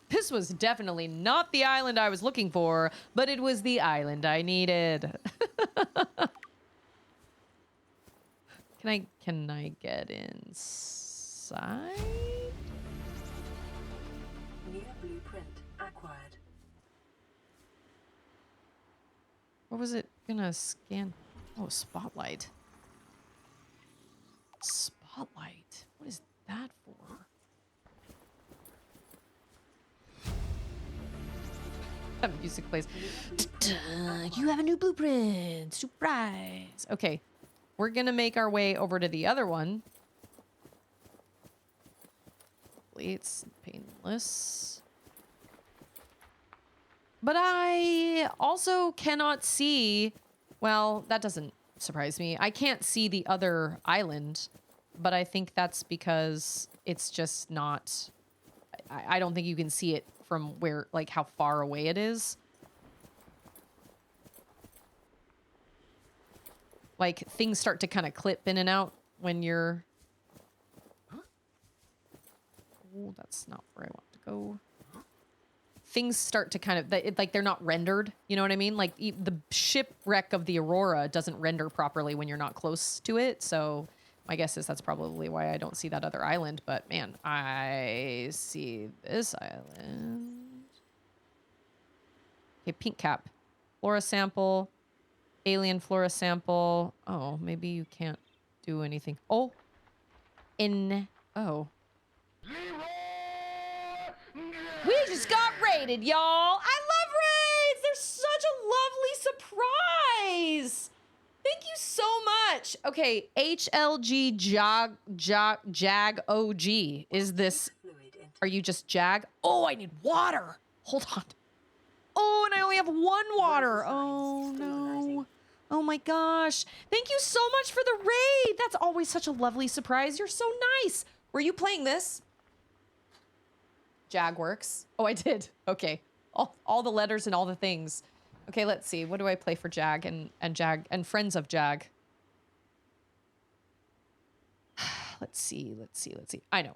This was definitely not the island I was looking for, but it was the island I needed. Can I get inside? New blueprint acquired. What was it gonna scan? Oh, spotlight. Spotlight. What is that for? That music plays. You have a new blueprint. Surprise. Okay. We're gonna make our way over to the other one. Hopefully it's painless. But I also cannot see... Well, that doesn't surprise me. I can't see the other island, but I think that's because it's just not... I don't think you can see it from where, like, how far away it is. Like, things start to kind of clip in and out when you're... Oh, that's not where I want to go. Things start to kind of... like, they're not rendered. You know what I mean? Like, the shipwreck of the Aurora doesn't render properly when you're not close to it. So, my guess is that's probably why I don't see that other island. But, man, I see this island. Okay, pink cap. Flora sample. Alien flora sample. Oh, maybe you can't do anything. Oh. Oh. We just got raided, y'all. I love raids. They're such a lovely surprise. Thank you so much. Okay, HLG Jag OG. Is this... Are you just Jag? Oh, I need water. Hold on. Oh, and I only have one water. Oh, no. Oh, my gosh. Thank you so much for the raid. That's always such a lovely surprise. You're so nice. Were you playing this? Jag works. Oh, I did. Okay. All the letters and all the things. Okay, let's see. What do I play for Jag and Jag and friends of Jag? Let's see. I know.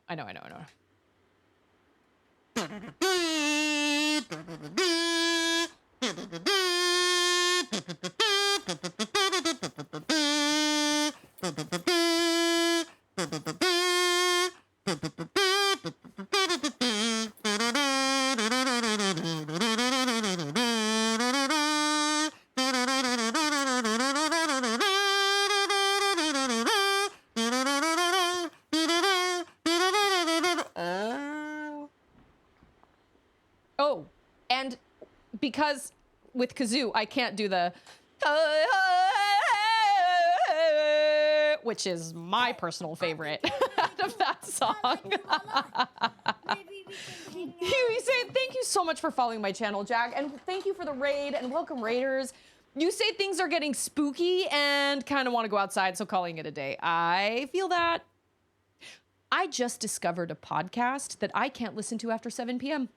Oh, and because with kazoo, I can't do the, which is my personal favorite of that song. You say thank you so much for following my channel, Jag, and thank you for the raid and welcome raiders. You say things are getting spooky and kind of want to go outside, so calling it a day. I feel that. I just discovered a podcast that I can't listen to after 7 p.m.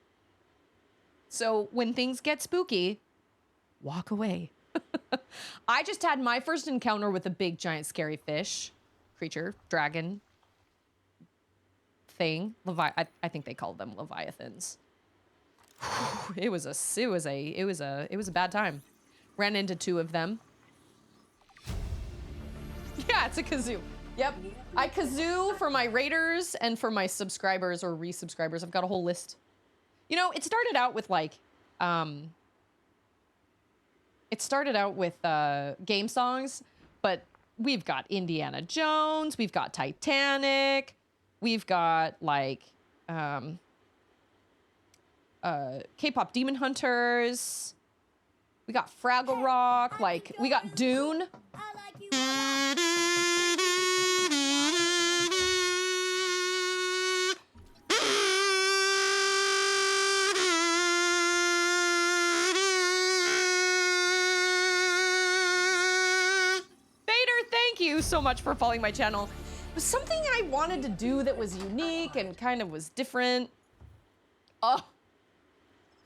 So when things get spooky, walk away. I just had my first encounter with a big, giant, scary fish, creature, dragon, thing. I think they called them leviathans. It was a bad time. Ran into 2 of them. Yeah, it's a kazoo. Yep. I kazoo for my raiders and for my subscribers or resubscribers. I've got a whole list. You know, it started out with like, game songs, but we've got Indiana Jones, we've got Titanic, we've got like, K-pop Demon Hunters, we got Fraggle Rock, like, we got Dune. Thank you so much for following my channel. It was something I wanted to do that was unique and kind of was different. Oh,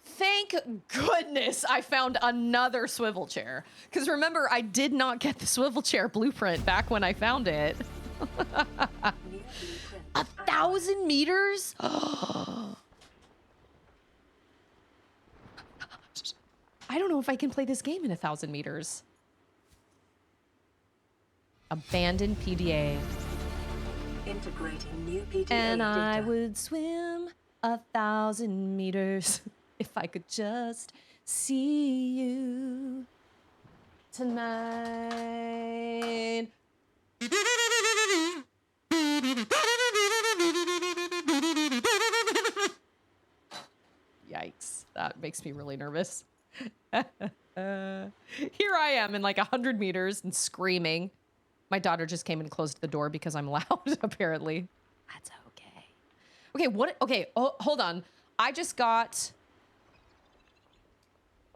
thank goodness I found another swivel chair. Because remember, I did not get the swivel chair blueprint back when I found it. 1,000 meters? I don't know if I can play this game in 1,000 meters. Abandoned PDA. Integrating new PDA And data. I would swim 1,000 meters if I could just see you tonight. Yikes, that makes me really nervous. Here I am in like 100 meters and screaming. My daughter just came and closed the door because I'm loud, apparently. That's okay. Okay, what? Okay, oh, hold on. I just got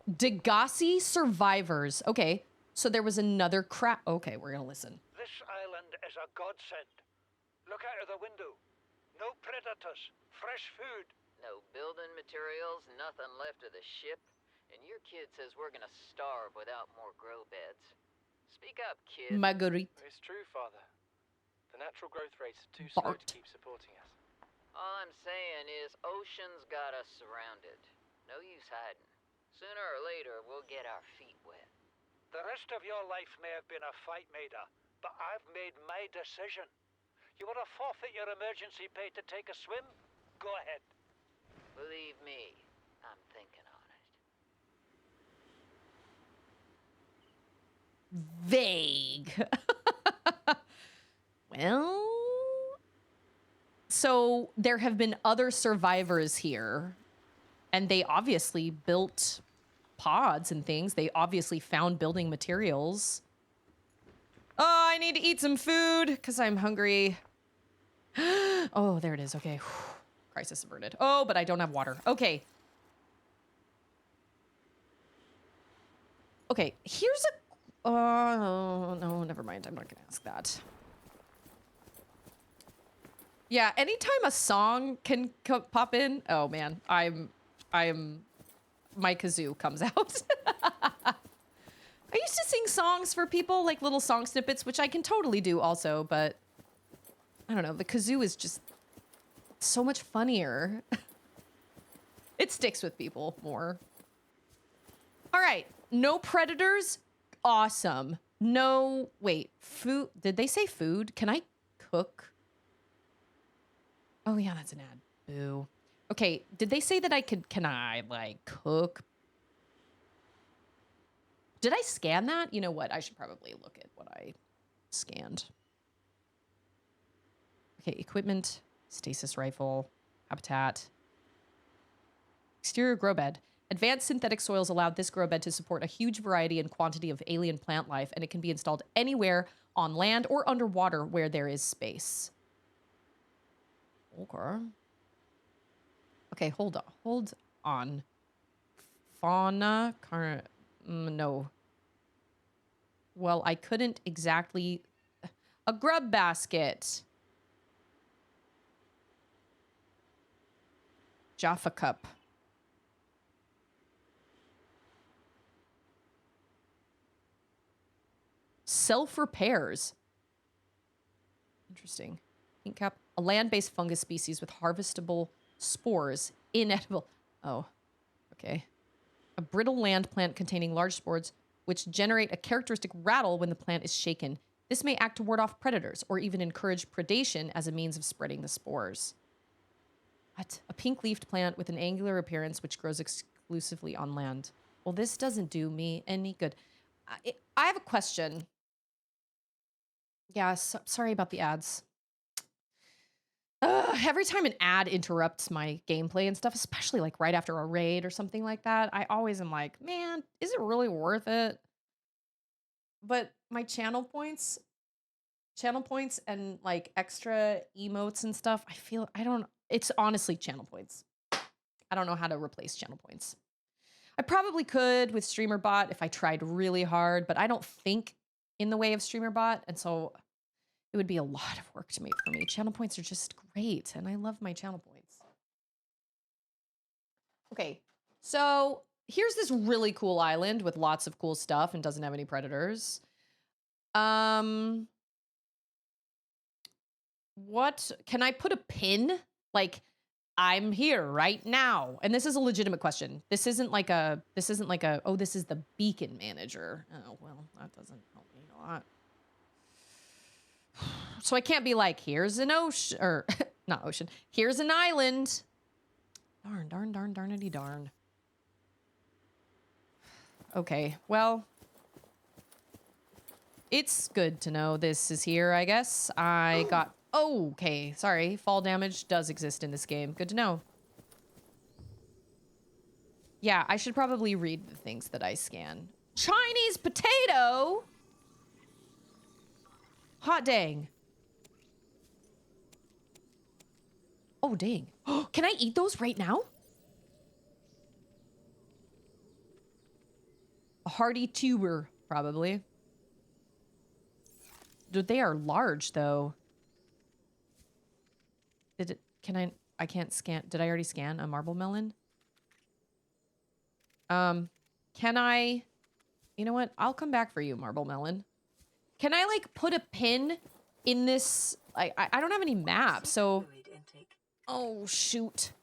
Degassi survivors. Okay, so there was another crap. Okay, we're gonna listen. This island is a godsend. Look out of the window. No predators, fresh food. No building materials, nothing left of the ship, and your kid says we're gonna starve without more grow beds. Speak up, kid. Marguerite. It's true, Father. The natural growth rates are too slow Bart. to keep supporting us. All I'm saying is ocean's got us surrounded. No use hiding. Sooner or later, we'll get our feet wet. The rest of your life may have been a fight, Maida, but I've made my decision. You want to forfeit your emergency pay to take a swim? Go ahead. Believe me, I'm thinking on it. Vague. Well, so there have been other survivors here, and they obviously built pods and things. They obviously found building materials. Oh, I need to eat some food because I'm hungry. Oh, there it is. Okay. Crisis averted. Oh, but I don't have water. Okay. Okay, here's a... Oh, no, never mind. I'm not going to ask that. Yeah, anytime a song can pop in... Oh, man. My kazoo comes out. I used to sing songs for people, like little song snippets, which I can totally do also, but... I don't know. The kazoo is just so much funnier. It sticks with people more. All right. No predators. Awesome. No, wait, food. Did they say food? Can I cook? Oh yeah, that's an ad. Boo. Okay. Did they say that can I like cook? Did I scan that? You know what? I should probably look at what I scanned. Okay, equipment, stasis rifle, habitat, exterior grow bed. Advanced synthetic soils allowed this grow bed to support a huge variety and quantity of alien plant life, and it can be installed anywhere on land or underwater where there is space. Okay. Okay, hold on. Fauna, no. Well, I couldn't exactly... A grub basket. Jaffa cup. Self-repairs. Interesting. Pink cap. A land-based fungus species with harvestable spores. Inedible. Oh, okay. A brittle land plant containing large spores which generate a characteristic rattle when the plant is shaken. This may act to ward off predators or even encourage predation as a means of spreading the spores. What? A pink-leafed plant with an angular appearance which grows exclusively on land. Well, this doesn't do me any good. I have a question. Yeah, sorry about the ads. Every time an ad interrupts my gameplay and stuff, especially like right after a raid or something like that, I always am like, man, is it really worth it? But my channel points and like extra emotes and stuff, it's honestly channel points. I don't know how to replace channel points. I probably could with StreamerBot if I tried really hard, but I don't think in the way of StreamerBot, and so it would be a lot of work to make for me. Channel points are just great, and I love my channel points. Okay, so here's this really cool island with lots of cool stuff and doesn't have any predators. What can I put a pin? Like, I'm here right now. And this is a legitimate question. This isn't like a, oh, this is the beacon manager. Oh, well, that doesn't help me a lot. So I can't be like, here's an ocean, or not ocean, here's an island. Darnity darn. Okay, well, it's good to know this is here, I guess. I got, okay, sorry. Fall damage does exist in this game. Good to know. Yeah, I should probably read the things that I scan. Chinese potato? Hot dang. Oh, Oh, dang. Can I eat those right now? A hardy tuber, probably. Dude, they are large, though. I can't scan. Did I already scan a marble melon? Can I, you know what? I'll come back for you, marble melon. Can I, like, put a pin in this? I don't have any map, so. Oh, shoot.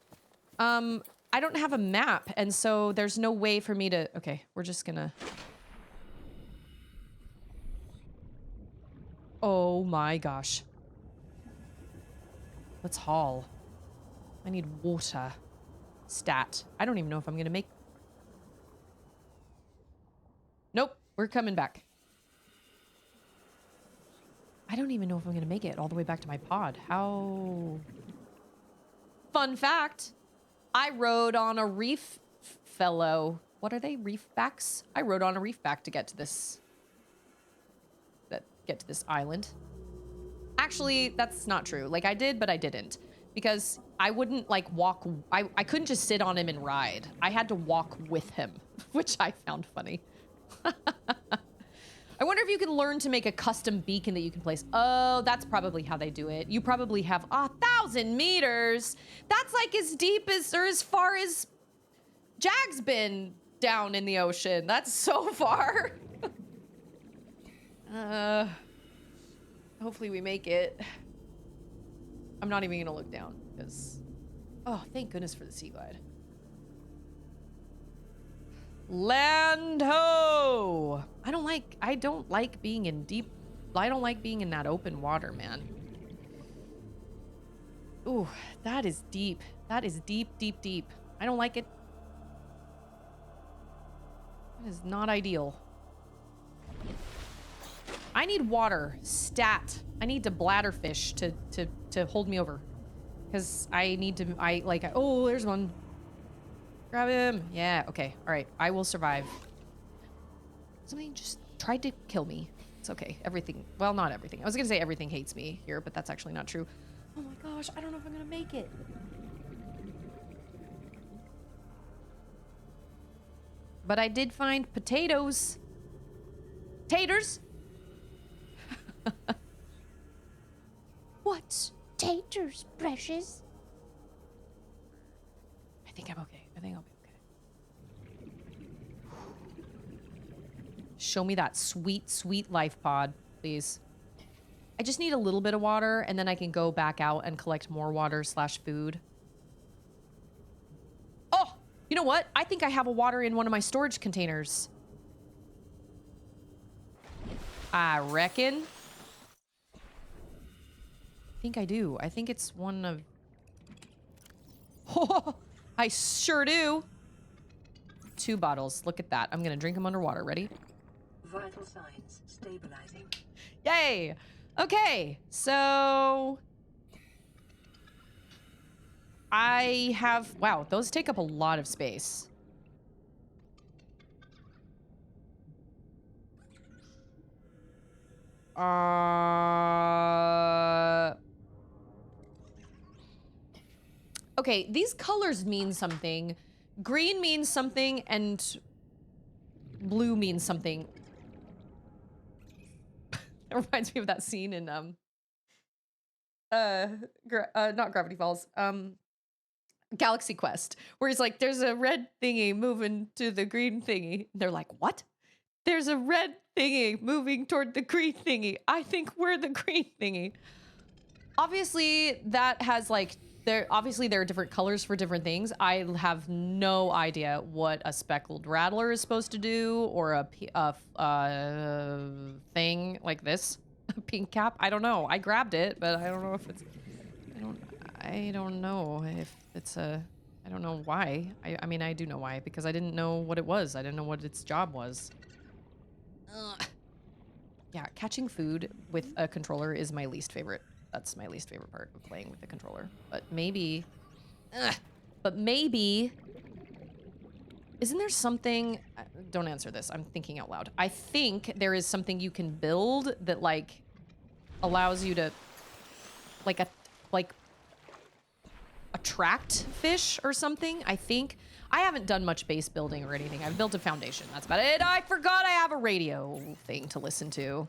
I don't have a map, and so there's no way for me to, okay, we're just gonna. Oh my gosh. Let's haul. I need water. Stat. I don't even know if I'm gonna make. Nope, we're coming back. I don't even know if I'm gonna make it all the way back to my pod. How? Fun fact. I rode on a reef fellow. What are they? Reefbacks? I rode on a reefback to get to this. Get to this island. Actually, that's not true. Like, I did, but I didn't. Because I wouldn't, like, walk. I couldn't just sit on him and ride. I had to walk with him, which I found funny. I wonder if you can learn to make a custom beacon that you can place. Oh, that's probably how they do it. You probably have 1,000 meters. That's like as deep as, or as far as Jag's been down in the ocean. That's so far. Hopefully we make it. I'm not even gonna look down because, oh, thank goodness for the sea glide. Land ho! I don't like being in deep, I don't like being in that open water, man. Ooh, that is deep. That is deep, deep, deep. I don't like it. That is not ideal. I need water. Stat. I need to bladderfish to hold me over. Because I need to, oh, there's one. Grab him. Yeah, okay. All right. I will survive. Something just tried to kill me. It's okay. Everything, well, not everything. I was going to say everything hates me here, but that's actually not true. Oh my gosh, I don't know if I'm going to make it. But I did find potatoes. Taters. What? Taters, precious. I think I'm okay. I think I'll be okay. Show me that sweet, sweet life pod, please. I just need a little bit of water, and then I can go back out and collect more water / food. Oh, you know what? I think I have a water in one of my storage containers. I reckon. I think I do. I think it's one of... Oh, I sure do. 2 bottles. Look at that. I'm gonna drink them underwater. Ready? Vital signs stabilizing. Yay! Okay, so... I have... Wow, those take up a lot of space. Okay, these colors mean something. Green means something, and blue means something. It reminds me of that scene in not Gravity Falls, Galaxy Quest, where he's like, there's a red thingy moving to the green thingy. They're like, what? There's a red thingy moving toward the green thingy. I think we're the green thingy. Obviously, that has like, there are different colors for different things. I have no idea what a speckled rattler is supposed to do, or a thing like this, a pink cap. I don't know. I grabbed it, but I don't know if it's. I don't know if it's a. I don't know why. I mean, I do know why, because I didn't know what it was. I didn't know what its job was. Ugh. Yeah, catching food with a controller is my least favorite. That's my least favorite part of playing with the controller. But maybe... Isn't there something... Don't answer this. I'm thinking out loud. I think there is something you can build that, like, allows you to... tracked fish or something, I think. I haven't done much base building or anything. I've built a foundation. That's about it. I forgot I have a radio thing to listen to.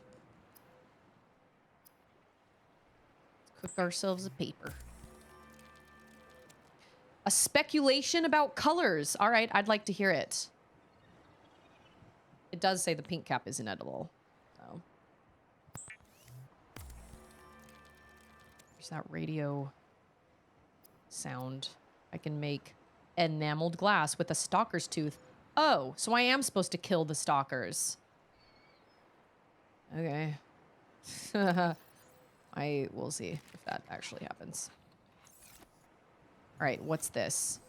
Let's cook ourselves a paper. A speculation about colors. All right, I'd like to hear it. It does say the pink cap is inedible. So. There's that radio sound. I can make enameled glass with a stalker's tooth. Oh, so I am supposed to kill the stalkers. Okay. I will see if that actually happens. All right, what's this?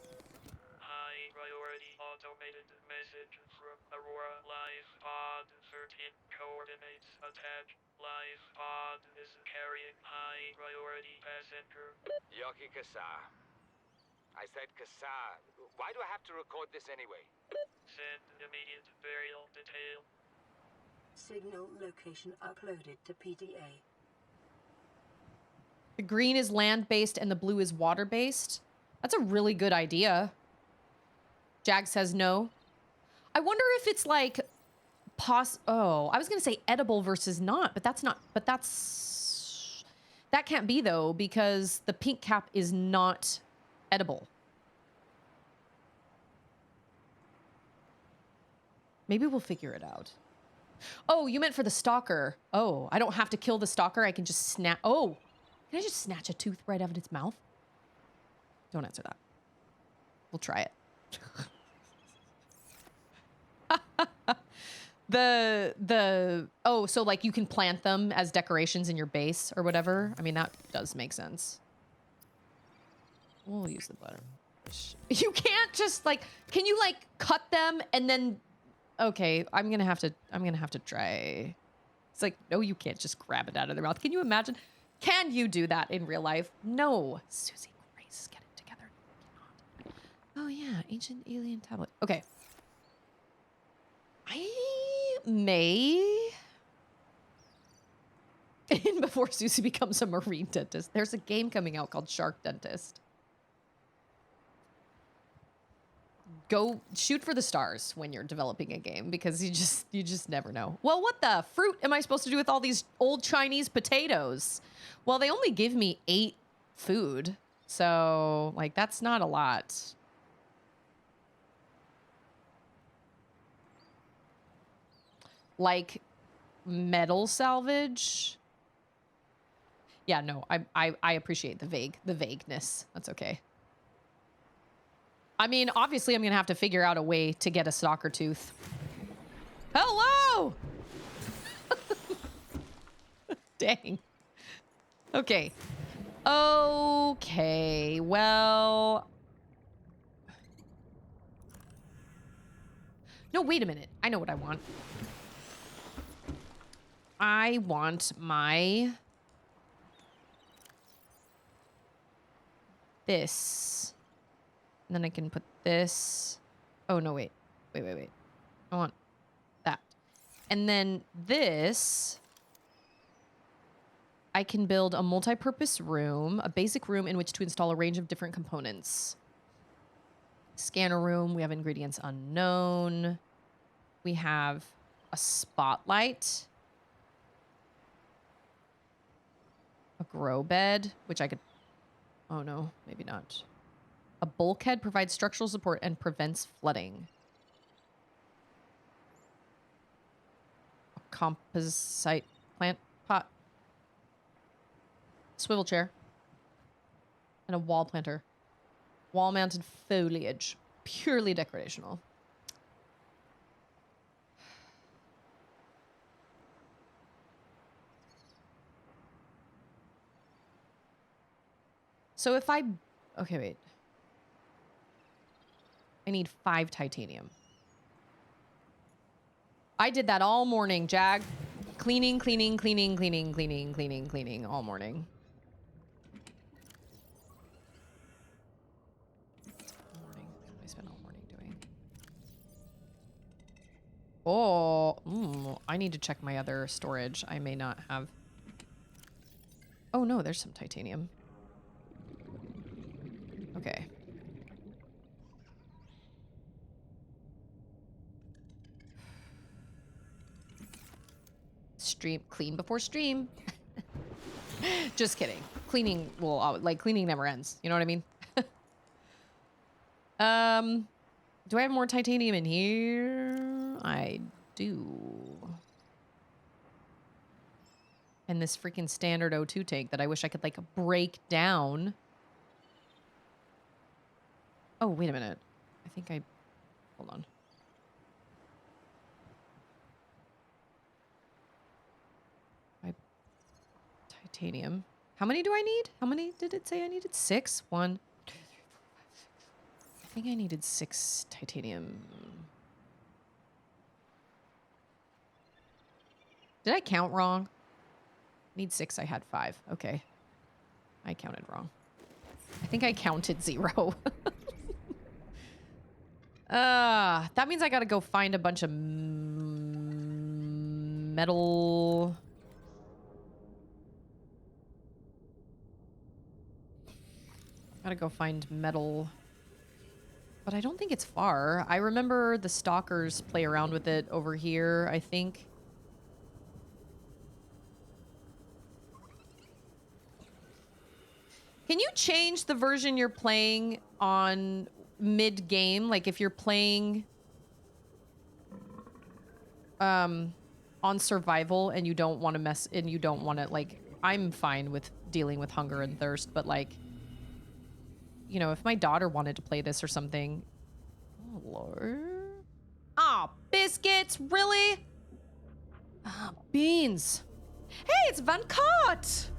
High priority automated message from Aurora Lifepod. 13 coordinates attached. Lifepod is carrying high priority passenger. Yoki Kasa. I said Kasa. Why do I have to record this anyway? Send immediate burial detail. Signal location uploaded to PDA. The green is land-based and the blue is water-based. That's a really good idea. Jag says no. I wonder if it's like oh, I was going to say edible versus not, but that's not, that can't be though, because the pink cap is not edible. Maybe we'll figure it out. Oh, you meant for the stalker. Oh, I don't have to kill the stalker. I can just snap. Oh, can I just snatch a tooth right out of its mouth? Don't answer that. We'll try it. Oh, so like you can plant them as decorations in your base or whatever. I mean, that does make sense. We'll use the butter. You can't just like, can you like cut them and then, okay, I'm gonna have to try. It's like, no, you can't just grab it out of their mouth. Can you imagine? Can you do that in real life? No. Susie Grace, get it together. Oh yeah, ancient alien tablet. Okay. I may, and before Susie becomes a marine dentist, there's a game coming out called Shark Dentist. Go shoot for the stars when you're developing a game, because you just never know. Well, what the fruit am I supposed to do with all these old Chinese potatoes? Well, they only give me 8 food, so like that's not a lot. Like metal salvage. Yeah, no, I appreciate the vagueness. That's okay. I mean, obviously I'm gonna have to figure out a way to get a stalker tooth. Hello! Dang. Okay. Okay, well. No, wait a minute. I know what I want. I want my this. And then I can put this. Oh, no, wait. Wait. I want that. And then this, I can build a multi-purpose room, a basic room in which to install a range of different components. Scanner room, we have ingredients unknown. We have a spotlight. A grow bed, which I could, oh no, maybe not. A bulkhead provides structural support and prevents flooding. A composite plant pot. Swivel chair. And a wall planter. Wall-mounted foliage. Purely decorational. So if I... Okay, wait. I need 5 titanium. I did that all morning, Jag. Cleaning all morning. I spent all morning doing. Oh, I need to check my other storage. I may not have. Oh no, there's some titanium. Okay. Stream clean before stream. Just kidding. Cleaning will like cleaning never ends. You know what I mean? Do I have more titanium in here? I do. And this freaking standard O2 tank that I wish I could like break down. Oh, wait a minute. I think I hold on. Titanium. How many do I need? How many did it say I needed? 6? 1, 2, 3, 4, 5, 6. I think I needed 6 titanium. Did I count wrong? Need 6. I had 5. Okay. I counted wrong. I think I counted 0. That means I gotta go find a bunch of metal. Gotta go find metal. But I don't think it's far. I remember the stalkers play around with it over here, I think. Can you change the version you're playing on mid-game? Like if you're playing on survival and you don't want to mess and you don't want to like I'm fine with dealing with hunger and thirst, but like you know, if my daughter wanted to play this or something. Oh Lord. Ah, biscuits, really? Ah, beans. Hey, it's Van Cott.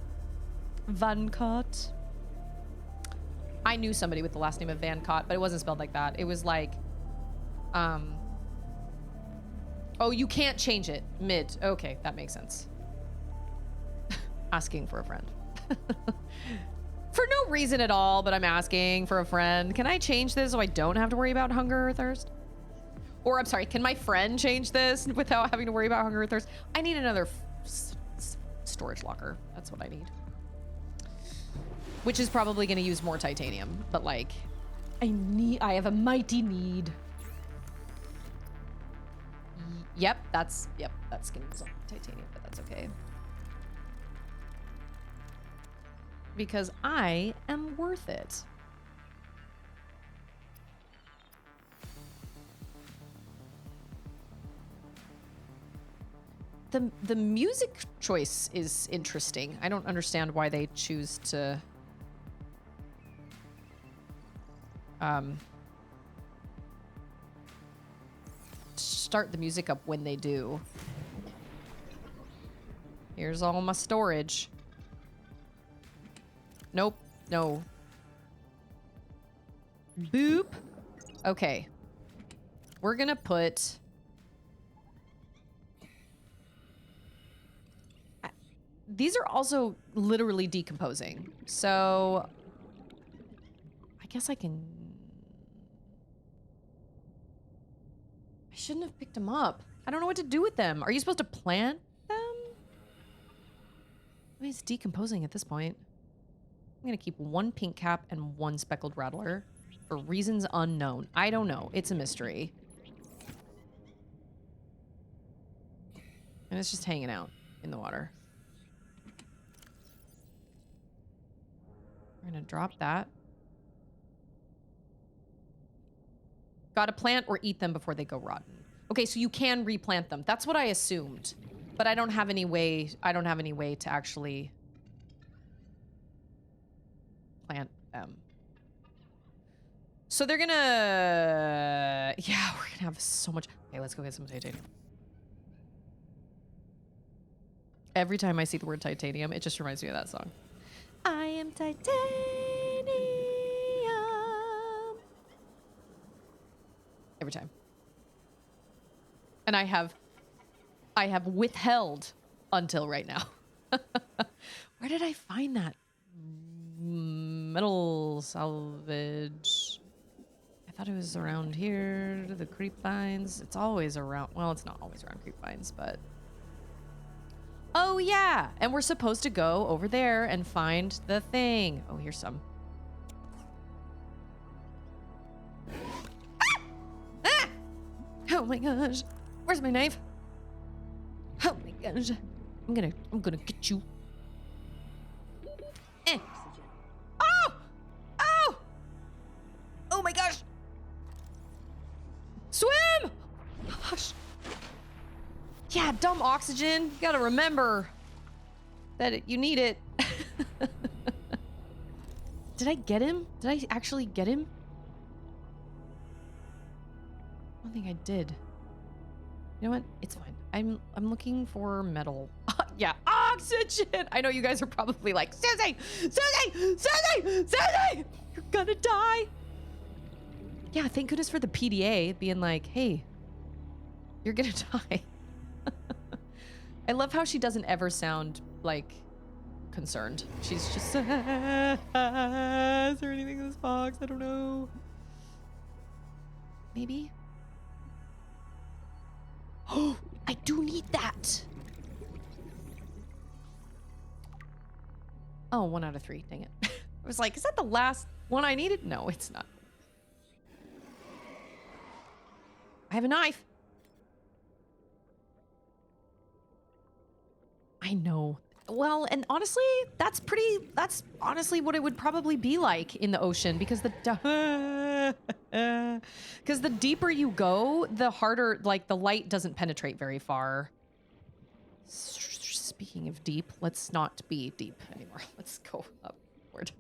Van Cott. I knew somebody with the last name of Van Cott, but it wasn't spelled like that. It was like, oh, you can't change it mid. Okay, that makes sense. Asking for a friend. For no reason at all, but I'm asking for a friend. Can I change this so I don't have to worry about hunger or thirst? Or, I'm sorry, can my friend change this without having to worry about hunger or thirst? I need another storage locker. That's what I need. Which is probably going to use more titanium, but like, I have a mighty need. Yep, that's going to use titanium, but that's okay. Because I am worth it. The music choice is interesting. I don't understand why they choose to start the music up when they do. Here's all my storage. Nope. No. Boop. Okay. We're gonna put... These are also literally decomposing. So... I guess I can... I shouldn't have picked them up. I don't know what to do with them. Are you supposed to plant them? I mean, it's decomposing at this point. I'm gonna keep 1 pink cap and 1 speckled rattler for reasons unknown. I don't know. It's a mystery. And it's just hanging out in the water. We're gonna drop that. Gotta plant or eat them before they go rotten. Okay, so you can replant them. That's what I assumed. But I don't have any way to actually plant them. So they're gonna... Yeah, we're gonna have so much... Okay, let's go get some titanium. Every time I see the word titanium, it just reminds me of that song. I am titanium. Every time. And I have withheld until right now. Where did I find that? Metal salvage. I thought it was around here. The creep vines. It's always around. Well, it's not always around creep vines, but... Oh, yeah. And we're supposed to go over there and find the thing. Oh, here's some. Oh my gosh. Where's my knife? Oh my gosh. I'm gonna get you. Eh. Oh! Oh! Oh my gosh. Swim! Gosh. Yeah, dumb oxygen. You gotta remember that you need it. Did I get him? Did I actually get him? I don't think I did. You know what? It's fine. I'm looking for metal. Yeah, oxygen! I know you guys are probably like, Susie! Susie! Susie! Susie! You're gonna die! Yeah, thank goodness for the PDA being like, hey, you're gonna die. I love how she doesn't ever sound like concerned. She's just, is there anything in this box? I don't know. Maybe? Oh, I do need that. Oh, 1 out of 3. Dang it. I was like, is that the last one I needed? No, it's not. I have a knife. I know. Well, and honestly, that's honestly what it would probably be like in the ocean because the deeper you go, the harder, like the light doesn't penetrate very far. Speaking of deep, let's not be deep anymore. Let's go upward.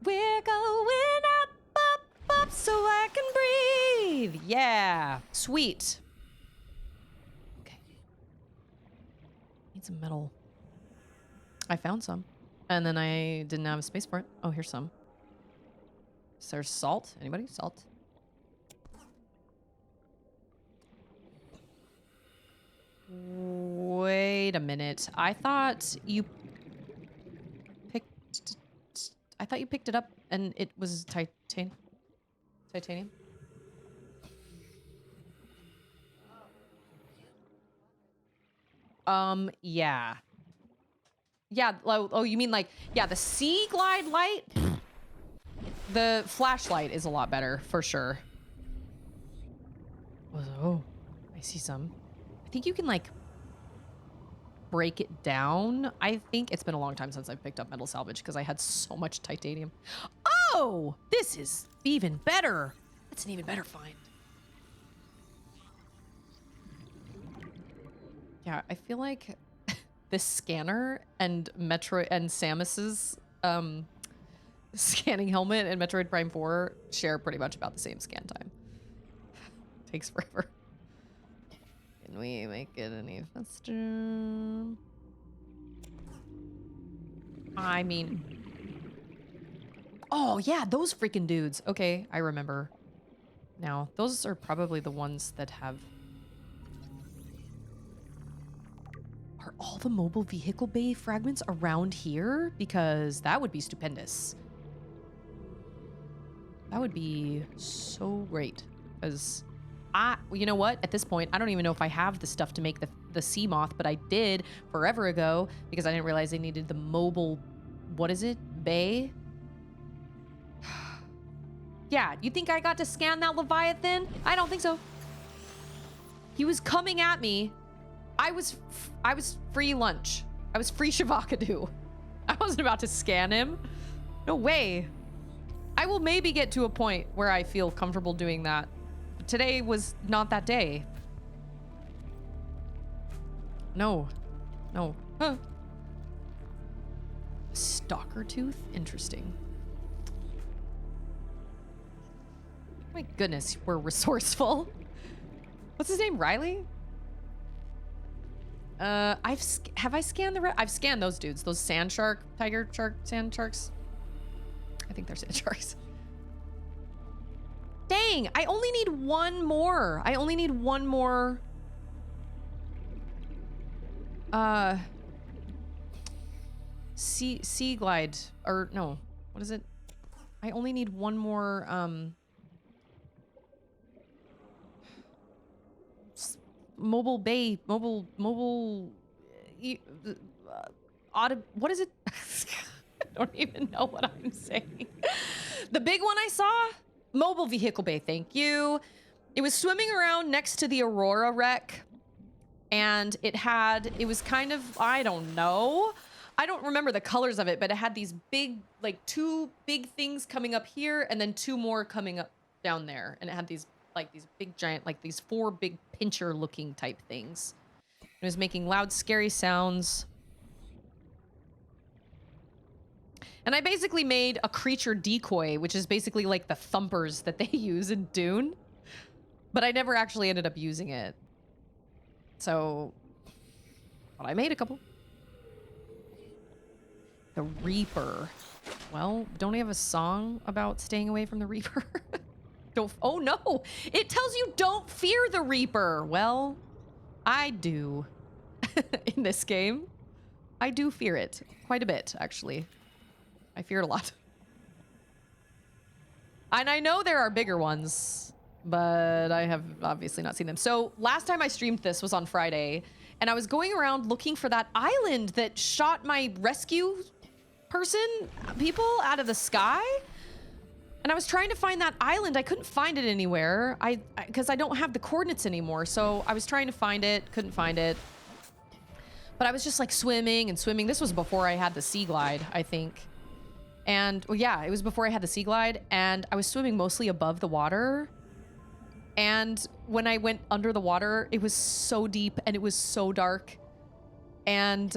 We're going up, up, up so I can breathe. Yeah, sweet. Okay. Need some metal. I found some, and then I didn't have a space for it. Oh, here's some. Is there salt? Anybody? Salt? Wait a minute. I thought you picked it up and it was titanium. Yeah. Yeah, oh, you mean like, yeah, the sea glide light? The flashlight is a lot better, for sure. Oh, I see some. I think you can, like, break it down. I think it's been a long time since I've picked up metal salvage because I had so much titanium. Oh, this is even better. That's an even better find. Yeah, I feel like this scanner and Samus's scanning helmet and Metroid Prime 4 share pretty much about the same scan time. Takes forever. Can we make it any faster? I mean... Oh, yeah, those freaking dudes. Okay, I remember. Now, those are probably the ones that have... Are all the mobile vehicle bay fragments around here? Because that would be stupendous. That would be so great. Because you know what? At this point, I don't even know if I have the stuff to make the sea moth, but I did forever ago because I didn't realize they needed the mobile, what is it? Bay? Yeah, you think I got to scan that Leviathan? I don't think so. He was coming at me. I was free lunch. I was free Shavakadu. I wasn't about to scan him. No way. I will maybe get to a point where I feel comfortable doing that. But today was not that day. No. No. Huh. Stalker tooth? Interesting. My goodness, we're resourceful. What's his name? Riley? Have I scanned I've scanned those dudes, those sand shark, tiger shark, sand sharks. I think they're sand sharks. Dang, I only need one more. I only need one more. Sea glide, or no, what is it? I only need one more, mobile bay, mobile, what is it? I don't even know what I'm saying. The big one I saw, mobile vehicle bay, thank you. It was swimming around next to the Aurora wreck. And it was kind of, I don't know. I don't remember the colors of it, but it had these big, like 2 big things coming up here and then 2 more coming up down there. And it had these, like these big giant, like these 4 big pincher looking type things. It was making loud, scary sounds. And I basically made a creature decoy, which is basically like the thumpers that they use in Dune. But I never actually ended up using it. So, but I made a couple. The Reaper. Well, don't we have a song about staying away from the Reaper? Don't, oh no! It tells you don't fear the Reaper! Well, I do. In this game. I do fear it. Quite a bit, actually. I fear it a lot. And I know there are bigger ones, but I have obviously not seen them. So last time I streamed this was on Friday, and I was going around looking for that island that shot my rescue people out of the sky. And I was trying to find that island. I couldn't find it anywhere. Because I don't have the coordinates anymore. So I was trying to find it, couldn't find it. But I was just like swimming and swimming. This was before I had the sea glide, I think. And well, yeah, it was before I had the sea glide, and I was swimming mostly above the water. And when I went under the water, it was so deep and it was so dark. And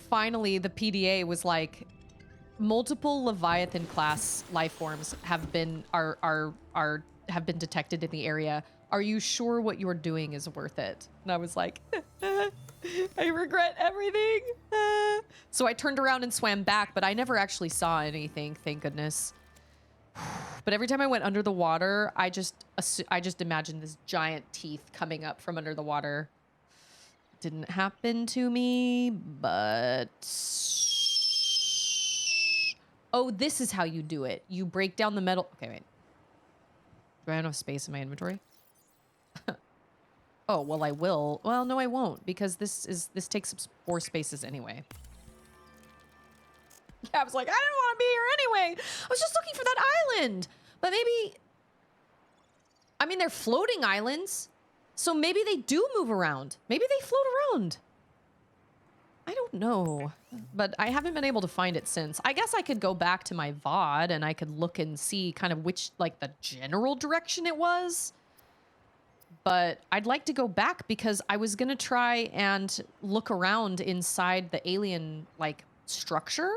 finally, the PDA was like, multiple Leviathan class life forms have been detected in the area. Are you sure what you're doing is worth it? And I was like, I regret everything. So I turned around and swam back, but I never actually saw anything, thank goodness. But every time I went under the water, I just imagined this giant teeth coming up from under the water. Didn't happen to me, but... Oh, this is how you do it. You break down the metal... Okay, wait. Do I have enough space in my inventory? Oh, well, I will. Well, no, I won't, because this takes up 4 spaces anyway. Yeah, I was like, I didn't want to be here anyway. I was just looking for that island. But maybe... I mean, they're floating islands. So maybe they do move around. Maybe they float around. I don't know. But I haven't been able to find it since. I guess I could go back to my VOD and I could look and see kind of which, like, the general direction it was. But I'd like to go back because I was going to try and look around inside the alien, like, structure.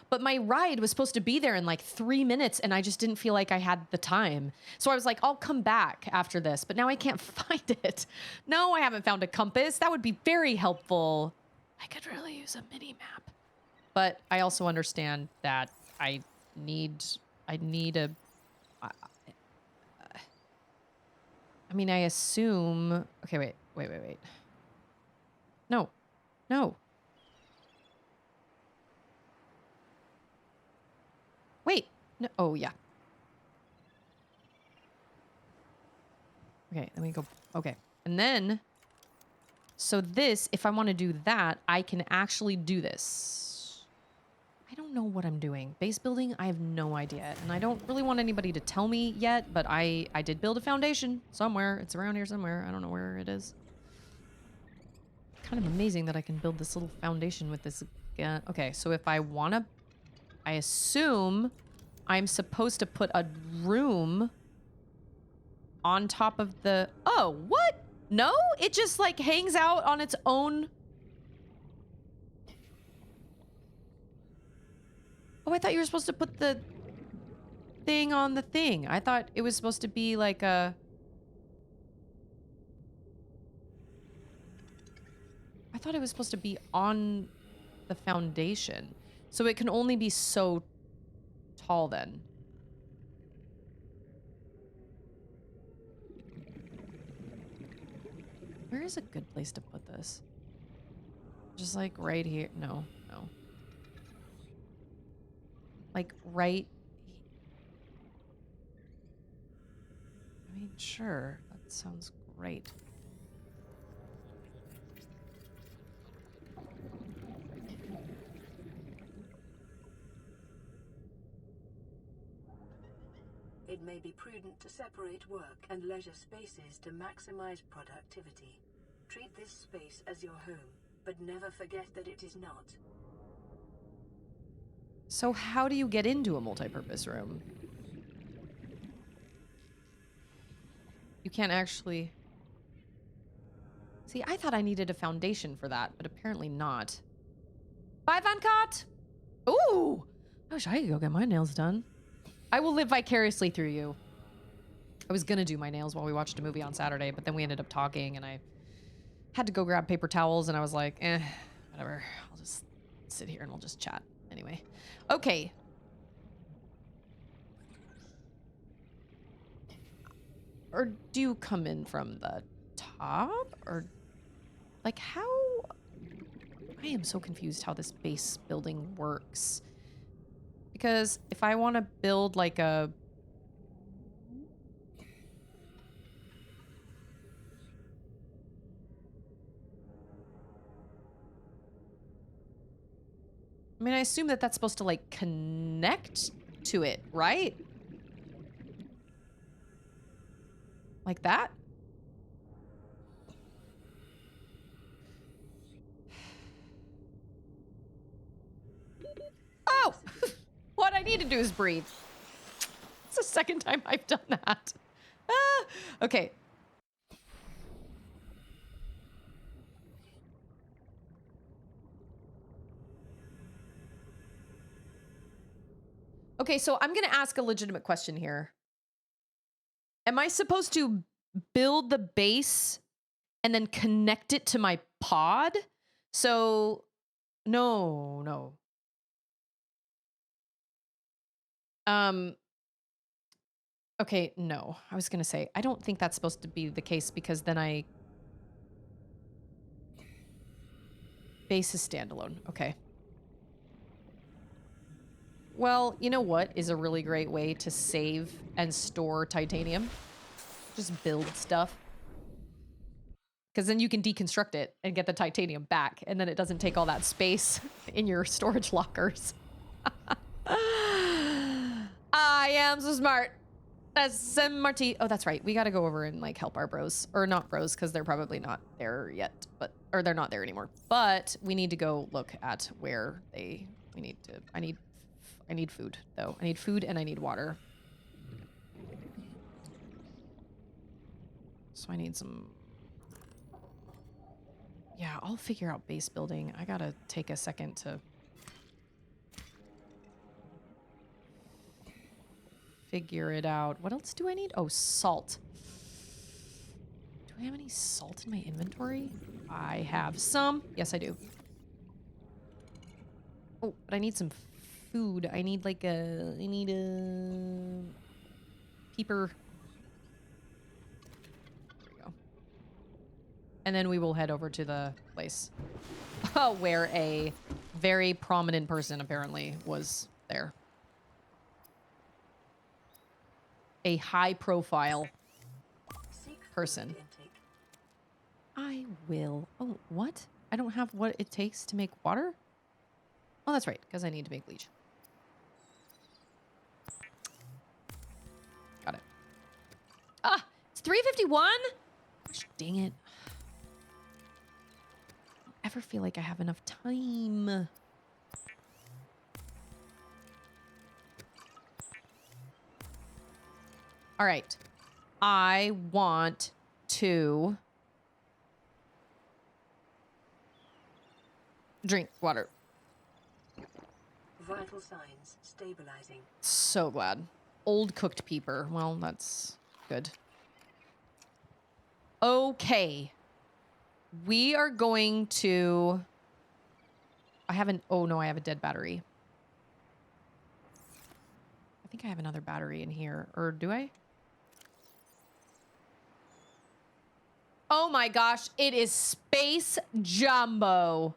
But my ride was supposed to be there in, like, 3 minutes, and I just didn't feel like I had the time. So I was like, I'll come back after this. But now I can't find it. No, I haven't found a compass. That would be very helpful. I could really use a mini-map. But I also understand that I need a... I mean, I assume... Okay, wait. No. Wait. No. Oh, yeah. Okay, let me go. Okay. And then... So this, if I want to do that, I can actually do this. I don't know what I'm doing. Base building, I have no idea. And I don't really want anybody to tell me yet, but I did build a foundation somewhere. It's around here somewhere. I don't know where it is. Kind of amazing that I can build this little foundation with this. Okay, so if I want to... I assume I'm supposed to put a room on top of the... Oh, what? No? It just, like, hangs out on its own... Oh, I thought you were supposed to put the thing on the thing. I thought it was supposed to be, like, a... I thought it was supposed to be on the foundation. So it can only be so tall, then. Where is a good place to put this? Just like right here. No. Like right. I mean, sure. That sounds great. it may be prudent to separate work and leisure spaces to maximize productivity. Treat this space as your home, but never forget that it is not. So how do you get into a multi-purpose room? You can't actually... See, I thought I needed a foundation for that, but apparently not. Bye, Van Cott! Ooh! I wish I could go get my nails done. I will live vicariously through you. I was gonna do my nails while we watched a movie on Saturday, but then we ended up talking, and I had to go grab paper towels, and I was like, whatever. I'll just sit here and we'll just chat. Anyway. Okay. Or do you come in from the top? Or, like, how... I am so confused how this base building works. Because if I want to build, like, a... I mean, I assume that that's supposed to, like, connect to it, right? Like that? Oh! What I need to do is breathe. It's the second time I've done that. Ah! Okay. Okay, so I'm going to ask a legitimate question here. Am I supposed to build the base and then connect it to my pod? So, no. Okay, no. I was going to say, I don't think that's supposed to be the case because then base is standalone. Okay. Well, you know what is a really great way to save and store titanium? Just build stuff. Because then you can deconstruct it and get the titanium back, and then it doesn't take all that space in your storage lockers. I am so smart. SMRT. Oh, that's right. We got to go over and, like, help our bros. Or not bros, because they're probably not there yet. Or they're not there anymore. But we need to go look at where I need food, though. I need food and I need water. So I need some... Yeah, I'll figure out base building. I gotta take a second to... figure it out. What else do I need? Oh, salt. Do I have any salt in my inventory? I have some. Yes, I do. Oh, but I need some food. I need like a... I need a... peeper. There we go. And then we will head over to the place. Where a very prominent person apparently was there. A high-profile person. I will... Oh, what? I don't have what it takes to make water? Oh, that's right, because I need to make bleach. Got it. Ah! It's 3:51? Gosh, dang it. I don't ever feel like I have enough time. All right. I want to drink water. Vital signs stabilizing. So glad. Old cooked peeper. Well, that's good. Okay. We are going to... I haven't... Oh, no, I have a dead battery. I think I have another battery in here. Or do I? Oh my gosh, it is Space Jumbo.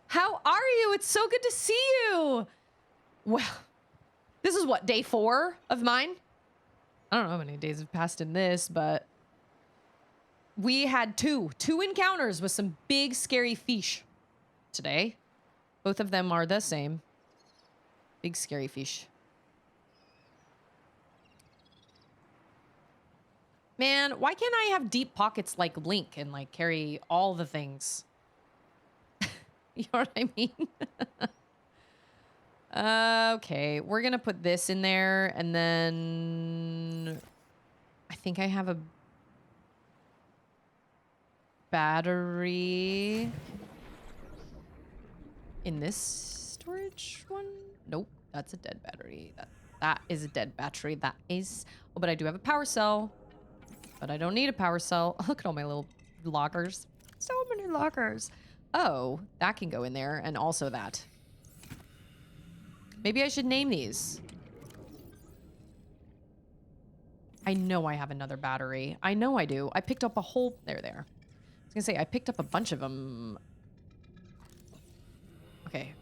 How are you? It's so good to see you. Well, this is what, day 4 of mine? I don't know how many days have passed in this, but we had two encounters with some big scary fish today. Both of them are the same. Big scary fish. Man, why can't I have deep pockets like Link and like carry all the things? You know what I mean? Okay, we're gonna put this in there, and then I think I have a battery in this storage one. Nope, that's a dead battery. That is a dead battery. That is. Oh, but I do have a power cell. But I don't need a power cell. Look at all my little lockers. So many lockers. Oh, that can go in there, and also that. Maybe I should name these. I know I have another battery. I know I do. I picked up a whole... There. I was gonna say, I picked up a bunch of them. Okay.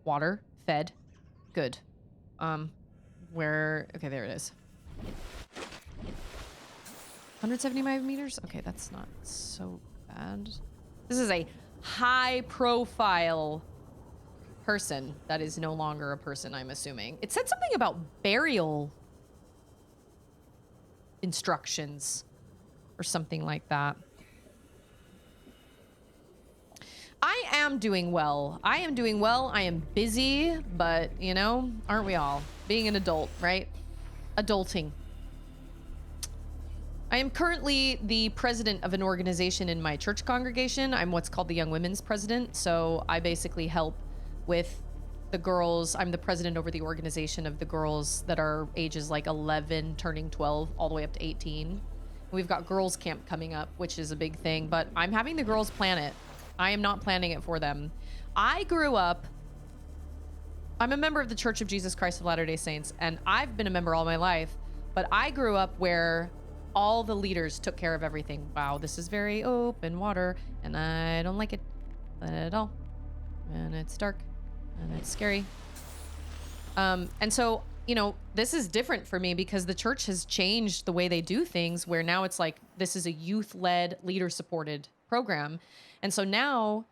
Water. Fed. Good. Where... Okay, there it is. 175 meters? Okay, that's not so bad. This is a high-profile person that is no longer a person, I'm assuming. It said something about burial instructions or something like that. I am doing well. I am busy, but, you know, aren't we all? Being an adult, right? Adulting. I am currently the president of an organization in my church congregation. I'm what's called the Young Women's President. So I basically help with the girls. I'm the president over the organization of the girls that are ages like 11, turning 12, all the way up to 18. We've got girls camp coming up, which is a big thing, but I'm having the girls plan it. I am not planning it for them. I grew up, I'm a member of the Church of Jesus Christ of Latter-day Saints, and I've been a member all my life, but I grew up where all the leaders took care of everything. Wow, this is very open water, and I don't like it at all. And it's dark, and it's scary. And so, you know, this is different for me because the church has changed the way they do things, where now it's like, this is a youth-led, leader-supported program. And so now,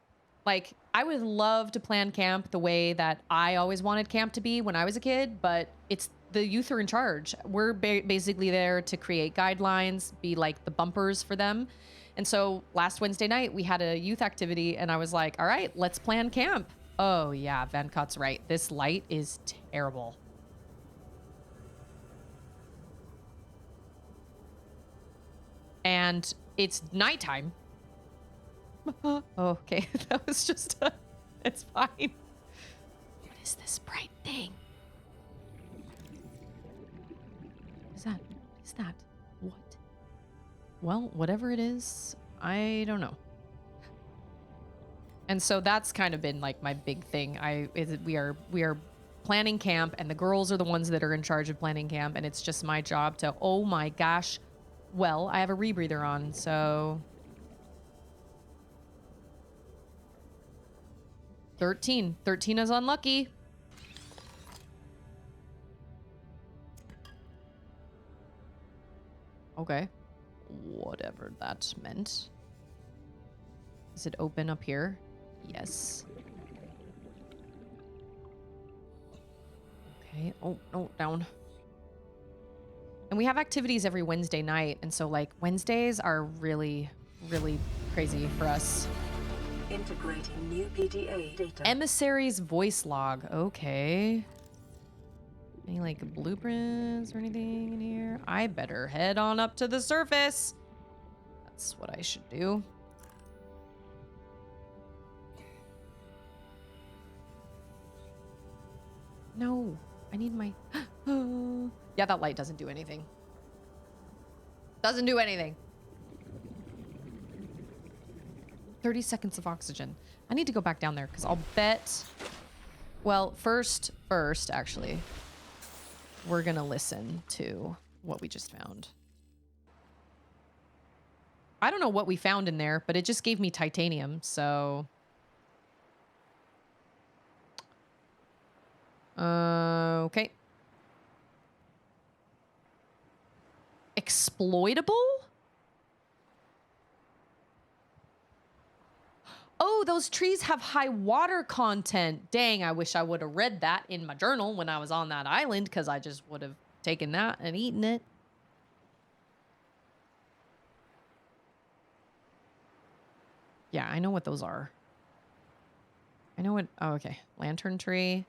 like, I would love to plan camp the way that I always wanted camp to be when I was a kid, but it's the youth are in charge. We're basically there to create guidelines, be like the bumpers for them. And so last Wednesday night, we had a youth activity, and I was like, all right, let's plan camp. Oh, yeah, Van Cott's right. This light is terrible. And it's nighttime. Oh, okay. That was just it's fine. What is this bright thing? Is that what? Well, whatever it is, I don't know. And so that's kind of been like my big thing. We are planning camp, and the girls are the ones that are in charge of planning camp, and it's just my job to, oh my gosh. Well, I have a rebreather on, so 13 is unlucky. Okay. Whatever that meant. Is it open up here? Yes. Okay. Oh, no, down. And we have activities every Wednesday night. And so, like, Wednesdays are really, really crazy for us. Integrating new PDA data. Emissary's voice log. Okay. Any, like, blueprints or anything in here? I better head on up to the surface. That's what I should do. No, I need my... Yeah, that light doesn't do anything. Doesn't do anything. 30 seconds of oxygen. I need to go back down there because I'll bet... Well, first, actually, we're going to listen to what we just found. I don't know what we found in there, but it just gave me titanium, so... Okay. Exploitable? Oh, those trees have high water content. Dang, I wish I would have read that in my journal when I was on that island, because I just would have taken that and eaten it. Yeah, I know what those are. I know what... Oh, okay. Lantern tree.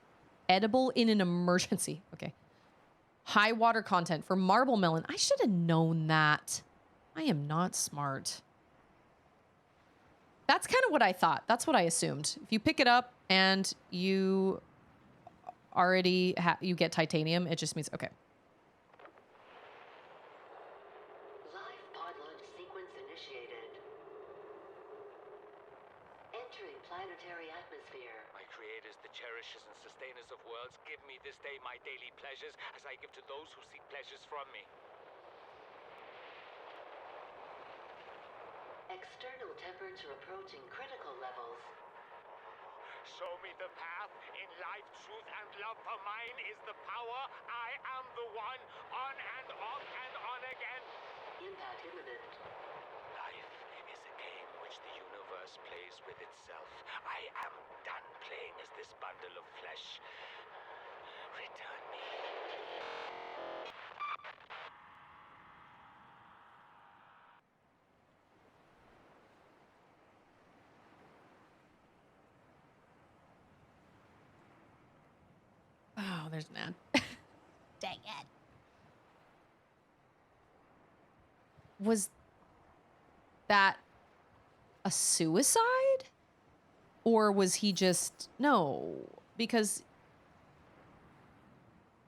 Edible in an emergency. Okay. High water content for marble melon. I should have known that. I am not smart. That's kind of what I thought. That's what I assumed. If you pick it up and you already you get titanium, it just means... Okay. Lifepod launch sequence initiated. Entering planetary atmosphere. My creators, the cherishers and sustainers of worlds, give me this day my daily pleasures as I give to those who seek pleasures from me. External temperature approaching critical levels. Show me the path. In life, truth, and love for mine is the power. I am the one. On and off and on again. Impact imminent. Life is a game which the universe plays with itself. I am done playing as this bundle of flesh. Return me. Oh, there's an ad. Dang it. Was that a suicide? Or was he just... No, because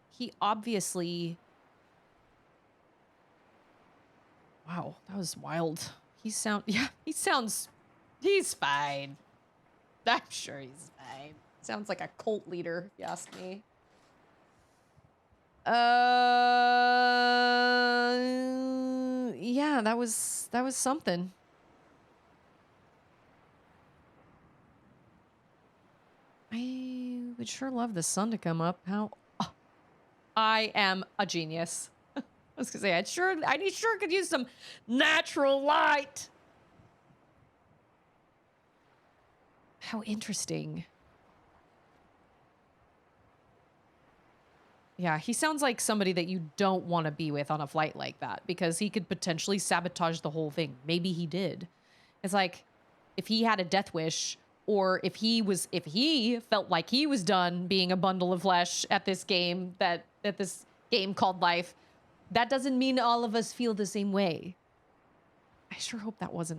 he obviously... Wow, that was wild. He sounds... He's fine. I'm sure he's fine. Sounds like a cult leader, if you ask me. Yeah, that was something. I would sure love the sun to come up. How... Oh, I am a genius. I was gonna say, I sure could use some natural light. How interesting. Yeah, he sounds like somebody that you don't want to be with on a flight like that because he could potentially sabotage the whole thing. Maybe he did. It's like if he had a death wish or if he felt like he was done being a bundle of flesh at this game called life, that doesn't mean all of us feel the same way. I sure hope that was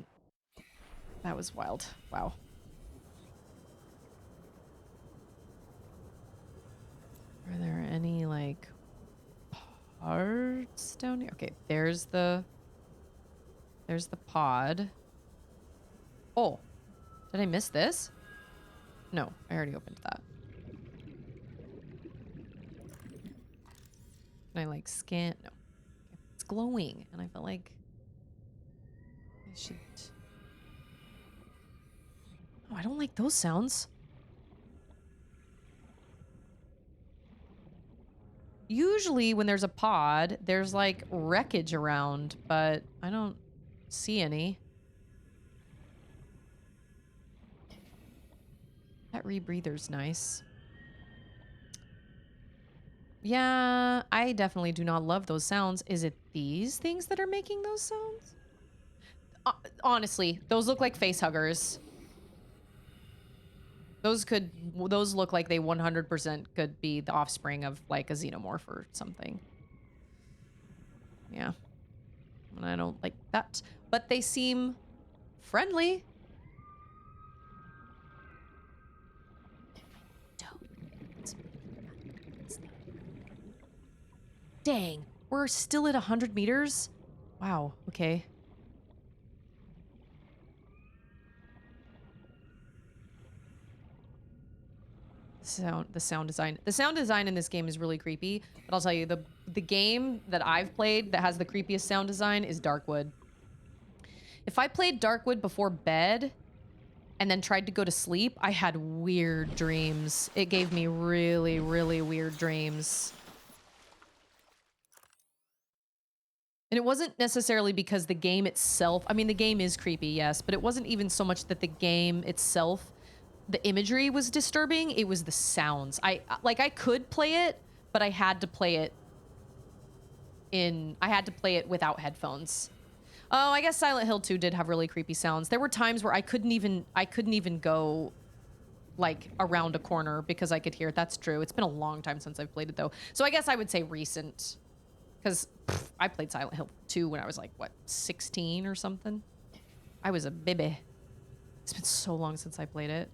wild. Wow. Are there any, like, parts down here? Okay, there's the pod. Oh, did I miss this? No, I already opened that. Can I, like, scan? No. Okay. It's glowing, and I felt like I should... Oh, I don't like those sounds. Usually when there's a pod, there's like wreckage around, but I don't see any. That rebreather's nice. Yeah, I definitely do not love those sounds. Is it these things that are making those sounds? Honestly, those look like face huggers. Those look like they 100% could be the offspring of like a xenomorph or something. Yeah. And I don't like that. But they seem friendly. Dang, we're still at 100 meters? Wow, okay. The sound design. The sound design in this game is really creepy, but I'll tell you, the game that I've played that has the creepiest sound design is Darkwood. If I played Darkwood before bed and then tried to go to sleep, I had weird dreams. It gave me really, really weird dreams. And it wasn't necessarily because the game itself, I mean, the game is creepy, yes, but it wasn't even so much that the game itself, the imagery was disturbing, it was the sounds. I could play it, but I had to play it without headphones. Oh, I guess Silent Hill 2 did have really creepy sounds. There were times where I couldn't even go like around a corner because I could hear it. That's true. It's been a long time since I've played it though. So I guess I would say recent, because I played Silent Hill 2 when I was like, what, 16 or something? I was a baby. It's been so long since I played it.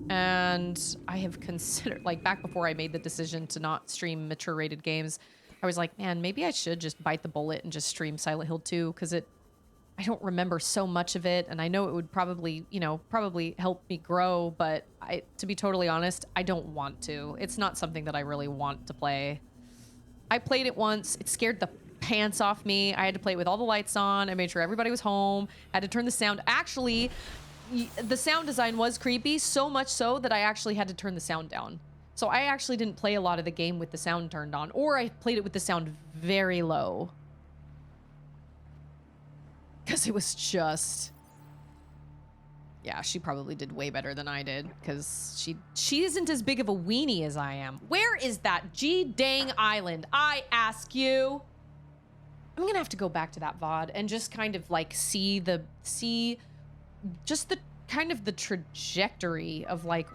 And I have considered, like back before I made the decision to not stream mature rated games, I was like, man, maybe I should just bite the bullet and just stream Silent Hill 2 because I don't remember so much of it, and I know it would probably, you know, probably help me grow, but to be totally honest, I don't want to. It's not something that I really want to play. I played it once. It scared the pants off me. I had to play it with all the lights on. I made sure everybody was home. I had to turn the sound. Actually, the sound design was creepy, so much so that I actually had to turn the sound down. So I actually didn't play a lot of the game with the sound turned on, or I played it with the sound very low. Because it was just... Yeah, she probably did way better than I did, because she isn't as big of a weenie as I am. Where is that G-dang island? I ask you. I'm gonna have to go back to that VOD and just kind of like see just the kind of the trajectory of like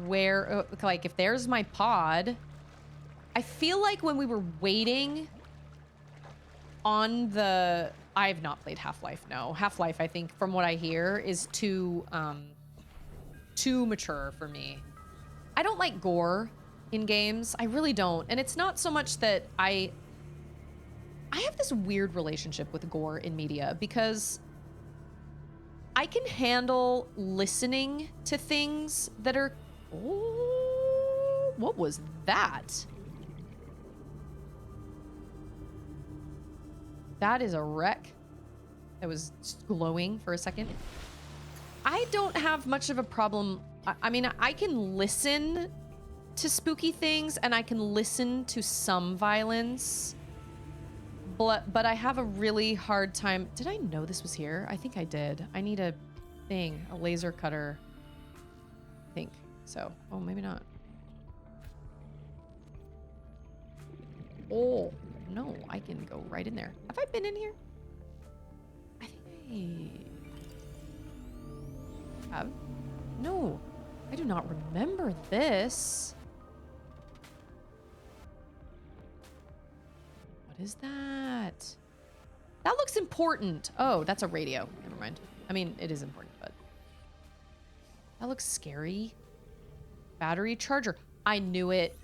where, like if there's my pod, I feel like when we were waiting on the, I have not played Half-Life, no. Half-Life, I think, from what I hear, is too mature for me. I don't like gore in games. I really don't. And it's not so much that I have this weird relationship with gore in media because I can handle listening to things that are... Oh, what was that? That is a wreck that was just glowing for a second. I don't have much of a problem. I mean, I can listen to spooky things and I can listen to some violence, but I have a really hard time. Did I know this was here? I think I did. I need a thing, a laser cutter. I think so. Oh, maybe not. Oh. No, I can go right in there. Have I been in here? I think I have. No, I do not remember this. What is that? That looks important. Oh, that's a radio. Never mind. I mean, it is important, but that looks scary. Battery charger. I knew it.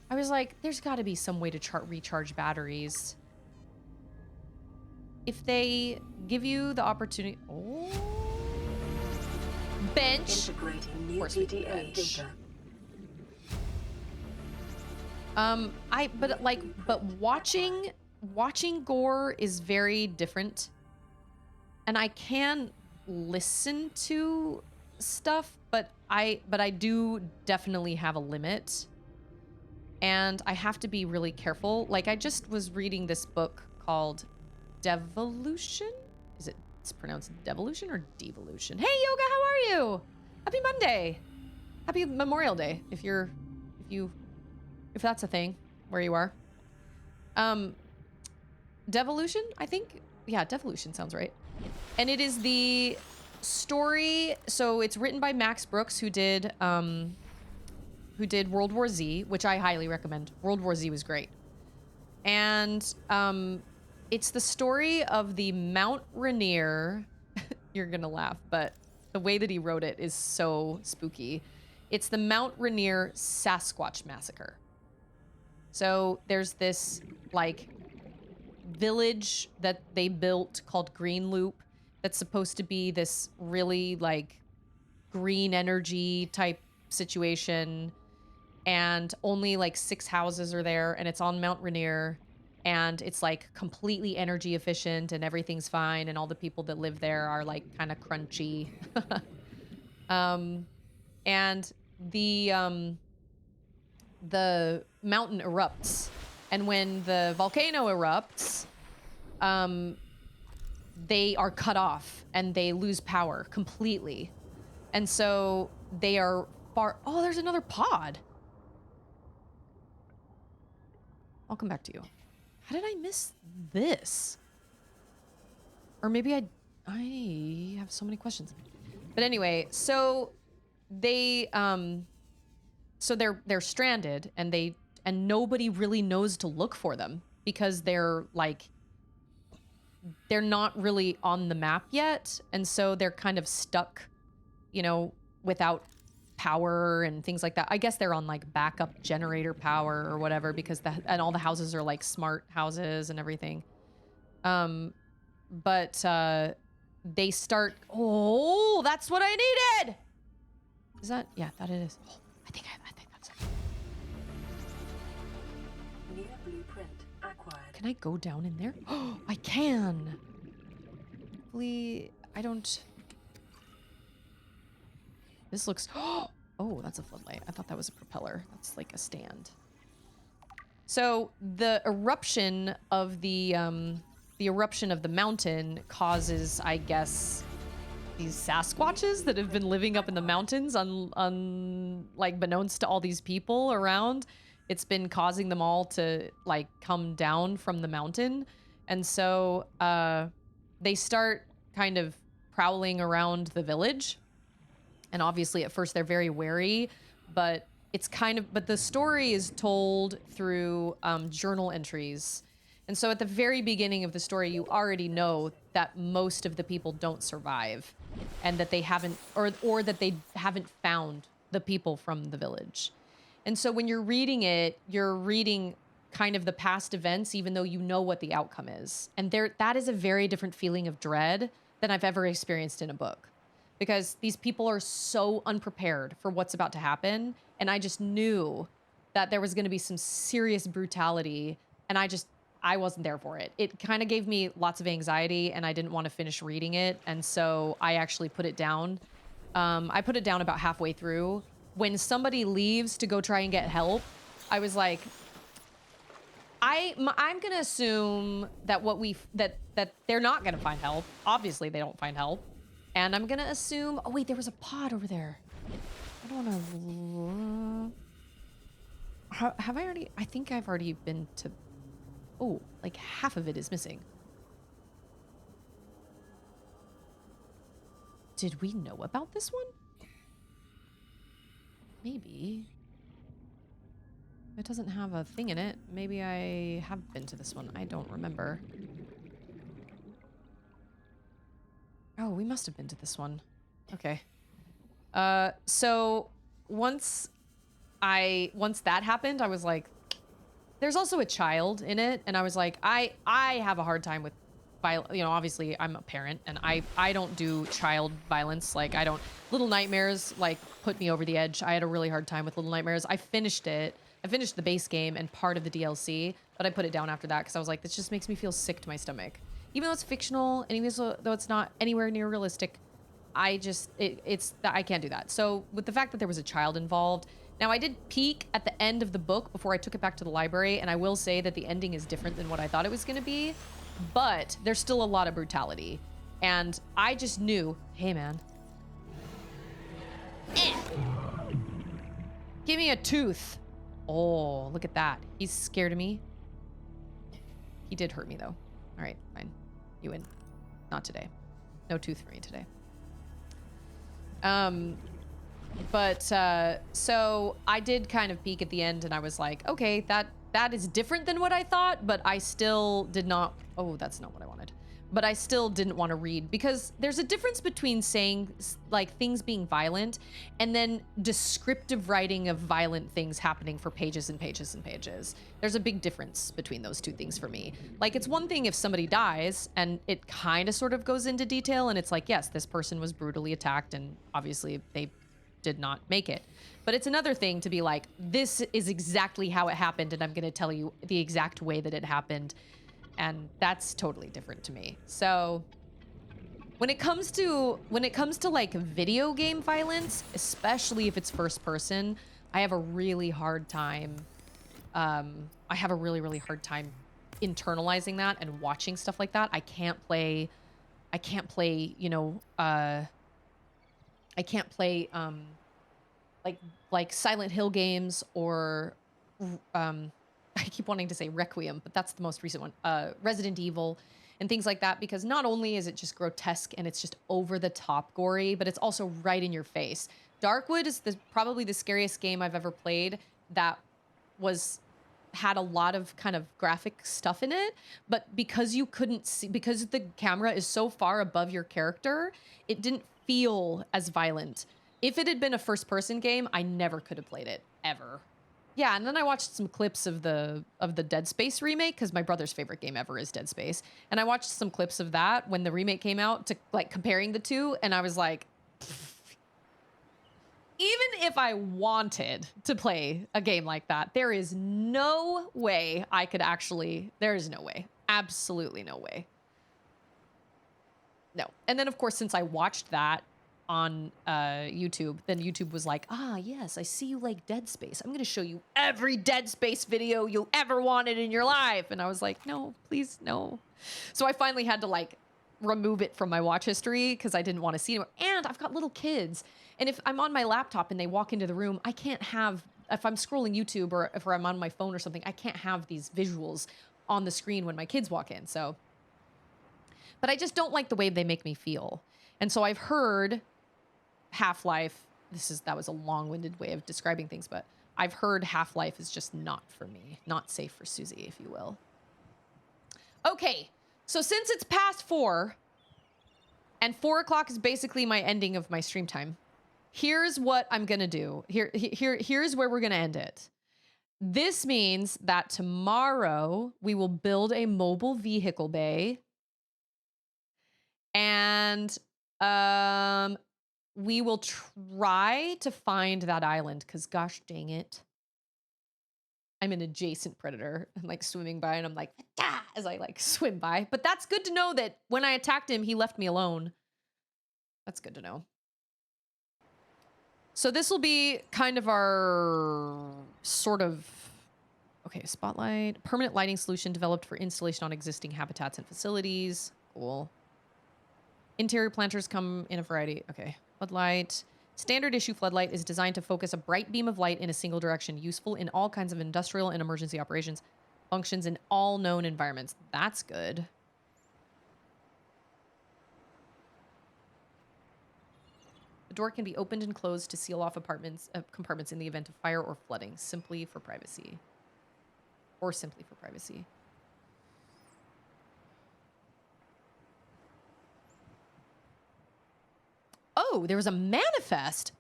I was like, there's got to be some way to recharge batteries. If they give you the opportunity... Oh. Bench. Integrating new Of course we do PDA bench. data. But watching gore is very different. And I can listen to stuff, but I do definitely have a limit. And I have to be really careful. Like, I just was reading this book called Devolution? It's pronounced Devolution or Devolution? Hey, Yoga, how are you? Happy Monday. Happy Memorial Day, if that's a thing where you are. Devolution, I think? Yeah, Devolution sounds right. And it is the story, so it's written by Max Brooks, who did World War Z, which I highly recommend. World War Z was great. And it's the story of the Mount Rainier. You're gonna laugh, but the way that he wrote it is so spooky. It's the Mount Rainier Sasquatch Massacre. So there's this, like, village that they built called Green Loop that's supposed to be this really, like, green energy type situation. And only like 6 houses are there, and it's on Mount Rainier, and it's like completely energy efficient and everything's fine, and all the people that live there are like kind of crunchy. And the mountain erupts, and when the volcano erupts, they are cut off and they lose power completely. And so they are far... Oh, there's another pod. I'll come back to you. How did I miss this? Or maybe I have so many questions. But anyway, so they so they're stranded and nobody really knows to look for them because they're not really on the map yet, and so they're kind of stuck, you know, without power and things like that. I guess they're on like backup generator power or whatever because and all the houses are like smart houses and everything. But they start. Oh, that's what I needed. Is that? Yeah, that it is. Oh, I think that's it. New blueprint acquired. Can I go down in there? Oh, I can. Hopefully, I don't. This looks. Oh, that's a floodlight. I thought that was a propeller. That's like a stand. So the eruption of the mountain causes, I guess, these Sasquatches that have been living up in the mountains, like beknownst to all these people around. It's been causing them all to like come down from the mountain, and so they start kind of prowling around the village. And obviously, at first, they're very wary, but but the story is told through journal entries. And so at the very beginning of the story, you already know that most of the people don't survive and that they haven't, or that they haven't found the people from the village. And so when you're reading it, you're reading kind of the past events, even though you know what the outcome is. And that is a very different feeling of dread than I've ever experienced in a book. Because these people are so unprepared for what's about to happen. And I just knew that there was going to be some serious brutality. And I wasn't there for it. It kind of gave me lots of anxiety and I didn't want to finish reading it. And so I actually put it down. I put it down about halfway through. When somebody leaves to go try and get help, I was like, I'm going to assume that that they're not going to find help. Obviously they don't find help. And I'm going to assume... Oh, wait, there was a pod over there. I don't want to... Have I already... I think I've already been to... Oh, like half of it is missing. Did we know about this one? Maybe. It doesn't have a thing in it. Maybe I have been to this one. I don't remember. Oh, we must have been to this one. Okay. So once that happened, I was like, there's also a child in it, and I was like, I have a hard time with violence. You know, obviously I'm a parent, and I don't do child violence. Like, Little Nightmares like put me over the edge. I had a really hard time with Little Nightmares. I finished it. I finished the base game and part of the DLC, but I put it down after that because I was like, this just makes me feel sick to my stomach. Even though it's fictional, and even though it's not anywhere near realistic, I can't do that. So with the fact that there was a child involved, now I did peek at the end of the book before I took it back to the library, and I will say that the ending is different than what I thought it was going to be, but there's still a lot of brutality. And I just knew, hey man, give me a tooth. Oh, look at that. He's scared of me. He did hurt me though. All right, fine. You win. Not today. No tooth for me today. So I did kind of peek at the end and I was like, okay, that is different than what I thought, but I still did not, oh, that's not what I wanted. But I still didn't want to read because there's a difference between saying like things being violent and then descriptive writing of violent things happening for pages and pages and pages. There's a big difference between those two things for me. Like, it's one thing if somebody dies and it kind of sort of goes into detail and it's like, yes, this person was brutally attacked and obviously they did not make it. But it's another thing to be like, this is exactly how it happened and I'm going to tell you the exact way that it happened. And that's totally different to me. So when it comes to like video game violence, especially if it's first person, I have a really hard time. I have a really hard time internalizing that and watching stuff like that. I can't play, you know, I can't play like Silent Hill games or I keep wanting to say Requiem, but that's the most recent one. Resident Evil and things like that, because not only is it just grotesque and it's just over the top gory, but it's also right in your face. Darkwood is probably the scariest game I've ever played that had a lot of kind of graphic stuff in it, but because you couldn't see, because the camera is so far above your character, it didn't feel as violent. If it had been a first-person game, I never could have played it, ever. Yeah, and then I watched some clips of the Dead Space remake, because my brother's favorite game ever is Dead Space. And I watched some clips of that when the remake came out, to like comparing the two, and I was like, even if I wanted to play a game like that, there is no way I could actually, there is no way. Absolutely no way. No. And then of course, since I watched that on YouTube, then YouTube was like, ah, yes, I see you like Dead Space. I'm going to show you every Dead Space video you ever wanted in your life. And I was like, no, please, no. So I finally had to like remove it from my watch history because I didn't want to see it. And I've got little kids. And if I'm on my laptop and they walk into the room, I can't have, if I'm scrolling YouTube or if I'm on my phone or something, I can't have these visuals on the screen when my kids walk in. So, but I just don't like the way they make me feel. And so I've heard Half-Life, that was a long-winded way of describing things, but I've heard Half-Life is just not for me, not safe for Susie, if you will. Okay, so since it's past 4, and 4 o'clock is basically my ending of my stream time, here's what I'm gonna do. Here's where we're gonna end it. This means that tomorrow we will build a mobile vehicle bay, and we will try to find that island, because gosh dang it, I'm an adjacent predator. I'm like swimming by and I'm like, ah, as I like swim by. But that's good to know that when I attacked him, he left me alone. That's good to know. So this will be kind of our sort of, okay, spotlight, permanent lighting solution developed for installation on existing habitats and facilities. Cool. Interior planters come in a variety. Okay. Floodlight. Standard issue floodlight is designed to focus a bright beam of light in a single direction, useful in all kinds of industrial and emergency operations, functions in all known environments. That's good. The door can be opened and closed to seal off compartments in the event of fire or flooding, simply for privacy. Or simply for privacy. Oh, there was a manifest.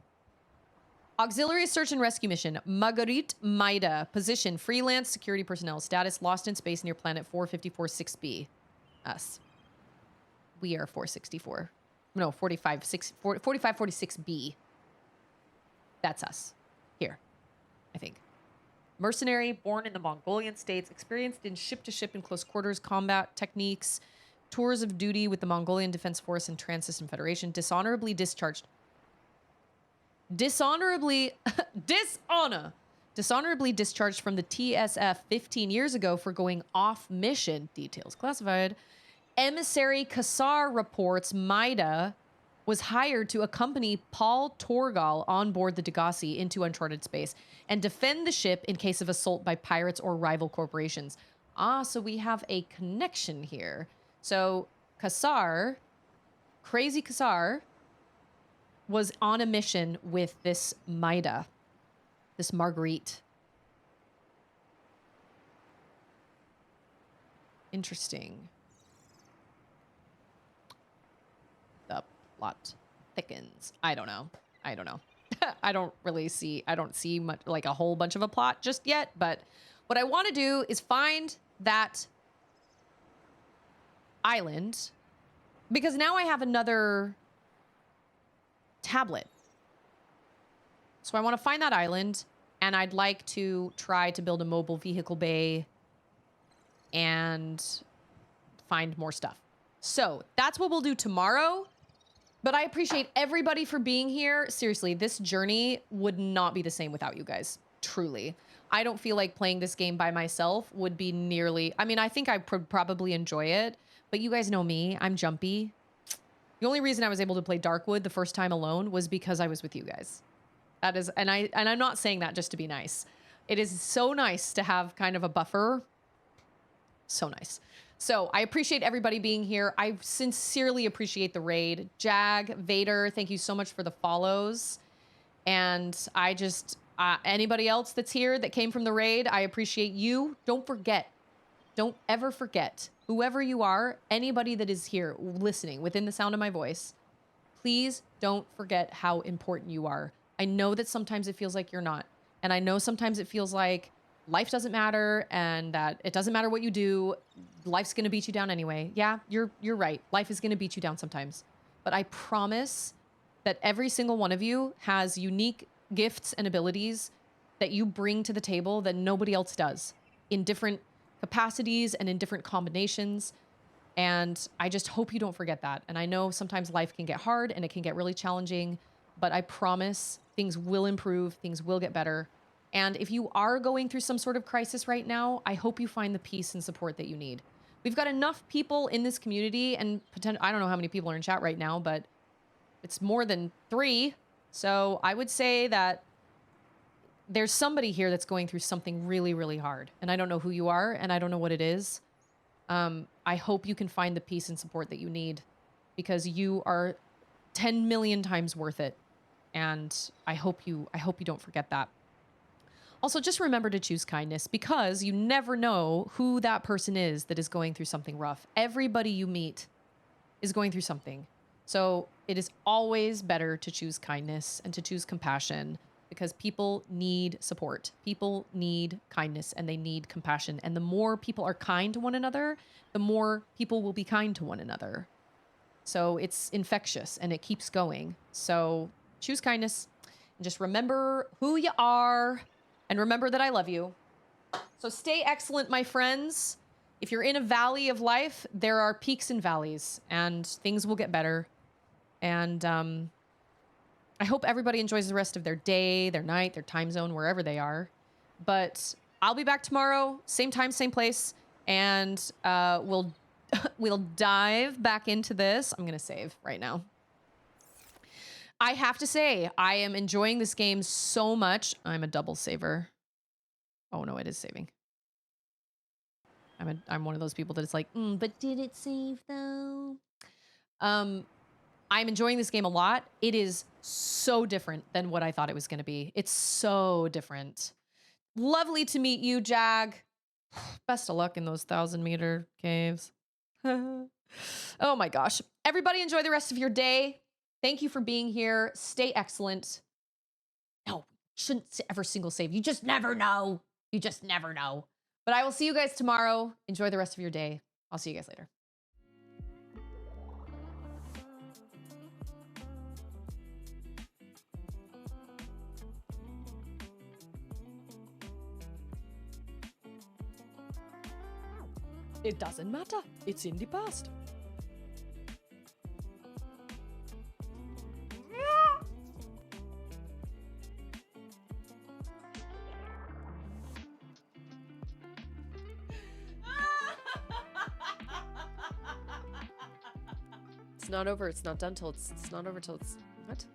Auxiliary search and rescue mission. Marguerite Maida. Position. Freelance security personnel. Status. Lost in space near planet 4546b. Us. We are 464. No, 4546b. That's us. Here. I think. Mercenary. Born in the Mongolian states. Experienced in ship-to-ship and close quarters combat techniques. Tours of duty with the Mongolian Defense Force and Trans-System Federation. Dishonorably discharged. Dishonorably discharged from the TSF 15 years ago for going off mission. Details classified. Emissary Kassar reports Maida was hired to accompany Paul Torgal on board the Degassi into uncharted space and defend the ship in case of assault by pirates or rival corporations. Ah, so we have a connection here. So Kassar, crazy Kassar, was on a mission with this Maida, this Marguerite. Interesting. The plot thickens. I don't know. I don't see much, like a whole bunch of a plot just yet, but what I want to do is find that island, because now I have another tablet. So I want to find that island, and I'd like to try to build a mobile vehicle bay and find more stuff. So that's what we'll do tomorrow. But I appreciate everybody for being here. Seriously, this journey would not be the same without you guys. Truly. I don't feel like playing this game by myself would be nearly... I mean, I think I probably enjoy it, but you guys know me. I'm jumpy. The only reason I was able to play Darkwood the first time alone was because I was with you guys. That is, and I'm not saying that just to be nice. It is so nice to have kind of a buffer. So nice. So I appreciate everybody being here. I sincerely appreciate the raid. Jag, Vader, thank you so much for the follows. And I just, anybody else that's here that came from the raid, I appreciate you. Don't forget, don't ever forget, whoever you are, anybody that is here listening within the sound of my voice, please don't forget how important you are. I know that sometimes it feels like you're not. And I know sometimes it feels like life doesn't matter and that it doesn't matter what you do. Life's going to beat you down anyway. Yeah, you're right. Life is going to beat you down sometimes. But I promise that every single one of you has unique gifts and abilities that you bring to the table that nobody else does in different capacities and in different combinations. And I just hope you don't forget that. And I know sometimes life can get hard and it can get really challenging, but I promise things will improve, things will get better. And if you are going through some sort of crisis right now, I hope you find the peace and support that you need. We've got enough people in this community and I don't know how many people are in chat right now, but it's more than 3. So I would say that there's somebody here that's going through something really, really hard. And I don't know who you are and I don't know what it is. I hope you can find the peace and support that you need because you are 10 million times worth it. And I hope you don't forget that. Also, just remember to choose kindness because you never know who that person is that is going through something rough. Everybody you meet is going through something. So it is always better to choose kindness and to choose compassion because people need support. People need kindness and they need compassion. And the more people are kind to one another, the more people will be kind to one another. So it's infectious and it keeps going. So choose kindness and just remember who you are and remember that I love you. So stay excellent, my friends. If you're in a valley of life, there are peaks and valleys and things will get better. And I hope everybody enjoys the rest of their day, their night, their time zone, wherever they are. But I'll be back tomorrow, same time, same place. And we'll dive back into this. I'm going to save right now. I have to say, I am enjoying this game so much. I'm a double saver. Oh, no, it is saving. I'm one of those people that it's like, but did it save, though? I'm enjoying this game a lot. It is so different than what I thought it was going to be. It's so different. Lovely to meet you, Jag. Best of luck in those 1,000-meter caves. Oh, my gosh. Everybody enjoy the rest of your day. Thank you for being here. Stay excellent. No, shouldn't ever single save. You just never know. You just never know. But I will see you guys tomorrow. Enjoy the rest of your day. I'll see you guys later. It doesn't matter. It's in the past. It's not over. It's not done till it's not over till it's... What?